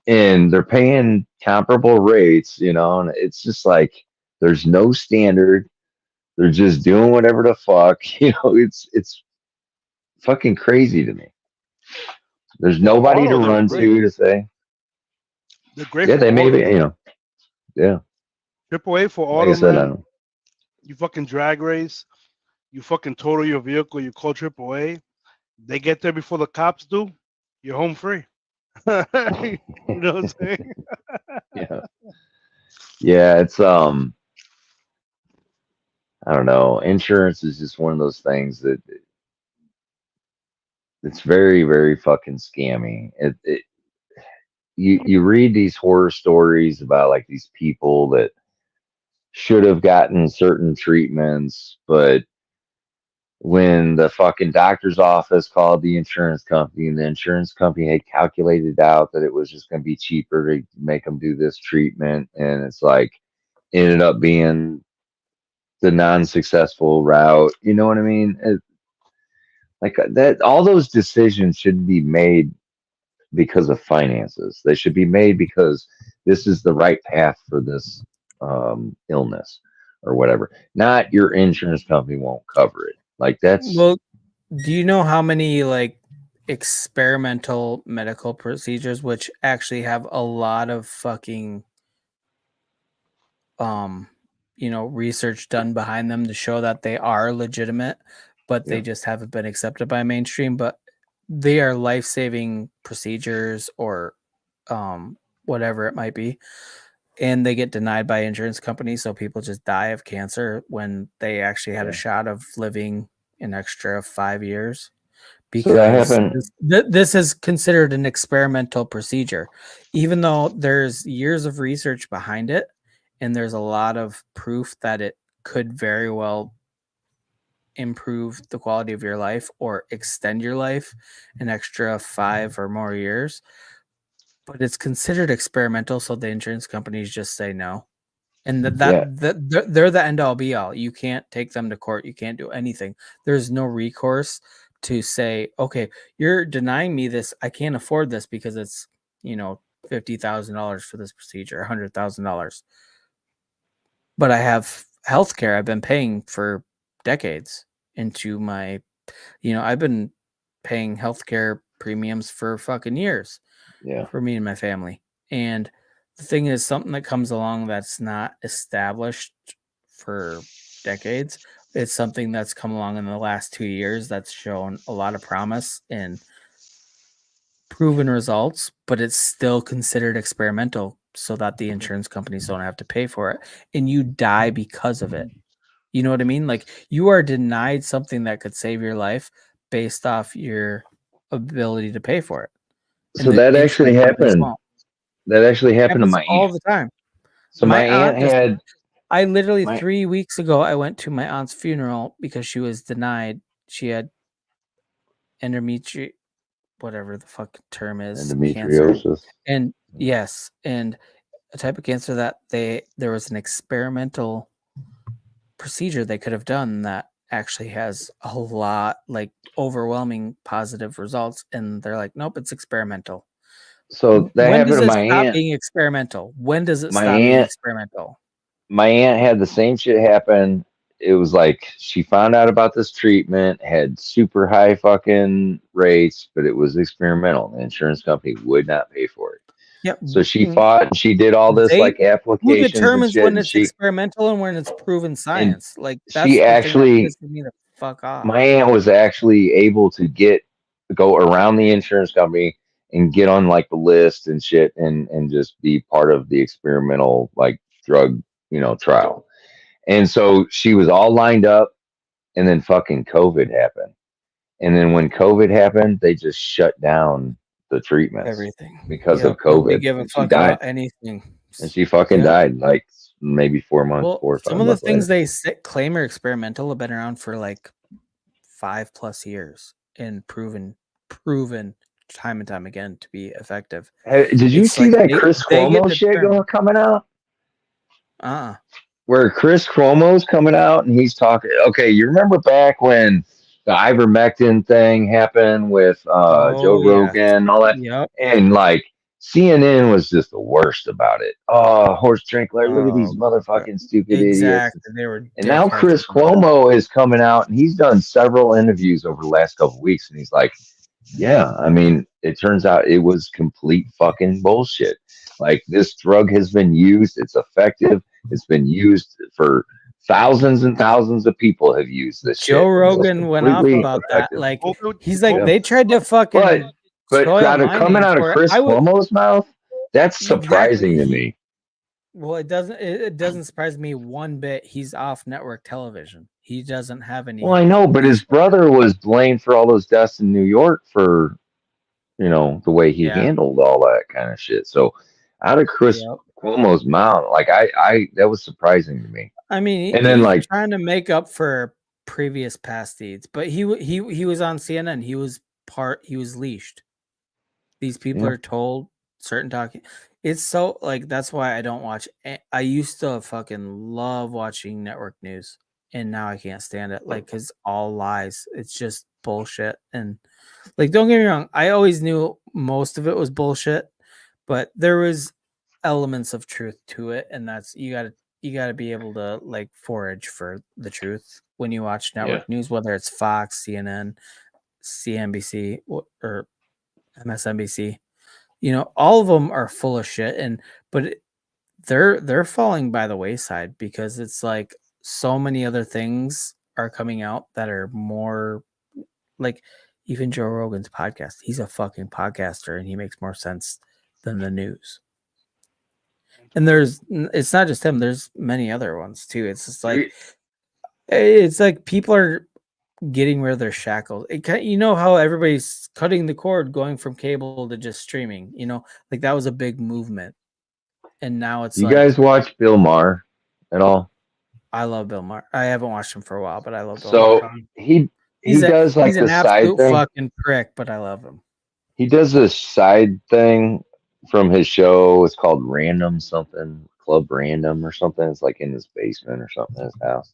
and they're paying comparable rates, you know, and it's just like there's no standard. They're just doing whatever the fuck, you know, it's fucking crazy to me. There's For nobody to auto, they're run great. to say, They're great yeah, for they may be, auto. you know, yeah. AAA for Like I auto, said, I man. don't. You fucking drag race. You fucking total your vehicle. You call AAA. They get there before the cops do. You're home free. You know what I'm saying? Yeah, yeah. It's I don't know. Insurance is just one of those things that it's very, very fucking scammy. You read these horror stories about like these people that should have gotten certain treatments, but when the fucking doctor's office called the insurance company and the insurance company had calculated out that it was just going to be cheaper to make them do this treatment, and it's like ended up being the non-successful route. You know what I mean? Like that, all those decisions shouldn't be made because of finances. They should be made because this is the right path for this illness or whatever. Not your insurance company won't cover it. Like that's Well, do you know how many like experimental medical procedures which actually have a lot of fucking research done behind them to show that they are legitimate, but they yeah, just haven't been accepted by mainstream, but they are life-saving procedures or whatever it might be, and they get denied by insurance companies, so people just die of cancer when they actually had a yeah. shot of living an extra 5 years. So that because happened. this is considered an experimental procedure, even though there's years of research behind it, and there's a lot of proof that it could very well improve the quality of your life or extend your life an extra 5 or more years. But it's considered experimental, so the insurance companies just say no. And Yeah. they're the end all be all. You can't take them to court. You can't do anything. There's no recourse to say, okay, you're denying me this. I can't afford this because it's, $50,000 for this procedure, $100,000. But I have health care I've been paying for decades into my, I've been paying healthcare premiums for fucking years Yeah. for me and my family. And the thing is, something that comes along that's not established for decades, it's something that's come along in the last 2 years that's shown a lot of promise and proven results, but it's still considered experimental so that the insurance companies don't have to pay for it. And you die because of it. You know what I mean? Like, you are denied something that could save your life based off your ability to pay for it. And So the that actually insurance companies happened. won't. That actually happened to Happens my all aunt. the time. So my aunt aunt just, had I literally my 3 weeks ago, I went to my aunt's funeral because she was denied. She had endometrial, whatever the fuck term is, cancer. endometriosis. And yes, and a type of cancer that there was an experimental procedure they could have done that actually has a lot, like, overwhelming positive results, and they're like, nope, it's experimental. So that When happened does to it my stop aunt. being experimental? When does it My stop being aunt experimental? my aunt had the same shit happen. It was like she found out about this treatment, had super high fucking rates, but it was experimental. The insurance company would not pay for it. Yep. So she fought and she did all this They like Who applications and determines shit, when and it's experimental and when it's proven and science? Like, that's she the thing that actually pisses me the fuck off. my aunt was actually able to go around the insurance company and get on like the list and shit and just be part of the experimental like drug, trial. And so she was all lined up, and then fucking COVID happened. And then when COVID happened, they just shut down the treatments Everything. because of Yep. Nobody COVID. give a And she fuck died. about anything. And she fucking Yep. died like maybe 4 months, Well, 4 or 5 some of the months things later. they claim are experimental have been around for like 5+ years and proven time and time again to be effective. Hey, did you It's see like that Chris they get Cuomo shit determined. coming out? Uh-uh. Where Chris Cuomo's coming out and he's talking. Okay, you remember back when the ivermectin thing happened with Joe Oh, yes. Rogan and all that, Yep. and like CNN was just the worst about it. Oh, horse drinker, look at these Oh, motherfucking stupid idiots. exactly. They were And now dickheads Chris about it. Cuomo is coming out and he's done several interviews over the last couple of weeks, and he's like, yeah, I mean, it turns out it was complete fucking bullshit. Like, this drug has been used, it's effective, it's been used for thousands and thousands of people have used this Joe shit. Rogan went off completely about that. effective. Like, Also, he's like, Yeah. they tried to fucking But soil my coming name out of for it. Chris I would Cuomo's mouth, that's surprising to exactly. me. Well, it doesn't surprise me one bit. He's off network television. He doesn't have any. Well, I know, but his brother was blamed for all those deaths in New York for, the way he Yeah. handled all that kind of shit. So out of Chris Yep. Cuomo's mouth, like I that was surprising to me. I mean, And then he's like, trying to make up for previous past deeds, but he was on CNN. He was leashed. These people Yeah. are told certain talking. It's so, like, that's why I don't watch. I used to fucking love watching network news, and now I can't stand it. Like, cause all lies. It's just bullshit. And like, don't get me wrong, I always knew most of it was bullshit, but there was elements of truth to it, and that's you gotta be able to like forage for the truth when you watch network news, whether it's Fox, CNN, CNBC, or MSNBC. All of them are full of shit, but they're falling by the wayside because it's like so many other things are coming out that are more like, even Joe Rogan's podcast. He's a fucking podcaster and he makes more sense than the news. And it's not just him, there's many other ones too. It's just like, people are getting rid of their shackles. You know how everybody's cutting the cord, going from cable to just streaming. You know, like that was a big movement, and now it's You like guys watch Bill Maher at all? I love Bill Maher. I haven't watched him for a while, but I love Bill So Maher. he He's does like an the side absolute thing. fucking prick, but I love him. He does this side thing from his show. It's called Random something, Club Random or something. It's like in his basement or something in his house.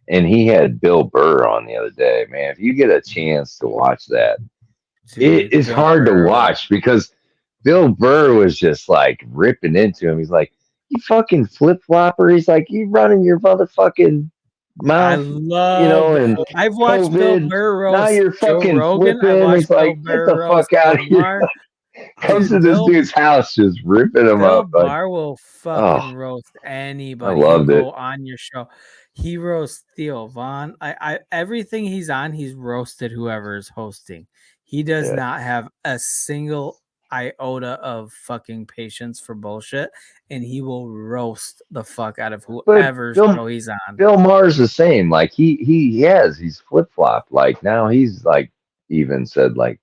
And he had Bill Burr on the other day. Man, if you get a chance to watch that, Dude, it's Bill hard Burr. to watch because Bill Burr was just like ripping into him. He's like, "You fucking flip flopper." He's like, "You running your motherfucking mouth." I love. You know, and I've watched Bill COVID, Burr now roast you're Joe fucking Rogan. I've flipping. watched He's Bill like, "Get Burr the roast fuck out Bill of here." Maher. Comes Dude, to this dude's house, just ripping him Bill up. Like, Maher will fucking roast anybody. I loved He'll it. go on your show. He roasts Theo Vaughn. I everything he's on, he's roasted whoever is hosting. He does Yeah. not have a single iota of fucking patience for bullshit, and he will roast the fuck out of whoever's Bill- show he's on. Bill Maher's the same. Like he's flip flopped. Like now he's like even said like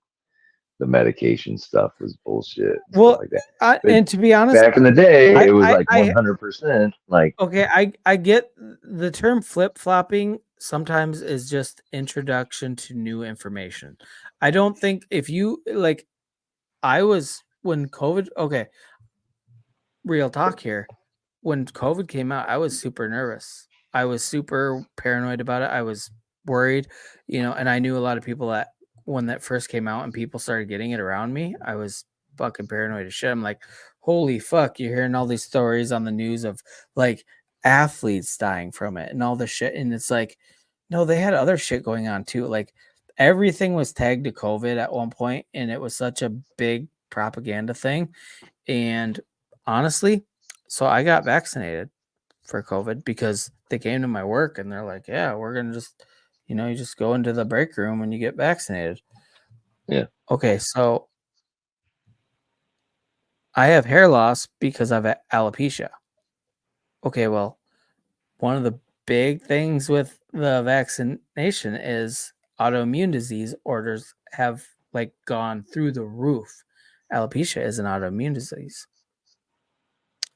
the medication stuff was bullshit. And Well, stuff like that. But and to be honest, back in the day, I- it was I- like I- 100%. Like okay, I get the term flip flopping sometimes is just introduction to new information. I don't think if you like, I was when COVID, okay, real talk here. When COVID came out, I was super nervous. I was super paranoid about it. I was worried, and I knew a lot of people that when that first came out and people started getting it around me, I was fucking paranoid as shit. I'm like, holy fuck, you're hearing all these stories on the news of like athletes dying from it and all this shit. And it's like, no, they had other shit going on too. Like everything was tagged to COVID at one point, and it was such a big propaganda thing. And honestly, so I got vaccinated for COVID because they came to my work and they're like, yeah, we're going to just, you just go into the break room when you get vaccinated. Yeah. Okay. So I have hair loss because I've alopecia. Okay. Well, one of the big things with the vaccination is autoimmune disease orders have like gone through the roof. Alopecia is an autoimmune disease.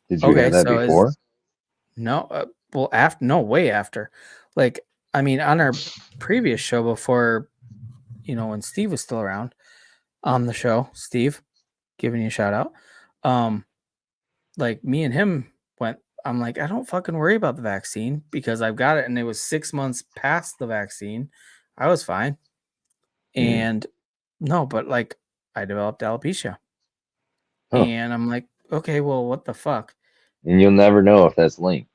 did you have that before? No, well, way after. Like, I mean, on our previous show before, when Steve was still around on the show, Steve, giving you a shout out. Like me and him I'm like, I don't fucking worry about the vaccine because I've got it. And it was 6 months past the vaccine. I was fine. And no, but like I developed alopecia. Huh. And I'm like, okay, well, what the fuck? And you'll never know if that's linked.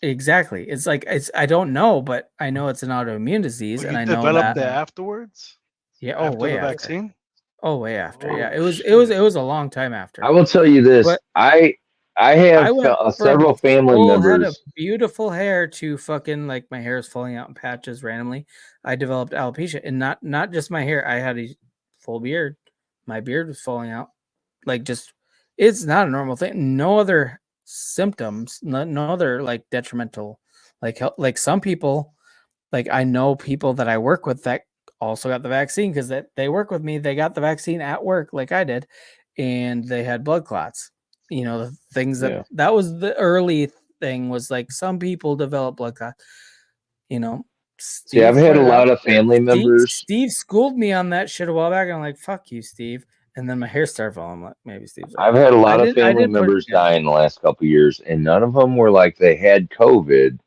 Exactly. It's like I don't know, but I know it's an autoimmune disease, and I know developed that it afterwards. Yeah. After Way the after. vaccine. Oh, way after. Oh, Yeah. It was a long time after. I will tell you this. But I have went from several family full head of members. beautiful hair to fucking like my hair is falling out in patches randomly. I developed alopecia, and not just my hair. I had a full beard. My beard was falling out. Like just, it's not a normal thing. No other symptoms. No other like detrimental, like some people. Like I know people that I work with that also got the vaccine because they work with me. They got the vaccine at work like I did, and they had blood clots. The things that was the early thing was like some people develop blood clots. See, I've had a lot of family members. Steve schooled me on that shit a while back. And I'm like, fuck you, Steve. And then my hair started falling. I'm like, maybe Steve's right. I've had a lot of family members die in the last couple of years, and none of them were like they had COVID,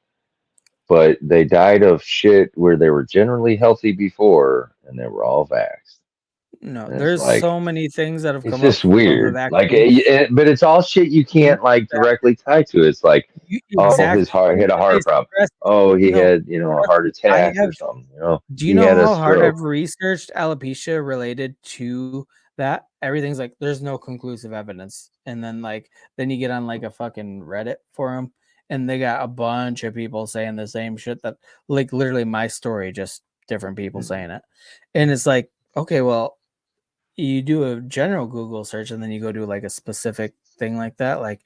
but they died of shit where they were generally healthy before, and they were all vaxxed. No, there's like, so many things that have come up. It's just weird. Like, but it's all shit you can't like directly tie to. It's like, his heart hit a heart problem. Oh, he had a heart attack or something. Do you know how hard I've researched alopecia related to that? Everything's like, there's no conclusive evidence. And then then you get on like a fucking Reddit forum, and they got a bunch of people saying the same shit that like literally my story, just different people saying it. And it's like, okay, well, you do a general Google search and then you go do like a specific thing like that. Like,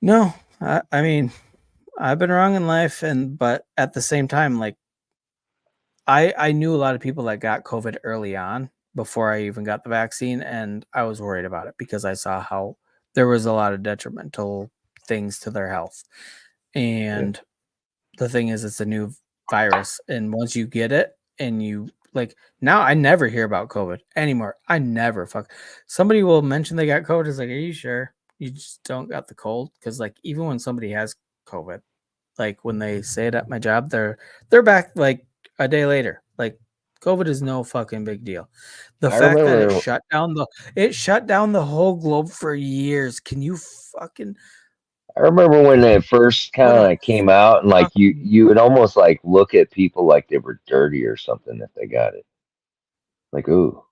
no, I mean, I've been wrong in life, but at the same time, like, I knew a lot of people that got COVID early on before I even got the vaccine, and I was worried about it because I saw how there was a lot of detrimental things to their health. And the thing is, it's a new virus, and once you get it, and you like now, I never hear about COVID anymore. I never somebody will mention they got COVID. It's like, are you sure you just don't got the cold? Because like even when somebody has COVID, like when they say it at my job, they're back like a day later. Like COVID is no fucking big deal. The I fact that remember- it shut down the whole globe for years. Can you fucking I remember when it first kind of came out, and like you would almost like look at people like they were dirty or something if they got it. Like, ooh,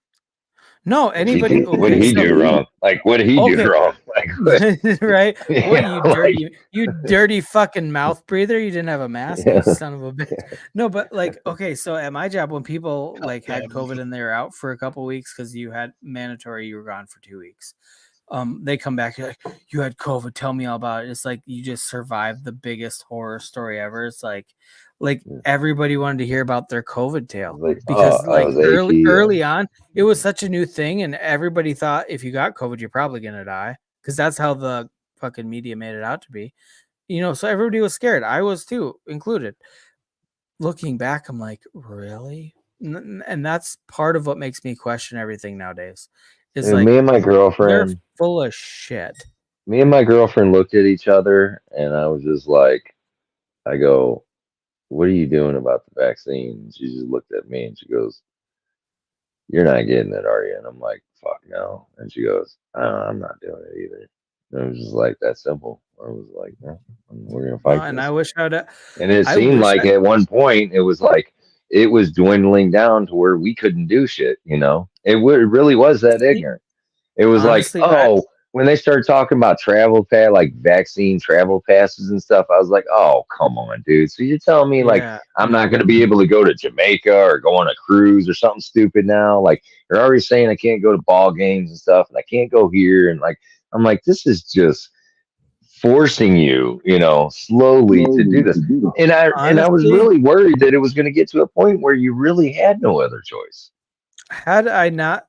no anybody? what did he do wrong? Like, what did he do wrong? Like, what, right? you What know, you dirty, like- you dirty fucking mouth breather? You didn't have a mask, Yeah. you son of a bitch. No, but like, okay, so at my job, when people like had COVID and they were out for a couple weeks because you had mandatory, you were gone for 2 weeks. They come back, you're like, you had COVID, tell me all about it. It's like you just survived the biggest horror story ever. It's like everybody wanted to hear about their COVID tale Like, because oh, I was early on, it was such a new thing, and everybody thought if you got COVID, you're probably gonna die because that's how the fucking media made it out to be. So everybody was scared. I was too, included. Looking back, I'm like, really? And that's part of what makes me question everything nowadays. Is and like me and my they're girlfriend, full of shit. me and my girlfriend looked at each other, and I was just like, I go, what are you doing about the vaccine? And she just looked at me and she goes, you're not getting it, are you? And I'm like, fuck no. And she goes, I'm not doing it either. And it was just like that simple. I was like, no, we're gonna No, fight and this. I wish I'd. And it I seemed wish like at one point it was like it was dwindling down to where we couldn't do shit. It really was that ignorant. It was Honestly, like, oh, when they started talking about travel pass, like vaccine travel passes and stuff, I was like, oh, come on, dude. So you're telling me like yeah, I'm not going to be able to go to Jamaica or go on a cruise or something stupid now? Like you're already saying I can't go to ball games and stuff, and I can't go here, and like I'm like, this is just forcing you, slowly to do this. And I was honestly, really worried that it was going to get to a point where you really had no other choice. had I not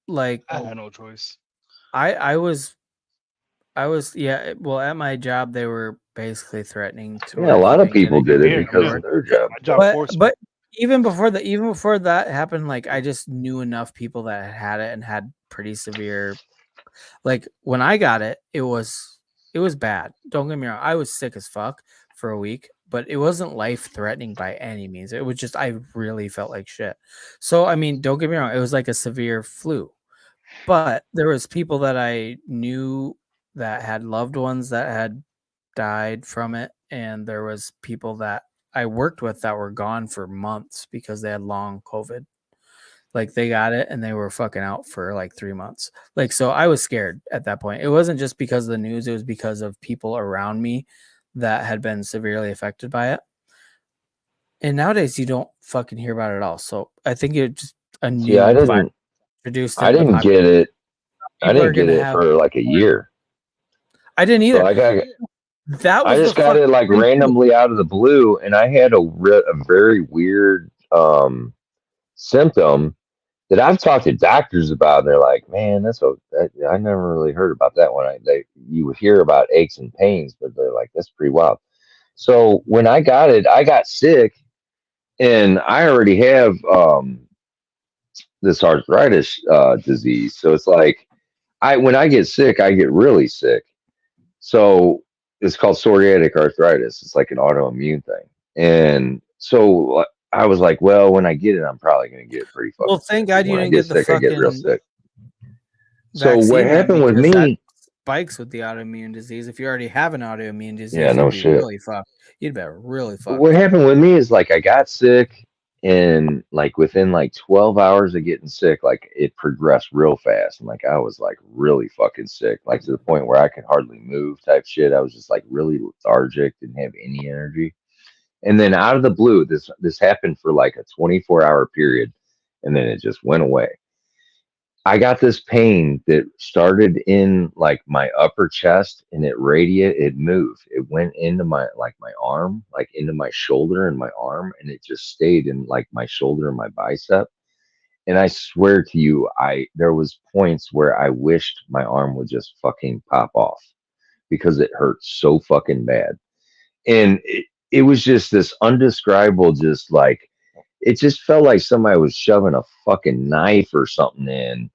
like I had no choice. I was yeah, well at my job they were basically threatening to Yeah, a lot of if they people didn't did get it because Yeah. of their job. My job but forced me. but even before that happened, like I just knew enough people that had it and had pretty severe. Like when I got it, it was bad. Don't get me wrong, I was sick as fuck for a week, but it wasn't life threatening by any means. It was just I really felt like shit. So I mean, don't get me wrong, it was like a severe flu, but there was people that I knew that had loved ones that had died from it, and there was people that I worked with that were gone for months because they had long COVID. Like they got it and they were fucking out for like 3 months. Like so I was scared at that point. It wasn't just because of the news, it was because of people around me that had been severely affected by it. And nowadays you don't fucking hear about it at all. So I think it's just a new See, I virus didn't introduced I into the didn't get it. I People are didn't get gonna it have for like a year. I didn't So either. That was I just got it like randomly out of the blue, and I had a very weird symptom that I've talked to doctors about, and they're like, "Man, I never really heard about that one." You would hear about aches and pains, but they're like, "That's pretty wild." So when I got it, I got sick, and I already have this arthritis disease. So it's like when I get sick, I get really sick. So it's called psoriatic arthritis. It's like an autoimmune thing. And so I was like, well, when I get it, I'm probably going to get pretty fucking sick. Thank God you When I didn't get get the sick, I get real fucking sick. So vaccine what then, happened with because that me? spikes with the autoimmune disease. If you already have an autoimmune disease, Yeah, no you'd be shit. really fucked. You'd be really fucked. What happened with me is like I got sick, and like within like 12 hours of getting sick, like it progressed real fast. And like I was like really fucking sick, like to the point where I could hardly move type shit. I was just like really lethargic, didn't have any energy. And then out of the blue, this happened for like a 24-hour period, and then it just went away. I got this pain that started in like my upper chest and it moved. It went into my arm, like into my shoulder and my arm, and it just stayed in like my shoulder and my bicep. And I swear to you, there was points where I wished my arm would just fucking pop off because it hurt so fucking bad. And it was just this undescribable, just like it just felt like somebody was shoving a fucking knife or something in,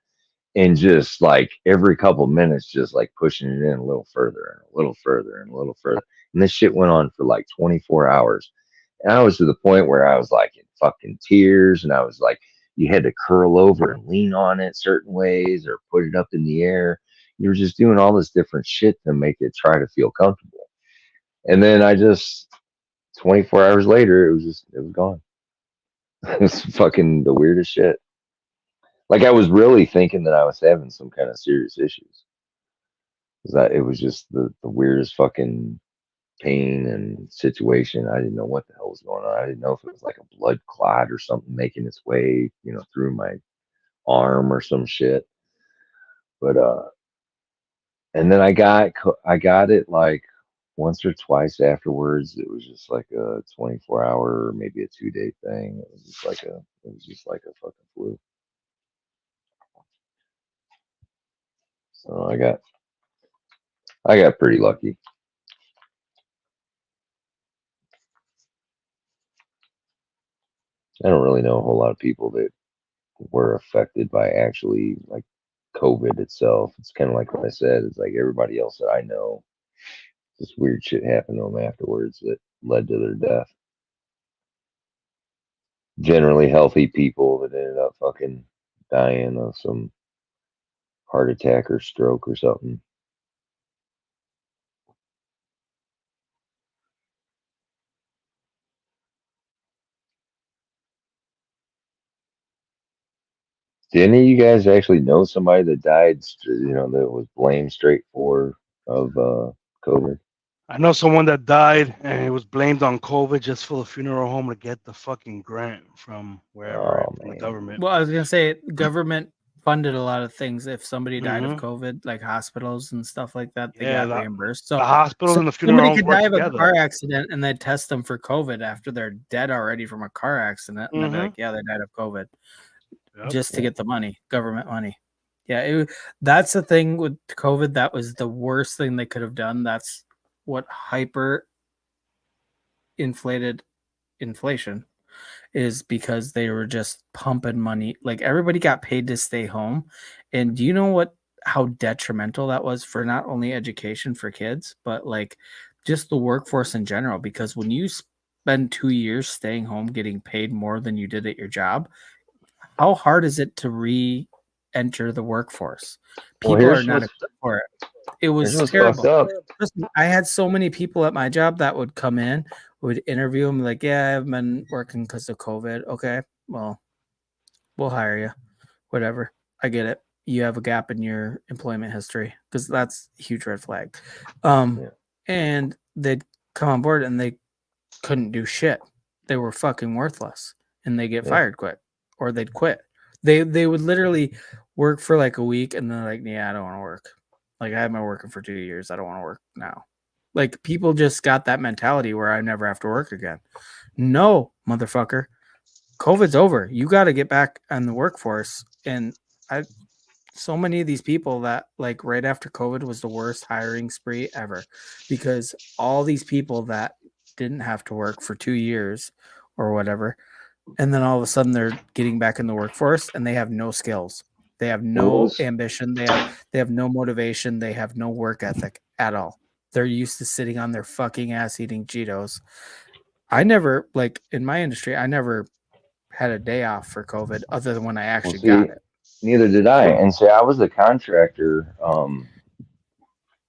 and just like every couple minutes, just like pushing it in a little further and a little further and a little further. And this shit went on for like 24 hours. And I was to the point where I was like in fucking tears, and I was like, you had to curl over and lean on it certain ways or put it up in the air. You were just doing all this different shit to make it try to feel comfortable. And then 24 hours later, it was gone. It was fucking the weirdest shit. Like I was really thinking that I was having some kind of serious issues. It was just the weirdest fucking pain and situation. I didn't know what the hell was going on. I didn't know if it was like a blood clot or something making its way, through my arm or some shit. But and then I got it like once or twice afterwards. It was just like a 24-hour, maybe a 2-day thing. It was just like a fucking flu. So I got pretty lucky. I don't really know a whole lot of people that were affected by actually like COVID itself. It's kind of like what I said. It's like everybody else that I know, this weird shit happened to them afterwards that led to their death. Generally healthy people that ended up fucking dying of some heart attack or stroke or something. Did any of you guys actually know somebody that died, that was blamed straight for of COVID? I know someone that died and it was blamed on COVID just for the funeral home to get the fucking grant from wherever, from the government. Well, I was gonna say government funded a lot of things. If somebody died of COVID, like hospitals and stuff like that, they got reimbursed. So the hospitals and the funeral somebody homes could die of together. a car accident and they test them for COVID after they're dead already from a car accident, and they're like, yeah, they died of COVID, just to get the money, government money. Yeah, that's the thing with COVID. That was the worst thing they could have done. That's what hyper inflated inflation is, because they were just pumping money. Like everybody got paid to stay home. And do you know how detrimental that was for not only education for kids, but like just the workforce in general? Because when you spend 2 years staying home getting paid more than you did at your job, how hard is it to re-enter the workforce? People are not equipped for it. It was terrible. Listen, I had so many people at my job that would come in, would interview them like, yeah, I've been working because of COVID. Okay, well, we'll hire you. Whatever. I get it. You have a gap in your employment history, because that's a huge red flag. And they'd come on board and they couldn't do shit. They were fucking worthless, and they get fired quick, or they'd quit. They would literally work for like a week and then like, yeah, I don't want to work. Like I've been working for 2 years. I don't want to work now. Like people just got that mentality where I never have to work again. No, motherfucker. COVID's over. You got to get back on the workforce. And so many of these people that like right after COVID was the worst hiring spree ever, because all these people that didn't have to work for 2 years or whatever, and then all of a sudden they're getting back in the workforce and they have no skills. They have no ambition. They have no motivation. They have no work ethic at all. They're used to sitting on their fucking ass eating Cheetos. I never, like in my industry, I never had a day off for COVID other than when I actually got it. Neither did I. And so I was a contractor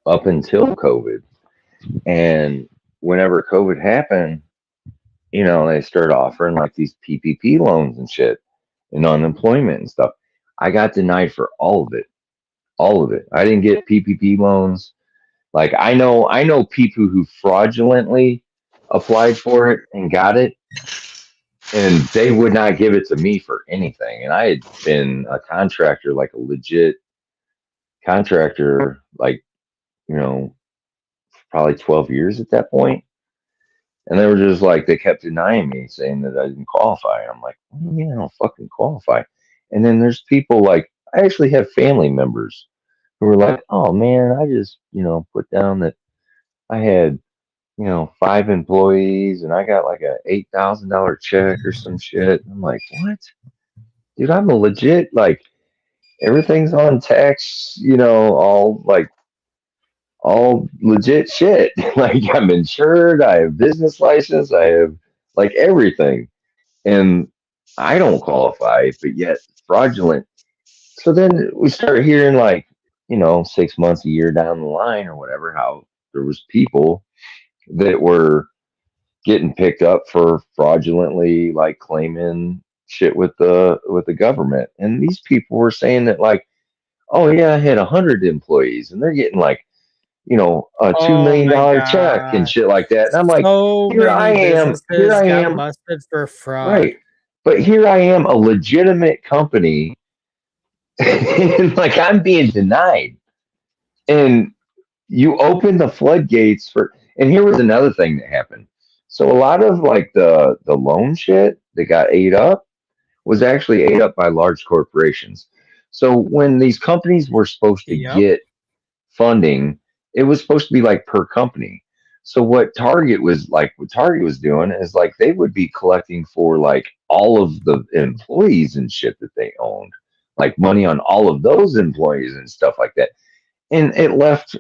up until COVID. And whenever COVID happened, they started offering like these PPP loans and shit and unemployment and stuff. I got denied for all of it. All of it. I didn't get PPP loans. Like I know people who fraudulently applied for it and got it. and they would not give it to me for anything. And I had been a contractor, like a legit contractor, like, you know, probably 12 years at that point. And they were just like, they kept denying me, saying that I didn't qualify. And I'm like, what do you mean I don't fucking qualify? And then there's people like, I actually have family members who were like, oh man, I just, put down that I had, 5 employees and I got like a $8,000 check or some shit. I'm like, what? Dude, I'm a legit, like, everything's on tax, all legit shit. Like, I'm insured, I have business license, I have like everything. And I don't qualify, but yet fraudulent. So then we start hearing like, 6 months, a year down the line or whatever, how there was people that were getting picked up for fraudulently like claiming shit with the government. And these people were saying that like, oh yeah, I had 100 employees and they're getting like, a $2 Oh million my dollar check and god. shit like that. And I'm like, So here I many am, here businesses I got am, busted for fraud. right. But here I am, a legitimate company, and like I'm being denied. And you open the floodgates for, and here was another thing that happened. So a lot of like the loan shit that got ate up was actually ate up by large corporations. So when these companies were supposed to Yep. get funding, it was supposed to be like per company. So what Target was doing is like they would be collecting for like all of the employees and shit that they owned, like money on all of those employees and stuff like that. And it left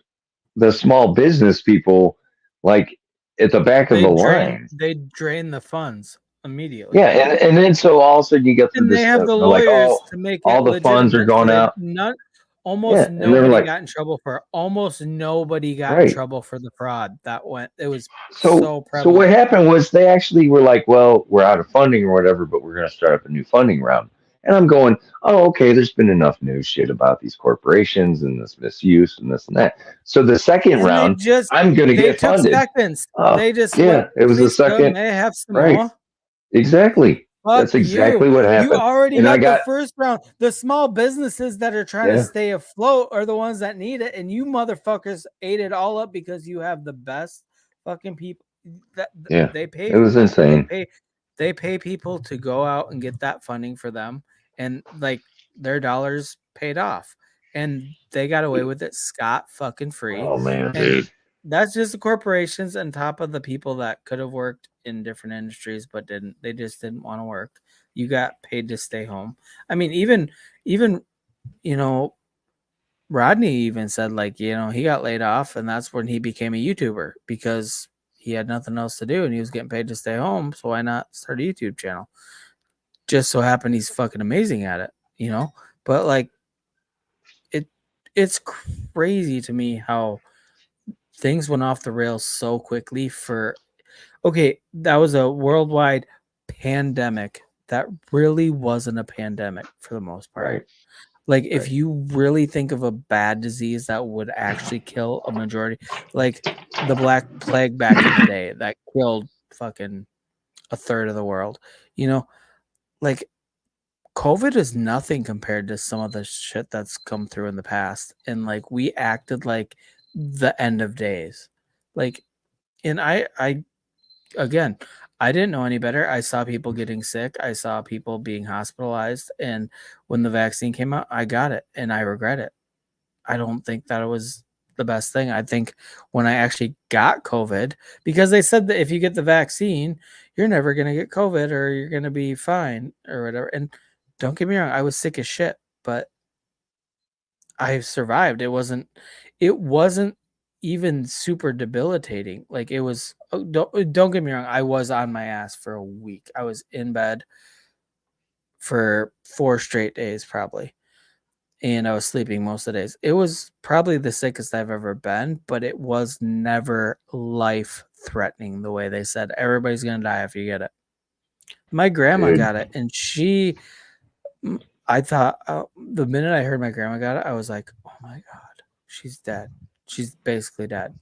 the small business people like at the back of the line. They drain the funds immediately. Yeah, and then so all of a sudden you get to And they this, have the they're like, lawyers oh, to make all it the funds are legitimate. going So out. almost Yeah, and they were nobody like, got in trouble for almost nobody got in right. trouble for the fraud that went. It was So so what prevalent. happened was they actually were like, well, we're out of funding or whatever, but we're going to start up a new funding round. And I'm going, oh, okay, there's been enough news shit about these corporations and this misuse and this and that. So the second And round, I'm going to they get took funded. seconds. Oh, They just yeah, went, it was the please come, second. may I have some Right. more? Exactly. Fuck That's exactly you. what happened. You already And I got the got, first round. The small businesses that are trying to stay afloat are the ones that need it, and you motherfuckers ate it all up because you have the best fucking people. yeah, They pay. it was insane. They pay people to go out and get that funding for them, and like their dollars paid off, and they got away with it scot fucking free. Oh man, and dude. That's just the corporations on top of the people that could have worked in different industries but didn't. They just didn't want to work. You got paid to stay home. I mean, even Rodney even said like, he got laid off and that's when he became a YouTuber because he had nothing else to do and he was getting paid to stay home. So why not start a YouTube channel? Just so happened he's fucking amazing at it, but like it's crazy to me how things went off the rails so quickly that was a worldwide pandemic that really wasn't a pandemic for the most part. Right. Like if you really think of a bad disease that would actually kill a majority, like the Black Plague back in the day that killed fucking a third of the world, like COVID is nothing compared to some of the shit that's come through in the past. And like we acted like the end of days. Like, and I again, I didn't know any better. I saw people getting sick. I saw people being hospitalized. And when the vaccine came out, I got it and I regret it. I don't think that it was the best thing. I think when I actually got COVID, because they said that if you get the vaccine, you're never going to get COVID or you're going to be fine or whatever. And don't get me wrong, I was sick as shit, but I survived. It wasn't even super debilitating. Like it was, don't get me wrong, I was on my ass for a week. I was in bed for 4 straight days probably. And I was sleeping most of the days. It was probably the sickest I've ever been, but it was never life threatening the way they said everybody's going to die if you get it. My grandma got it and I thought the minute I heard my grandma got it, I was like, oh my God, she's dead. She's basically dead.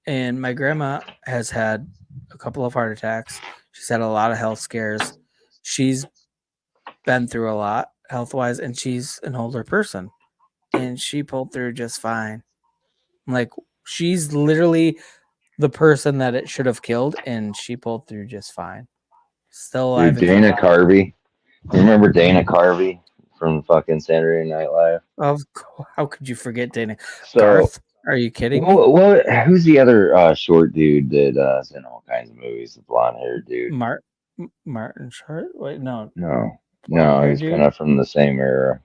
And my grandma has had a couple of heart attacks. She's had a lot of health scares. She's been through a lot health wise, and she's an older person, and she pulled through just fine. Like, she's literally the person that it should have killed, and she pulled through just fine. Still alive. Dude, Dana Carvey. You remember Dana Carvey from fucking Saturday Night Live? How could you forget Dana? So, Garth? Are you kidding me? who's the other short dude that is in all kinds of movies? The blonde haired dude. Martin Short? Wait, no. No, Blonde-haired he's dude? kind of from the same era.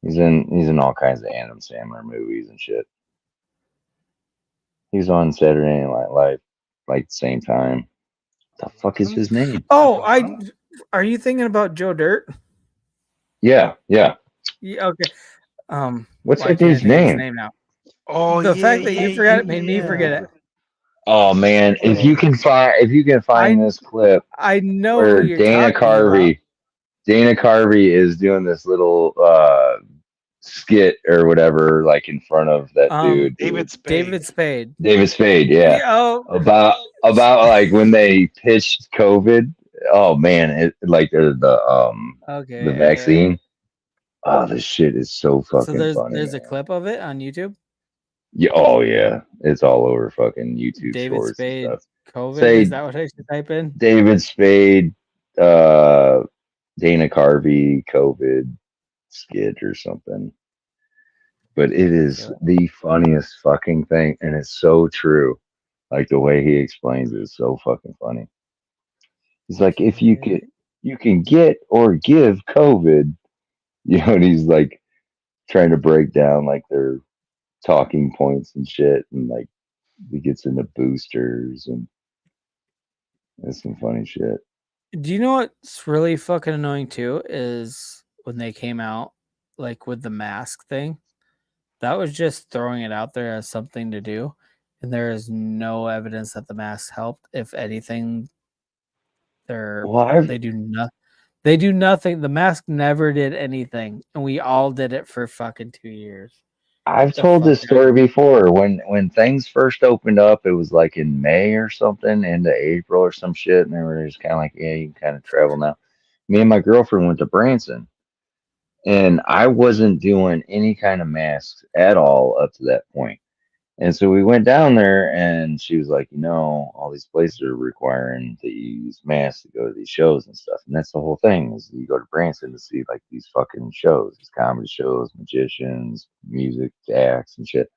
He's in all kinds of Adam Sandler movies and shit. He's on Saturday Night Live like the same time. What the fuck is his name? Oh, are you thinking about Joe Dirt? Yeah. Yeah, okay. What's why that can't I dude's think of his name? name now? Oh, The yeah, fact that you yeah, forgot yeah, it made me yeah. forget it. Oh man, if you can find this clip I know where who you're Dana talking Carvey is doing this little skit or whatever, like in front of that dude, David Spade. David Spade, yeah. Oh, About like when they pitched COVID. Oh man, it like okay. the vaccine. Oh, this shit is so fucking So funny. there's a man. clip of it on YouTube. Yeah, oh yeah, it's all over fucking YouTube David shorts Spade and stuff. COVID. Say Is that what I should type in? David Spade, Dana Carvey, COVID skit or something. But it is the funniest fucking thing, and it's so true. Like the way he explains it is so fucking funny. He's like, if you can get or give COVID, and he's like trying to break down like their talking points and shit, and like he gets into boosters and it's some funny shit. Do you know what's really fucking annoying too is when they came out like with the mask thing? That was just throwing it out there as something to do, and there is no evidence that the mask helped. If anything, they do nothing. They do nothing. The mask never did anything, and we all did it for fucking 2 years. I've told this story before. When things first opened up, it was like in May or something, into April or some shit, and they were just kind of like, yeah, you can kind of travel now. Me and my girlfriend went to Branson, and I wasn't doing any kind of masks at all up to that point. And so we went down there, and she was like, all these places are requiring that you use masks to go to these shows and stuff. And that's the whole thing is you go to Branson to see like these fucking shows, these comedy shows, magicians, music acts and shit.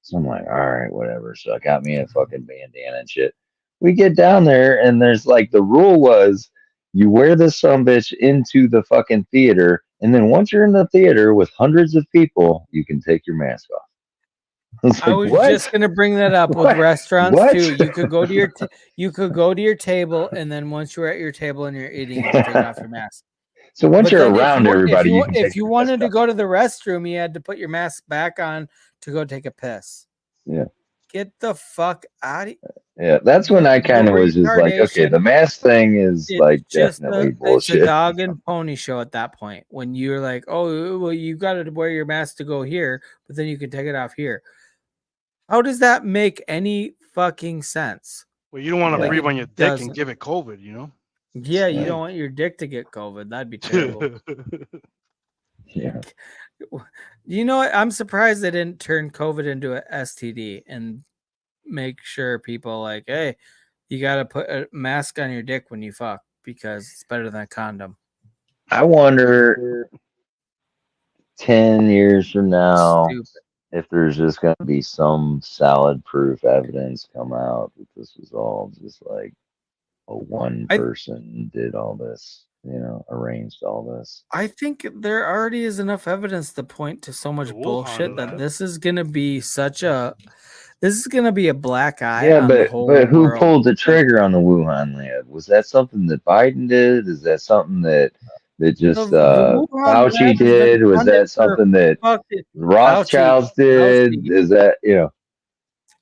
So I'm like, all right, whatever. So I got me a fucking bandana and shit. We get down there, and there's like the rule was you wear this sumbitch into the fucking theater, and then once you're in the theater with hundreds of people, you can take your mask off. I was just gonna bring that up with restaurants too. You could go to your table, and then once you're at your table and you're eating, you can take off your mask. So once you're around everybody, if you wanted to go to the restroom, you had to put your mask back on to go take a piss. Yeah. Get the fuck out of Yeah, that's when I kind of was just like, okay, the mask thing is like definitely bullshit. It's a dog and pony show at that point. When you're like, oh, well, you got to wear your mask to go here, but then you can take it off here. How does that make any fucking sense? Well, you don't want to breathe on your dick and give it COVID, Yeah, you don't want your dick to get COVID. That'd be terrible. Yeah. You know what? I'm surprised they didn't turn COVID into a STD and make sure people like, hey, you got to put a mask on your dick when you fuck because it's better than a condom. I wonder 10 years from now if there's just going to be some solid proof evidence come out that this was all just like one person did all this, arranged all this. I think there already is enough evidence to point to so much bullshit that this is going to be a black eye. Yeah, on but the whole who world. pulled the trigger on the Wuhan lab? Was that something that Biden did? Is that something that just Fauci did? Was that something that Rothschilds did? Is that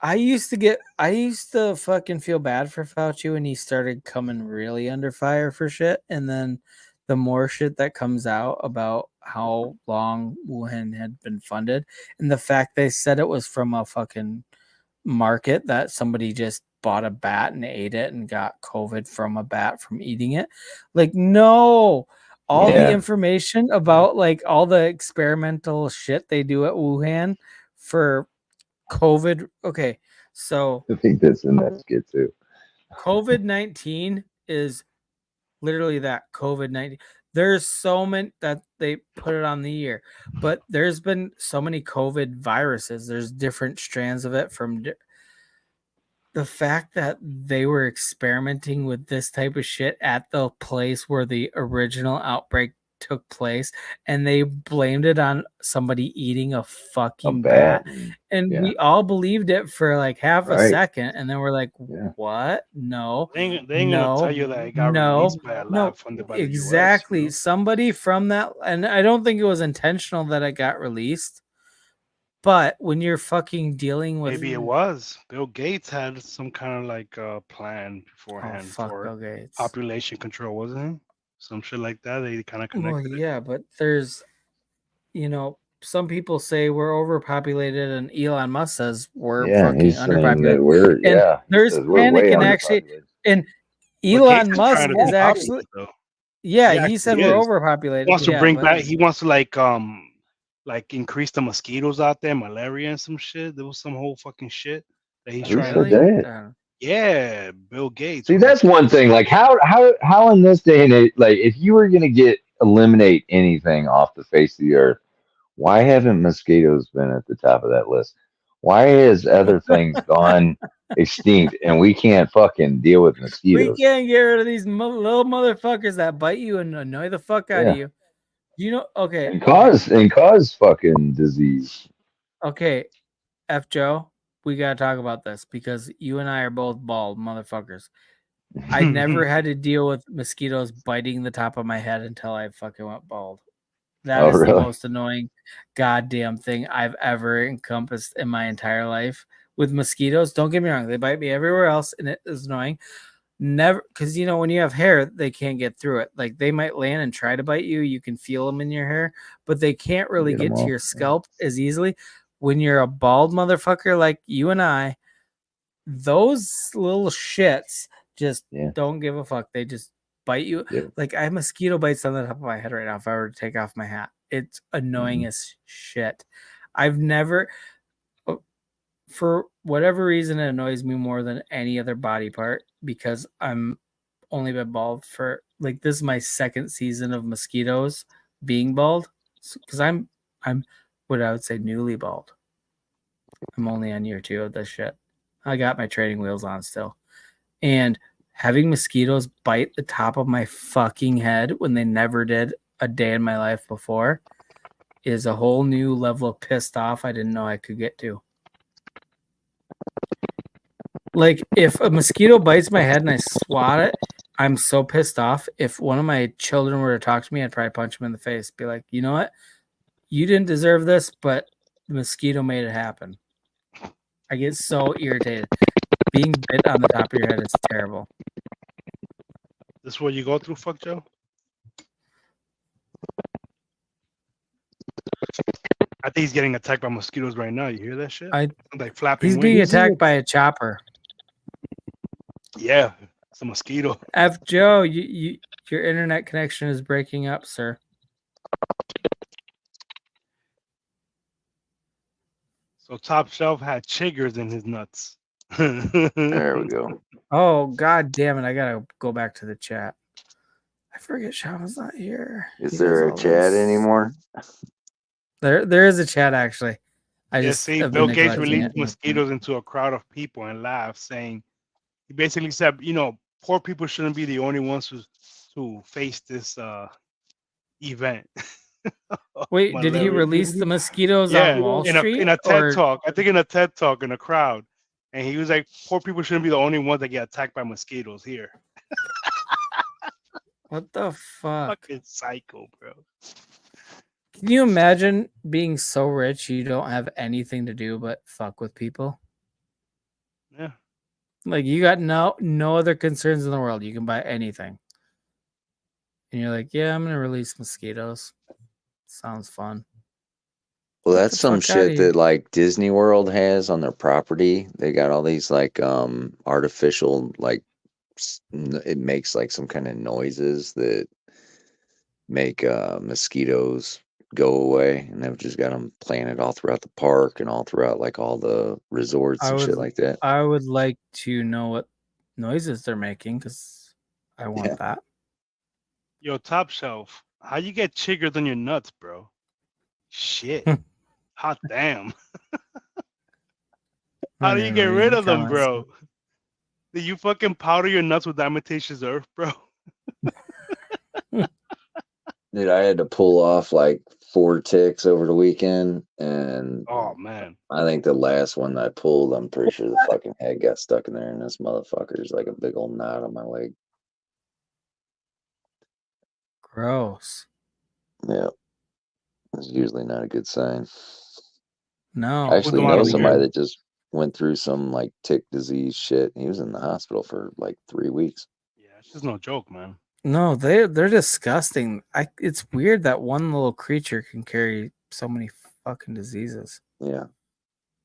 I used to fucking feel bad for Fauci when he started coming really under fire for shit, and then the more shit that comes out about how long Wuhan had been funded, and the fact they said it was from a fucking market that somebody just bought a bat and ate it and got COVID from a bat from eating it. Like, no, all Yeah. the information about like all the experimental shit they do at Wuhan for COVID. Okay, so I think that's in that skit too. COVID-19 is literally that COVID-19. There's so many that they put it on the year, but there's been so many COVID viruses. There's different strands of it from the fact that they were experimenting with this type of shit at the place where the original outbreak took place, and they blamed it on somebody eating a A fucking bat. bat. And Yeah. we all believed it for like half a Right. second, and then we're like, Yeah. what? No. They ain't gonna No, tell you that it got no, released by a lab no, funded by the US. exactly. you know? Somebody from that, and I don't think it was intentional that it got released. But when you're fucking dealing with Maybe it was. Bill Gates had some kind of like plan oh beforehand fuck for Bill Gates. population control, wasn't it? Some shit like that. They kind of Well, connected it. yeah, but there's, some people say we're overpopulated, and Elon Musk says we're Yeah, fucking he's saying underpopulated. that we're And yeah. He there's says we're way panic, and actually, underpopulated. and But Gates Elon is Musk trying to is depopulate actually, it, though. yeah, He he said actually we're is. overpopulated. He wants to yeah, bring but back. He wants to like increase the mosquitoes out there, malaria and some shit. There was some whole fucking shit that he's Who trying said to do. that? Yeah, Bill Gates. See, was that's one thing. Like, how in this day and age, like, if you were gonna eliminate anything off the face of the earth, why haven't mosquitoes been at the top of that list? Why has other things gone extinct and we can't fucking deal with we mosquitoes? can't get rid of these little motherfuckers that bite you and annoy the fuck out Yeah. of you. Okay, And cause fucking disease. okay, F Joe, we gotta talk about this because you and I are both bald motherfuckers. I never had to deal with mosquitoes biting the top of my head until I fucking went bald. That Oh, is the really? most annoying goddamn thing I've ever encompassed in my entire life with mosquitoes. Don't get me wrong, they bite me everywhere else, and it is annoying. Never, because when you have hair, they can't get through it. Like they might land and try to bite you. You can feel them in your hair, but they can't really Get 'em get to all. your scalp as easily. When you're a bald motherfucker like you and I, those little shits just Yeah. don't give a fuck. They just bite you. Yeah. Like I have mosquito bites on the top of my head right now if I were to take off my hat. It's annoying as shit. I've never, for whatever reason, it annoys me more than any other body part because I'm only been bald for like this is my second season of mosquitoes being bald because I'm what I would say newly bald. I'm only on year 2 of this shit. I got my training wheels on still. And having mosquitoes bite the top of my fucking head when they never did a day in my life before is a whole new level of pissed off I didn't know I could get to. Like, if a mosquito bites my head and I swat it, I'm so pissed off. If one of my children were to talk to me, I'd probably punch him in the face. Be like, you know what? You didn't deserve this, but the mosquito made it happen. I get so irritated. Being bit on the top of your head is terrible. This is what you go through, fuck Joe? I think he's getting attacked by mosquitoes right now. You hear that shit? Like flapping He's wings. being attacked by a chopper. Yeah, it's a mosquito. F. Joe, your internet connection is breaking up, sir. So Top Shelf had chiggers in his nuts. There we go. Oh, god damn it. I gotta go back to the chat. I forget Sean's not here. Is He there does a all chat this. anymore? There is a chat actually. I Yeah, just see, have Bill been Gates neglecting released it. mosquitoes into a crowd of people and laughed, saying he basically said, poor people shouldn't be the only ones who face this event. Wait, did he Malaria. release the mosquitoes Yeah, on Wall Street? in a TED or- talk. I think in a TED talk in a crowd, and he was like, "Poor people shouldn't be the only ones that get attacked by mosquitoes here." What the fuck? Fucking psycho, bro. Can you imagine being so rich you don't have anything to do but fuck with people? Yeah. Like you got no other concerns in the world. You can buy anything. And you're like, yeah, I'm gonna release mosquitoes. Sounds fun. Well, Get that's the some fuck outta shit here. that like Disney World has on their property. They got all these like artificial like it makes like some kind of noises that make mosquitoes go away, and they've just got them planted all throughout the park and all throughout like all the resorts I and shit would like that. I would like to know what noises they're making because I want Yeah. that. Yo, Top Shelf, how you get chiggers on your nuts, bro? Shit. Hot damn. How do you I'm get rid reading of them, comments. bro? Do you fucking powder your nuts with Dimetatious Earth, bro? Dude, I had to pull off like 4 ticks over the weekend, and Oh man. I think the last one I pulled, I'm pretty sure the fucking head got stuck in there, and this motherfucker's like a big old knot on my leg. Gross. Yeah, it's usually not a good sign. No. I actually them know out of somebody weird. that just went through some like tick disease shit. He was in the hospital for like 3 weeks. Yeah, it's just no joke, man. No, they're disgusting. It's weird that one little creature can carry so many fucking diseases. Yeah,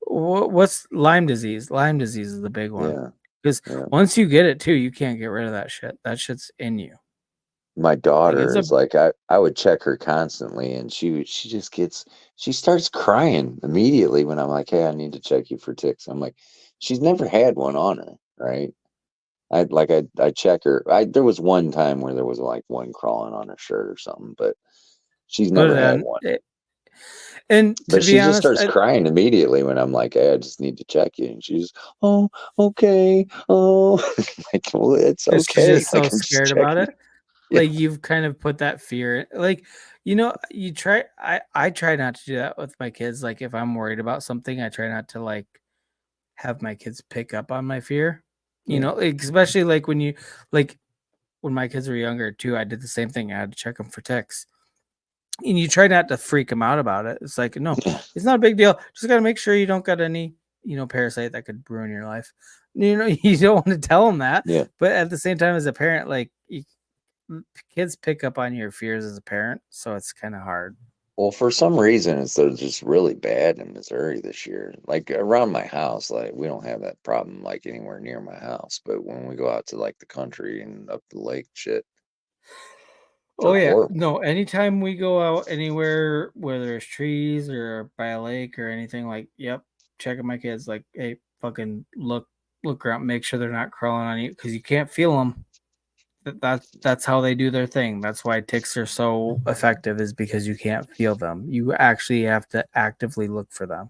What's Lyme disease? Lyme disease is the big one. yeah, Because yeah. once you get it too, you can't get rid of that shit. That shit's in you. My daughter it's is like I would check her constantly, and she just gets she starts crying immediately when I'm like, hey, I need to check you for ticks. I'm like, she's never had one on her, right? I check her. There was one time where there was like one crawling on her shirt or something, but she's But never had one. and to But be she just honest, starts crying immediately when I'm like, hey, I just need to check you. And she's, oh, okay. Oh, like, well, it's she's okay. just so Like, I'm just scared about checking. it. Like you've kind of put that fear like you try I try not to do that with my kids. Like if I'm worried about something, I try not to like have my kids pick up on my fear. Yeah. Like, especially like when when my kids were younger too, I did the same thing. I had to check them for ticks. And you try not to freak them out about it. It's like, no, it's not a big deal. Just got to make sure you don't got any, parasite that could ruin your life. You don't want to tell them that. Yeah. But at the same time, as a parent, like kids pick up on your fears as a parent. So it's kind of hard. Well, for some reason, they're just really bad in Missouri this year. Like around my house, like we don't have that problem like anywhere near my house. But when we go out to like the country and up the lake, shit, Oh they're yeah, horrible. no. Anytime we go out anywhere where there's trees or by a lake or anything, like, yep, checking my kids. Like, hey, fucking look around, make sure they're not crawling on you because you can't feel them. That's how they do their thing. That's why ticks are so effective, is because you can't feel them. You actually have to actively look for them.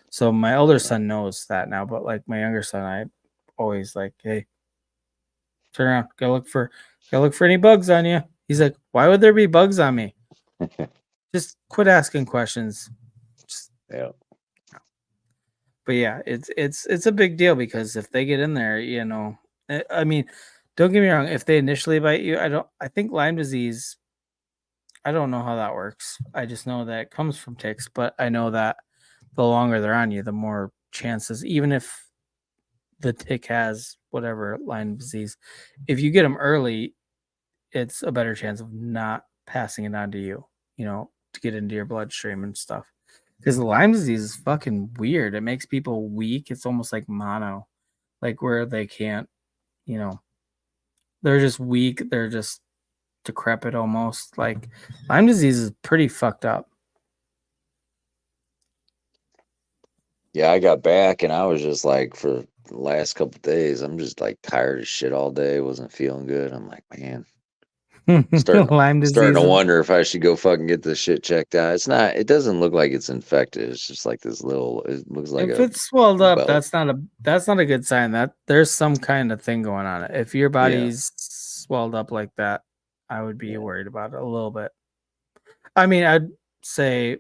So my older son knows that now, but like my younger son, I always like, hey, turn around, go look for any bugs on you. He's like, why would there be bugs on me? Just quit asking questions. Yeah. But yeah, it's a big deal because if they get in there, I mean, don't get me wrong. If they initially bite you, I think Lyme disease, I don't know how that works. I just know that it comes from ticks, but I know that the longer they're on you, the more chances, even if the tick has whatever Lyme disease, if you get them early, it's a better chance of not passing it on to you, to get into your bloodstream and stuff. Because Lyme disease is fucking weird. It makes people weak. It's almost like mono, like where they can't, they're just weak. They're just decrepit almost. Like Lyme disease is pretty fucked up. Yeah, I got back and I was just like, for the last couple of days, I'm just like tired as shit all day. Wasn't feeling good. I'm like, man, Lyme disease. starting to wonder if I should go fucking get this shit checked out. It doesn't look like it's infected. It's just like this little, it looks like If a it's swelled up, belt. that's not a good sign. That there's some kind of thing going on. If your body's swelled up like that, I would be worried about it a little bit. I mean, I'd say,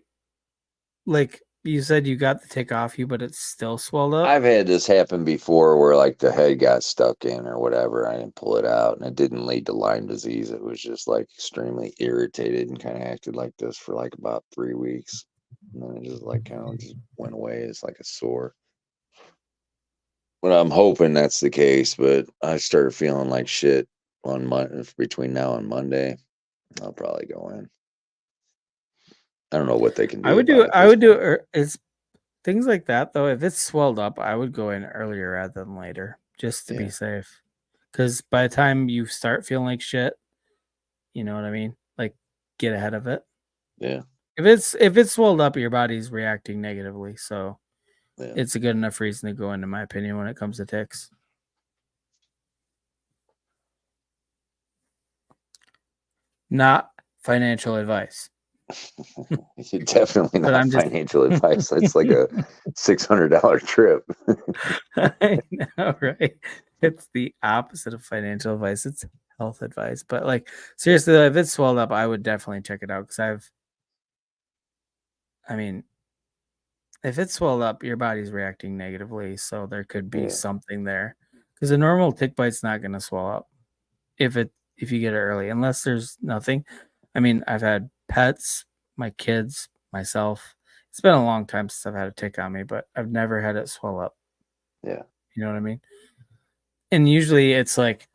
like you said, you got the tick off you, but it's still swelled up. I've had this happen before where like the head got stuck in or whatever. I didn't pull it out and it didn't lead to Lyme disease. It was just like extremely irritated and kind of acted like this for like about 3 weeks. And then it just like kind of just went away. It's like a sore. But I'm hoping that's the case, but I started feeling like shit on between now and Monday. I'll probably go in. I don't know what they can do. I would about do. it at I this would do. point. It's things like that though. If it's swelled up, I would go in earlier rather than later, just to Yeah. be safe. Because by the time you start feeling like shit, you know what I mean. Like, get ahead of it. Yeah. If it's swelled up, your body's reacting negatively. So Yeah. it's a good enough reason to go in my opinion, when it comes to ticks. Not financial advice. It's definitely But not I'm just financial advice. It's like a $600 trip. I know, right? It's the opposite of financial advice. It's health advice. But like seriously, if it's swelled up, I would definitely check it out because I mean, if it's swelled up, your body's reacting negatively, so there could be Yeah. something there. Because a normal tick bite's not going to swell up if you get it early, unless there's nothing. I mean, I've had pets, my kids, myself. It's been a long time since I've had a tick on me, but I've never had it swell up. Yeah. You know what I mean? And usually it's like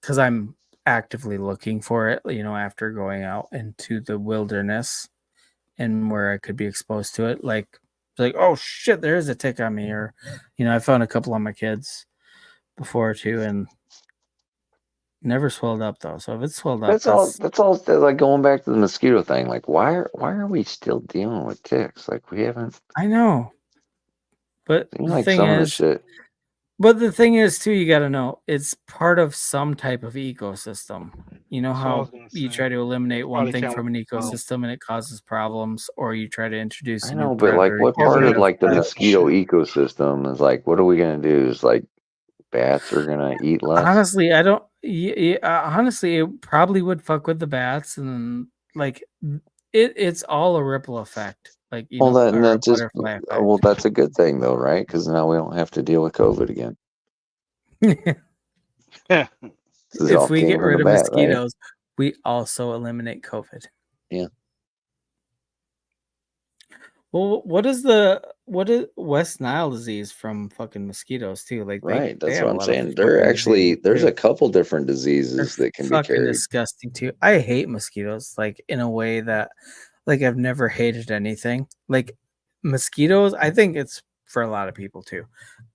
because I'm actively looking for it, after going out into the wilderness and where I could be exposed to it. Like, oh shit, there is a tick on me. Or, I found a couple on my kids before too, and never swelled up though. So if it's swelled up, That's all like going back to the mosquito thing. Like why are we still dealing with ticks? Like we haven't I know. But seen the like thing some of the is, shit. But the thing is, too, you got to know it's part of some type of ecosystem. You know That's what I was how gonna you say. try to eliminate one Probably thing can't from an work well. ecosystem and it causes problems, or you try to introduce I a new know, but like predator. what Get part rid of of like the That's mosquito shit. ecosystem is like what are we gonna do? Is like bats are gonna eat less? Honestly, I don't. Honestly, it probably would fuck with the bats, and like it's all a ripple effect, like Well, or a that just butterfly well, effect. that's a good thing though, right? Because now we don't have to deal with COVID again. Yeah. This If all we came get from the rid of bat, right? mosquitoes, we also eliminate COVID. Yeah. Well, what is West Nile disease from fucking mosquitoes too? Like they Right. That's have what a I'm lot of saying. fucking There's diseases a too. couple different They're diseases that can be fucking carried. disgusting too. I hate mosquitoes like in a way that like I've never hated anything. Like mosquitoes, I think it's for a lot of people too.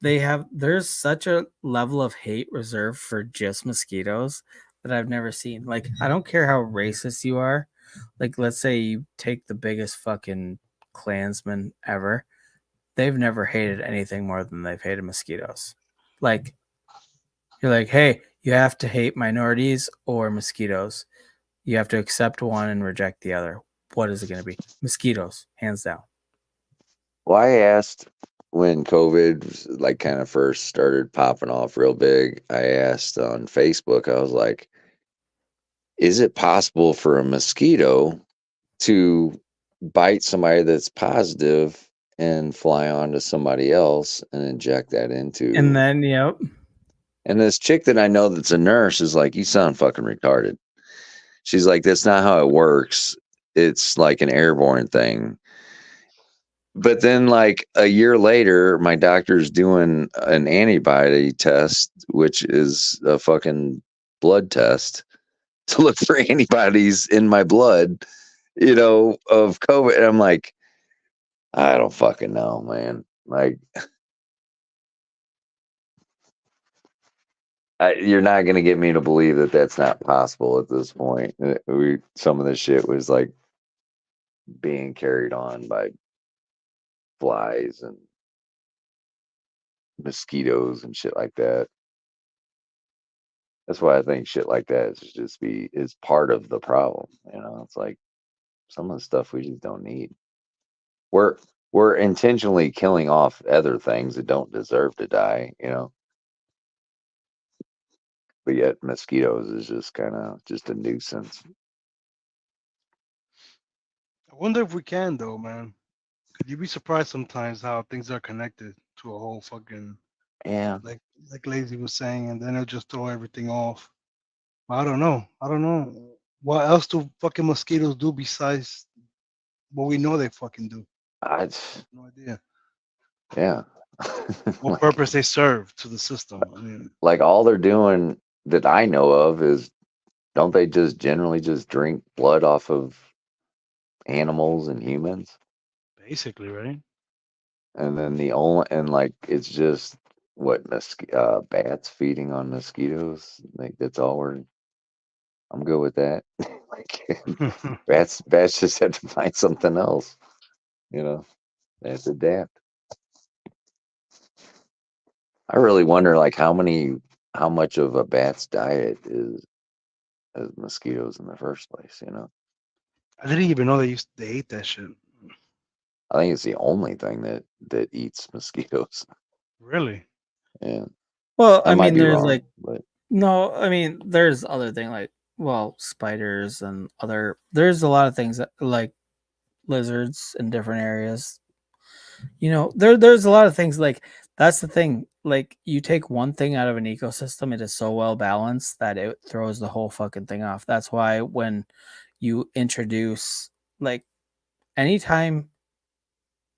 There's such a level of hate reserved for just mosquitoes that I've never seen. Like I don't care how racist you are. Like let's say you take the biggest fucking Klansman ever. They've never hated anything more than they've hated mosquitoes. Like you're like, hey, you have to hate minorities or mosquitoes. You have to accept one and reject the other. What is it going to be? Mosquitoes, hands down. Well, I asked when COVID like kind of first started popping off real big. I asked on Facebook. I was like, "Is it possible for a mosquito to bite somebody that's positive and fly on to somebody else and inject that into?" And then, yep. And this chick that I know that's a nurse is like, "You sound fucking retarded." She's like, "That's not how it works. It's like an airborne thing." But then, like a year later, my doctor's doing an antibody test, which is a fucking blood test to look for antibodies in my blood, of COVID. And I'm like, I don't fucking know, man. Like, you're not going to get me to believe that that's not possible at this point. Some of this shit was like being carried on by flies and mosquitoes and shit like that. That's why I think shit like that is part of the problem. It's like some of the stuff we just don't need. We're intentionally killing off other things that don't deserve to die. But yet mosquitoes is just kind of just a nuisance. I wonder if we can though, man. Could you be surprised sometimes how things are connected to a whole fucking Yeah. like Lazy was saying, and then it'll just throw everything off. I don't know. I don't know. What else do fucking mosquitoes do besides what we know they fucking do? I, No idea. yeah. What purpose they serve to the system. I mean, Like all they're doing that I know of is don't they just generally just drink blood off of animals and humans, Basically, right? and then like it's just what bats feeding on mosquitoes. Like that's all we're. I'm good with that. Like bats just have to find something else. You know, they have to adapt. I really wonder, like, how much of a bat's diet is mosquitoes in the first place. I didn't even know they ate that shit. I think it's the only thing that eats mosquitoes. Really? Yeah, Well, I I might mean, be there's wrong, like but no, I mean, there's other thing like spiders and other. There's a lot of things that like lizards in different areas. There's a lot of things like that's the thing. Like you take one thing out of an ecosystem, it is so well balanced that it throws the whole fucking thing off. That's why when you introduce like anytime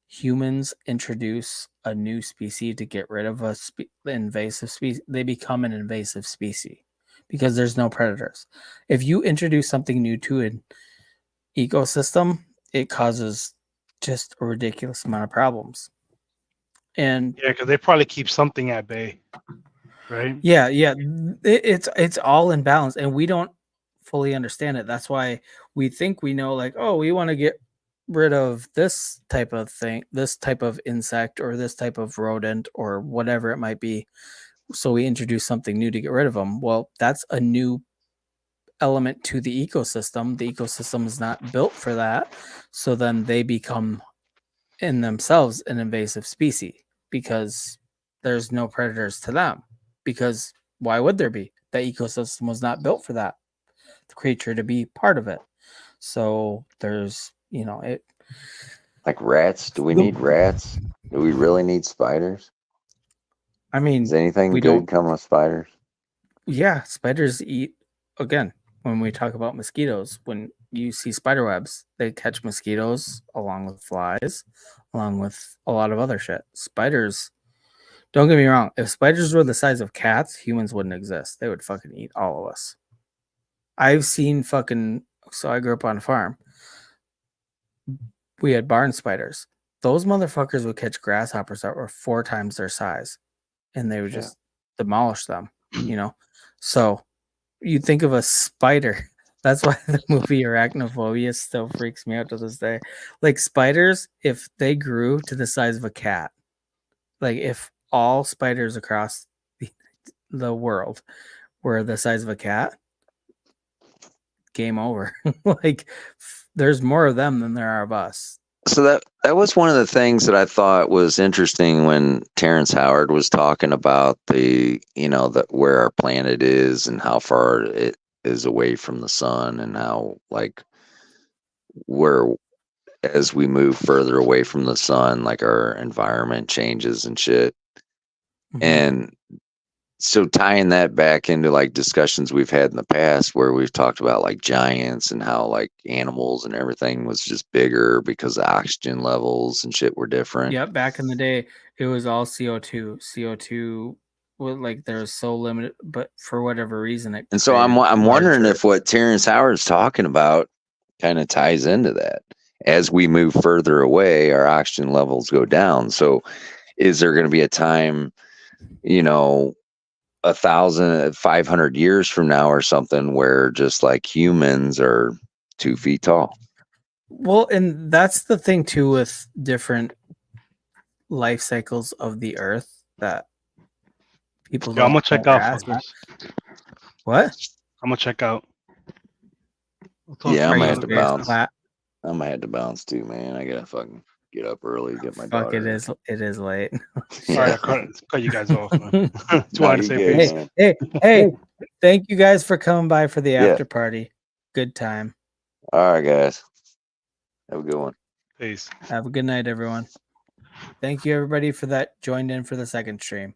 humans introduce a new species to get rid of invasive species, they become an invasive species because there's no predators. If you introduce something new to an ecosystem, it causes just a ridiculous amount of problems. And Yeah, because they probably keep something at bay, right? yeah, it's all in balance, and we don't fully understand it. That's why we think we know, like, oh, we want to get rid of this type of thing, this type of insect, or this type of rodent, or whatever it might be. So we introduce something new to get rid of them. Well, that's a new element to the ecosystem. The ecosystem is not built for that, so then they become in themselves an invasive species because there's no predators to them. Because why would there be? The ecosystem was not built for that the creature to be part of it. So there's, it. like rats, do we need rats? Do we really need spiders? I mean, Does anything we good don't. come with spiders? Yeah, spiders eat. Again, when we talk about mosquitoes, when you see spider webs, they catch mosquitoes along with flies, along with a lot of other shit. Spiders. Don't get me wrong. If spiders were the size of cats, humans wouldn't exist. They would fucking eat all of us. I've seen fucking. So I grew up on a farm. We had barn spiders. Those motherfuckers would catch grasshoppers that were 4 times their size, and they would just demolish them. So you think of a spider. That's why the movie Arachnophobia still freaks me out to this day. Like spiders, if they grew to the size of a cat, like if all spiders across the world were the size of a cat, game over. Like there's more of them than there are of us. So that was one of the things that I thought was interesting when Terrence Howard was talking about where our planet is and how far it is away from the sun, and how like where as we move further away from the sun, like our environment changes and shit. Mhm. And so tying that back into like discussions we've had in the past where we've talked about like giants and how like animals and everything was just bigger because the oxygen levels and shit were different. Yep, back in the day, it was all CO2. CO2 was like there's so limited, but for whatever reason, it. And so I'm created wondering larger- if what Terrence Howard's talking about kind of ties into that. As we move further away, our oxygen levels go down. So is there going to be a time, 1,500 years from now or something where just like humans are 2 feet tall? Well, and that's the thing too with different life cycles of the Earth that people Yeah, I'm don't. gonna check don't out. grasp. Fuckers. What? I'm gonna check out. We'll talk Yeah, to I you might Are have another to you day. bounce. flat? I might have to bounce too, man. I gotta fucking get up early, get my Fuck, daughter. it is late. Sorry, I cut you guys off, man. Just No, wanted to you say good, peace. man. Hey, thank you guys for coming by for the Yeah. after party. Good time. All right, guys. Have a good one. Peace. Have a good night, everyone. Thank you, everybody, for that joined in for the second stream.